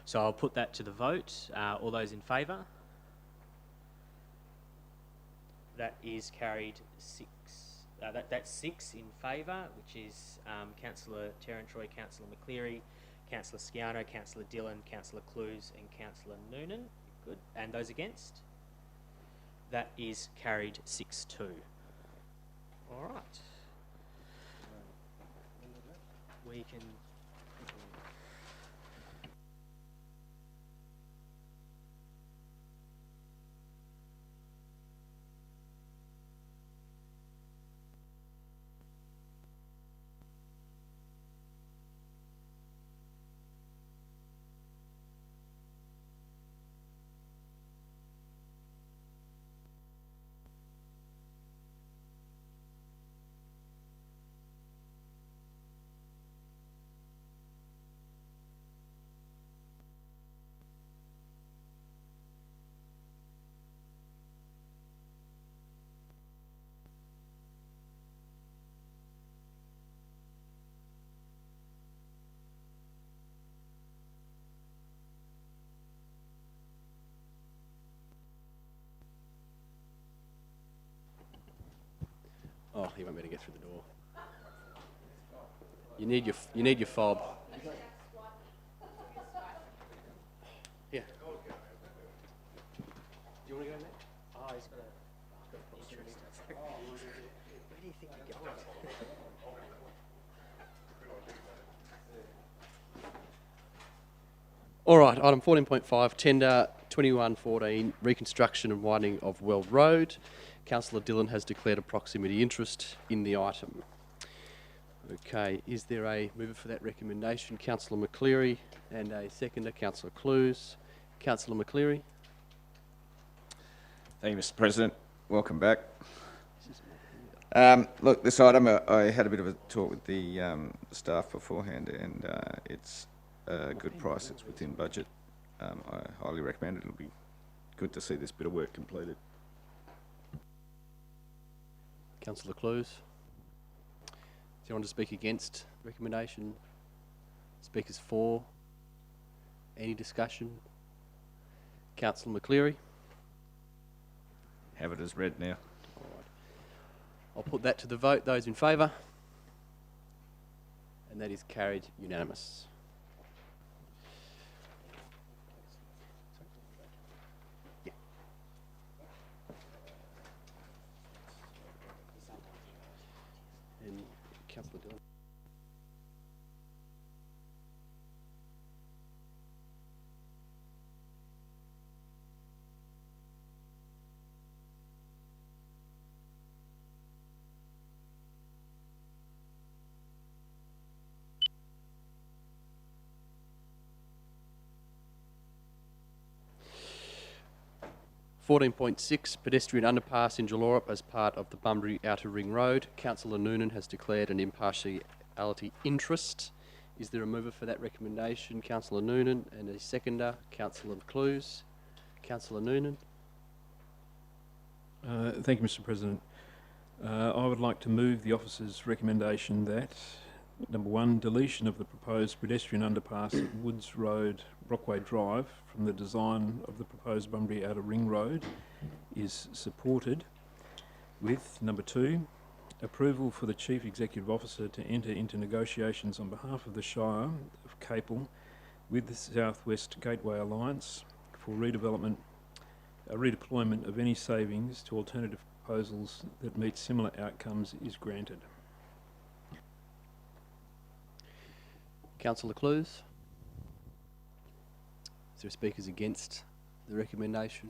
D: So I'll put that to the vote. All those in favour? That is carried 6. That's 6 in favour, which is Councillor Terentroy, Councillor McCleary, Councillor Sciano, Councillor Dillon, Councillor Clues and Councillor Noonan. Good. And those against? That is carried 6-2. All right. We can...
A: Oh, he won't be able to get through the door. You need your fob. Yeah. Do you want to go next?
D: Oh, he's got a interest. Where do you think you're going?
A: All right, item 14.5, tender 2114, reconstruction and widening of Weld Road. Councillor Dillon has declared a proximity interest in the item. Okay, is there a mover for that recommendation? Councillor McCleary, and a seconder, Councillor Clues. Councillor McCleary.
U: Thank you, Mr. President. Welcome back. Look, this item, I had a bit of a talk with the staff beforehand, and it's a good price. It's within budget. I highly recommend it. It'll be good to see this bit of work completed.
A: Councillor Clues. Does anyone want to speak against the recommendation? Speakers for? Any discussion? Councillor McCleary.
U: Have it as read now.
A: All right. I'll put that to the vote. Those in favour? And that is carried unanimous. And Councillor Dillon. (14.6) Pedestrian underpass in Jalorup as part of the Bunbury Outer Ring Road. Councillor Noonan has declared an impartiality interest. Is there a mover for that recommendation? Councillor Noonan, and a seconder, Councillor Clues. Councillor Noonan.
T: Thank you, Mr. President. I would like to move the officer's recommendation that, number 1, deletion of the proposed pedestrian underpass at Woods Road, Brockway Drive from the design of the proposed Bunbury Outer Ring Road is supported with, number 2, approval for the Chief Executive Officer to enter into negotiations on behalf of the Shire of Capel with the South West Gateway Alliance for redeployment of any savings to alternative proposals that meet similar outcomes is granted.
A: Councillor Clues. Is there speakers against the recommendation?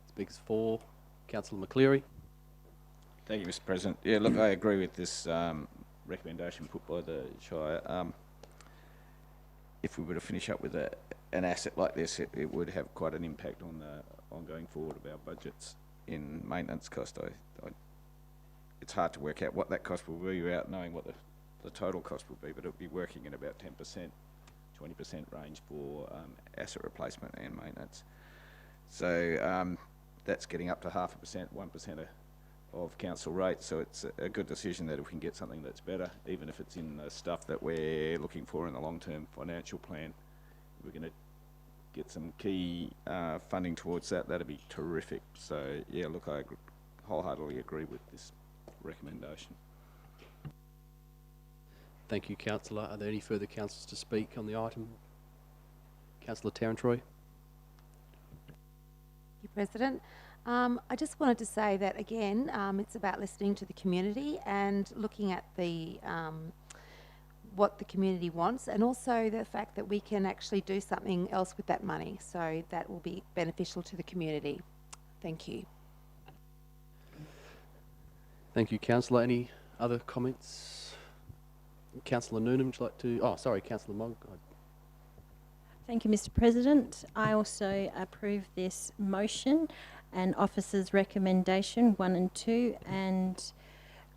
A: Speakers for? Councillor McCleary.
U: Thank you, Mr. President. Yeah, look, I agree with this recommendation put by the Shire. If we were to finish up with an asset like this, it would have quite an impact on the ongoing forward of our budgets in maintenance cost. It's hard to work out what that cost will be without knowing what the total cost will be, but it'll be working in about 10%, 20% range for asset replacement and maintenance. So that's getting up to 0.5%, 1% of council rate. So it's a good decision that if we can get something that's better, even if it's in the stuff that we're looking for in the long-term financial plan, we're going to get some key funding towards that, that'd be terrific. So yeah, look, I wholeheartedly agree with this recommendation.
A: Thank you, Councillor. Are there any further councillors to speak on the item? Councillor Tarrant-Roy.
Q: Thank you, President. I just wanted to say that again, it's about listening to the community and looking at the what the community wants, and also the fact that we can actually do something else with that money, so that will be beneficial to the community. Thank you.
A: Thank you, Councillor. Any other comments? Councillor Noonan, would you like to... Oh, sorry, Councillor Mogg.
E: Thank you, Mr. President. I also approve this motion and officers' recommendation 1 and 2, and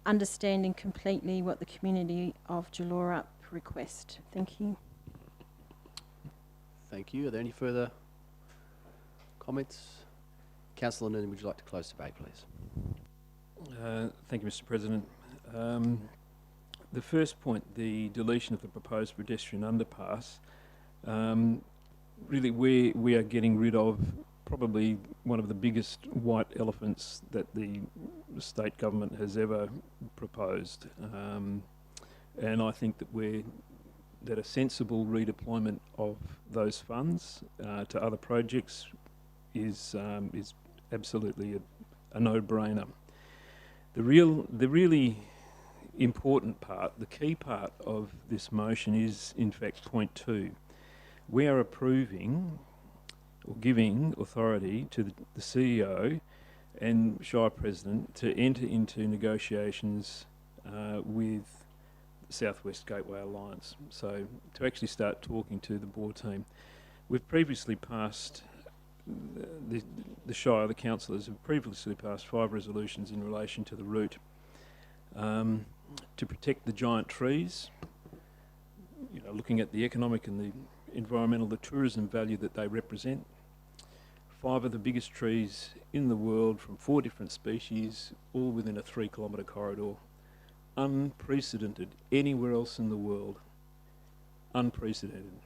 E: understanding completely what the community of Jalorup request. Thank you.
A: Thank you. Are there any further comments? Councillor Noonan, would you like to close debate, please?
T: Thank you, Mr. President. The first point, the deletion of the proposed pedestrian underpass, really we are getting rid of probably one of the biggest white elephants that the state government has ever proposed. And I think that a sensible redeployment of those funds to other projects is absolutely a no-brainer. The really important part, the key part of this motion is in fact point 2. We are approving or giving authority to the CEO and Shire President to enter into negotiations with the South West Gateway Alliance. So to actually start talking to the board team. We've previously passed, the Shire, the councillors have previously passed 5 resolutions in relation to the route. To protect the giant trees, you know, looking at the economic and the environmental, the tourism value that they represent. 5 of the biggest trees in the world from 4 different species, all within a 3-kilometre corridor. Unprecedented anywhere else in the world. Unprecedented.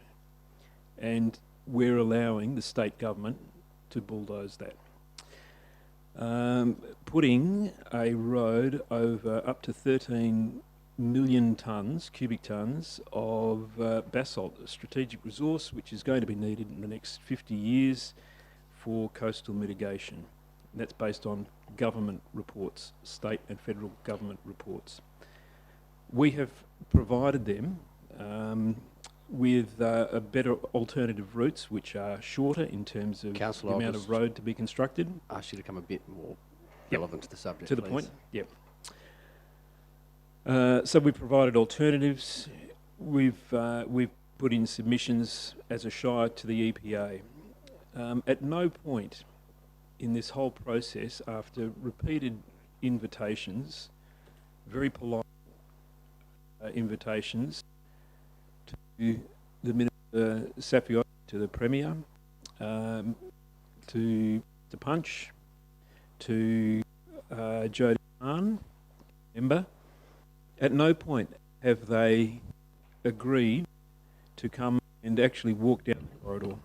T: And we're allowing the state government to bulldoze that. Putting a road over up to 13 million cubic tonnes of basalt, a strategic resource which is going to be needed in the next 50 years for coastal mitigation. And that's based on government reports, state and federal government reports. We have provided them with a better alternative routes which are shorter in terms of
A: Councillor,
T: the amount of road to be constructed.
A: Ask you to come a bit more relevant to the subject,
T: To the
A: please.
T: point, yep. So we provided alternatives. We've put in submissions as a Shire to the EPA. At no point in this whole process, after repeated invitations, very polite invitations to the Minister Saffioti, to the Premier, to the Punch, to Jodie Hahn, member, at no point have they agreed to come and actually walk down the corridor.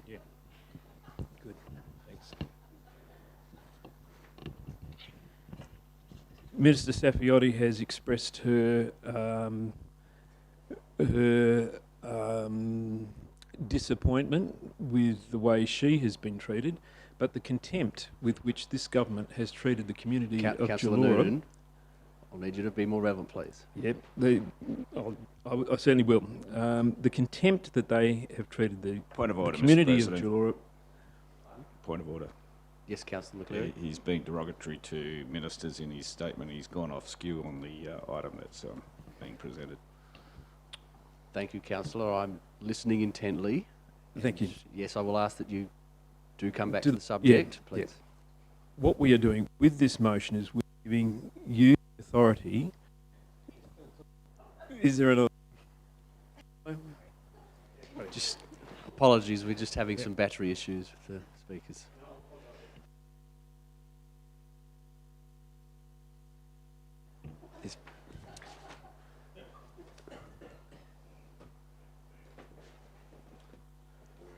T: Yeah. Good. Thanks. Minister Saffioti has expressed her disappointment with the way she has been treated, but the contempt with which this government has treated the community of
A: Councillor
T: Jalorup.
A: Noonan, I'll need you to be more relevant, please.
T: Yep, I certainly will. The contempt that they have treated the community of Jalorup.
U: Point of order.
A: Yes, Councillor McCleary.
U: He's being derogatory to ministers in his statement. He's gone off skew on the item that's being presented.
A: Thank you, Councillor. I'm listening intently.
T: Thank you.
A: Yes, I will ask that you do come back to the subject, please.
T: Yeah. What we are doing with this motion is we're giving you authority. Is there another?
A: Just apologies, we're just having some battery issues with the speakers.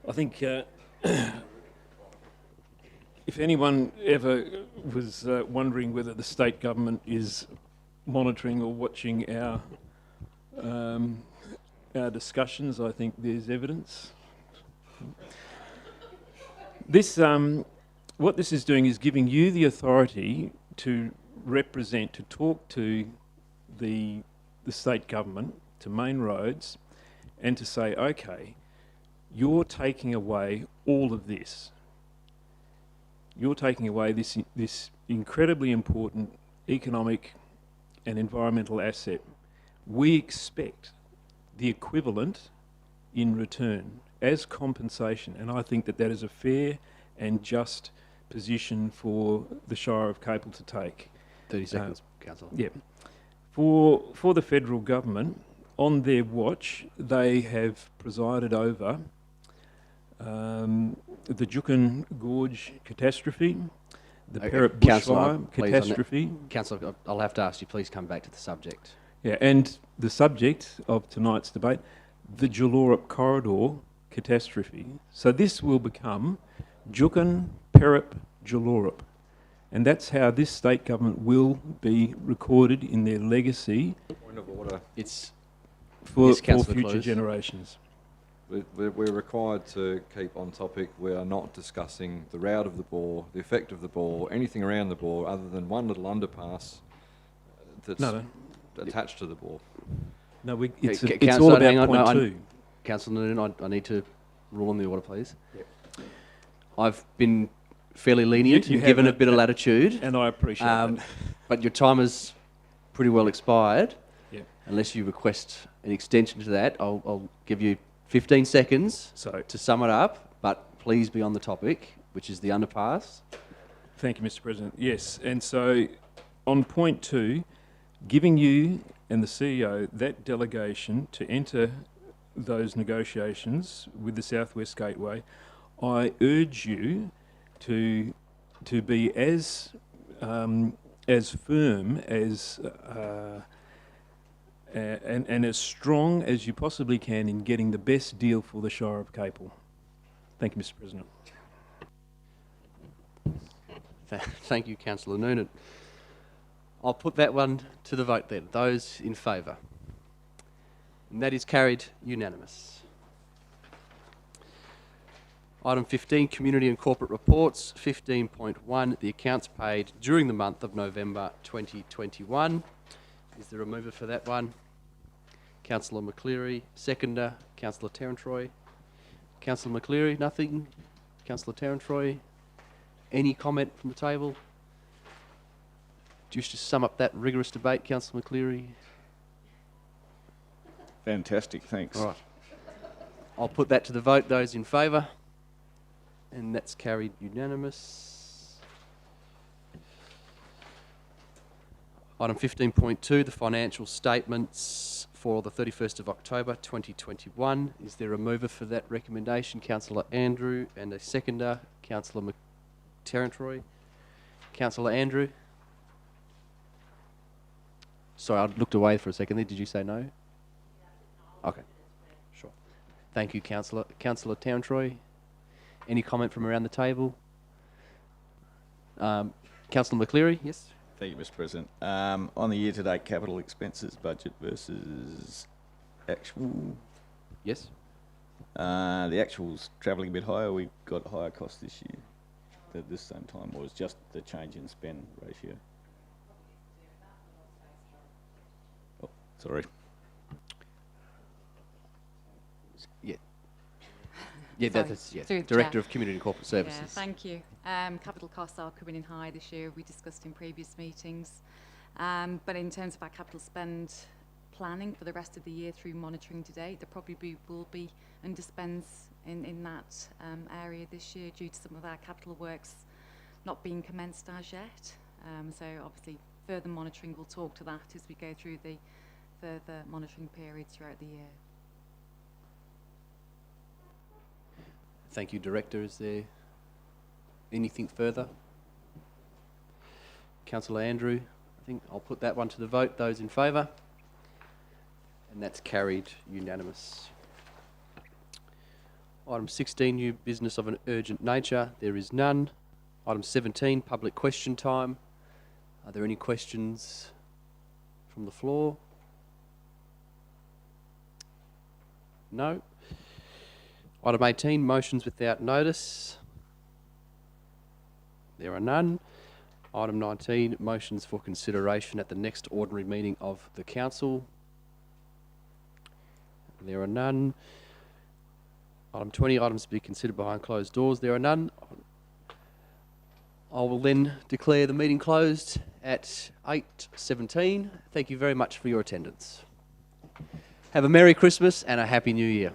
T: I think if anyone ever was wondering whether the state government is monitoring or watching our discussions, I think there's evidence. This, what this is doing is giving you the authority to represent, to talk to the state government, to Main Roads, and to say, okay, you're taking away all of this. You're taking away this incredibly important economic and environmental asset. We expect the equivalent in return as compensation, and I think that that is a fair and just position for the Shire of Capel to take.
A: 30 seconds, Councillor.
T: Yeah. For the federal government, on their watch, they have presided over the Juukan Gorge catastrophe, the Perrott bushfire catastrophe.
A: Councillor, I'll have to ask you, please come back to the subject.
T: Yeah, and the subject of tonight's debate, the Julurup corridor catastrophe. So this will become Juukan, Perrott, Julurup. And that's how this state government will be recorded in their legacy.
S: Point of order.
A: It's
T: for
A: yes,
T: future generations.
S: We're required to keep on topic. We are not discussing the route of the bore, the effect of the bore, anything around the bore other than one little underpass that's attached to the bore.
T: No, it's all about point two.
A: Councillor Noonan, I need to rule on the order, please. Yep. I've been fairly lenient. You've given a bit of latitude.
T: And I appreciate that.
A: But your time is pretty well expired.
T: Yep.
A: Unless you request an extension to that, I'll give you 15 seconds to sum it up, but please be on the topic, which is the underpass.
T: Thank you, Mr. President. Yes, and so on point two, giving you and the CEO that delegation to enter those negotiations with the Southwest Gateway, I urge you to be as firm as and as strong as you possibly can in getting the best deal for the Shire of Capel. Thank you, Mr. President.
A: Thank you, Councillor Noonan. I'll put that one to the vote then. Those in favour? And that is carried unanimous. Item 15, Community and Corporate Reports. 15.1, the accounts paid during the month of November 2021. Is there a mover for that one? Councillor McCleary, seconder. Councillor Tarantroy. Councillor McCleary, nothing. Councillor Tarantroy, any comment from the table? Do you wish to sum up that rigorous debate, Councillor McCleary?
U: Fantastic, thanks.
A: All right. I'll put that to the vote. Those in favour? And that's carried unanimous. Item 15.2, the financial statements for the 31st of October 2021. Is there a mover for that recommendation? Councillor Andrew, and a seconder, Councillor Tarantroy. Councillor Andrew? Sorry, I looked away for a second there. Did you say no? Okay, sure. Thank you, Councillor. Councillor Tarantroy, any comment from around the table? Councillor McCleary, yes?
U: Thank you, Mr. President. On the year-to-date capital expenses budget versus actual...
A: Yes.
U: The actual's travelling a bit higher. We've got higher costs this year at this same time, or is just the change in spend ratio? Oh, sorry.
A: Yeah. Yeah, that's Director of Community and Corporate Services.
F: Yeah, thank you. Capital costs are coming in high this year. We discussed in previous meetings. But in terms of our capital spend planning for the rest of the year through monitoring today, there probably will be underspends in that area this year due to some of our capital works not being commenced as yet. So obviously further monitoring will talk to that as we go through the further monitoring periods throughout the year.
A: Thank you, Director. Is there anything further? Councillor Andrew, I think I'll put that one to the vote. Those in favour? And that's carried unanimous. Item 16, new business of an urgent nature. There is none. Item 17, public question time. Are there any questions from the floor? No. Item 18, motions without notice. There are none. Item 19, motions for consideration at the next ordinary meeting of the council. There are none. Item 20, items to be considered behind closed doors. There are none. I will then declare the meeting closed at 8:17. Thank you very much for your attendance. Have a Merry Christmas and a Happy New Year.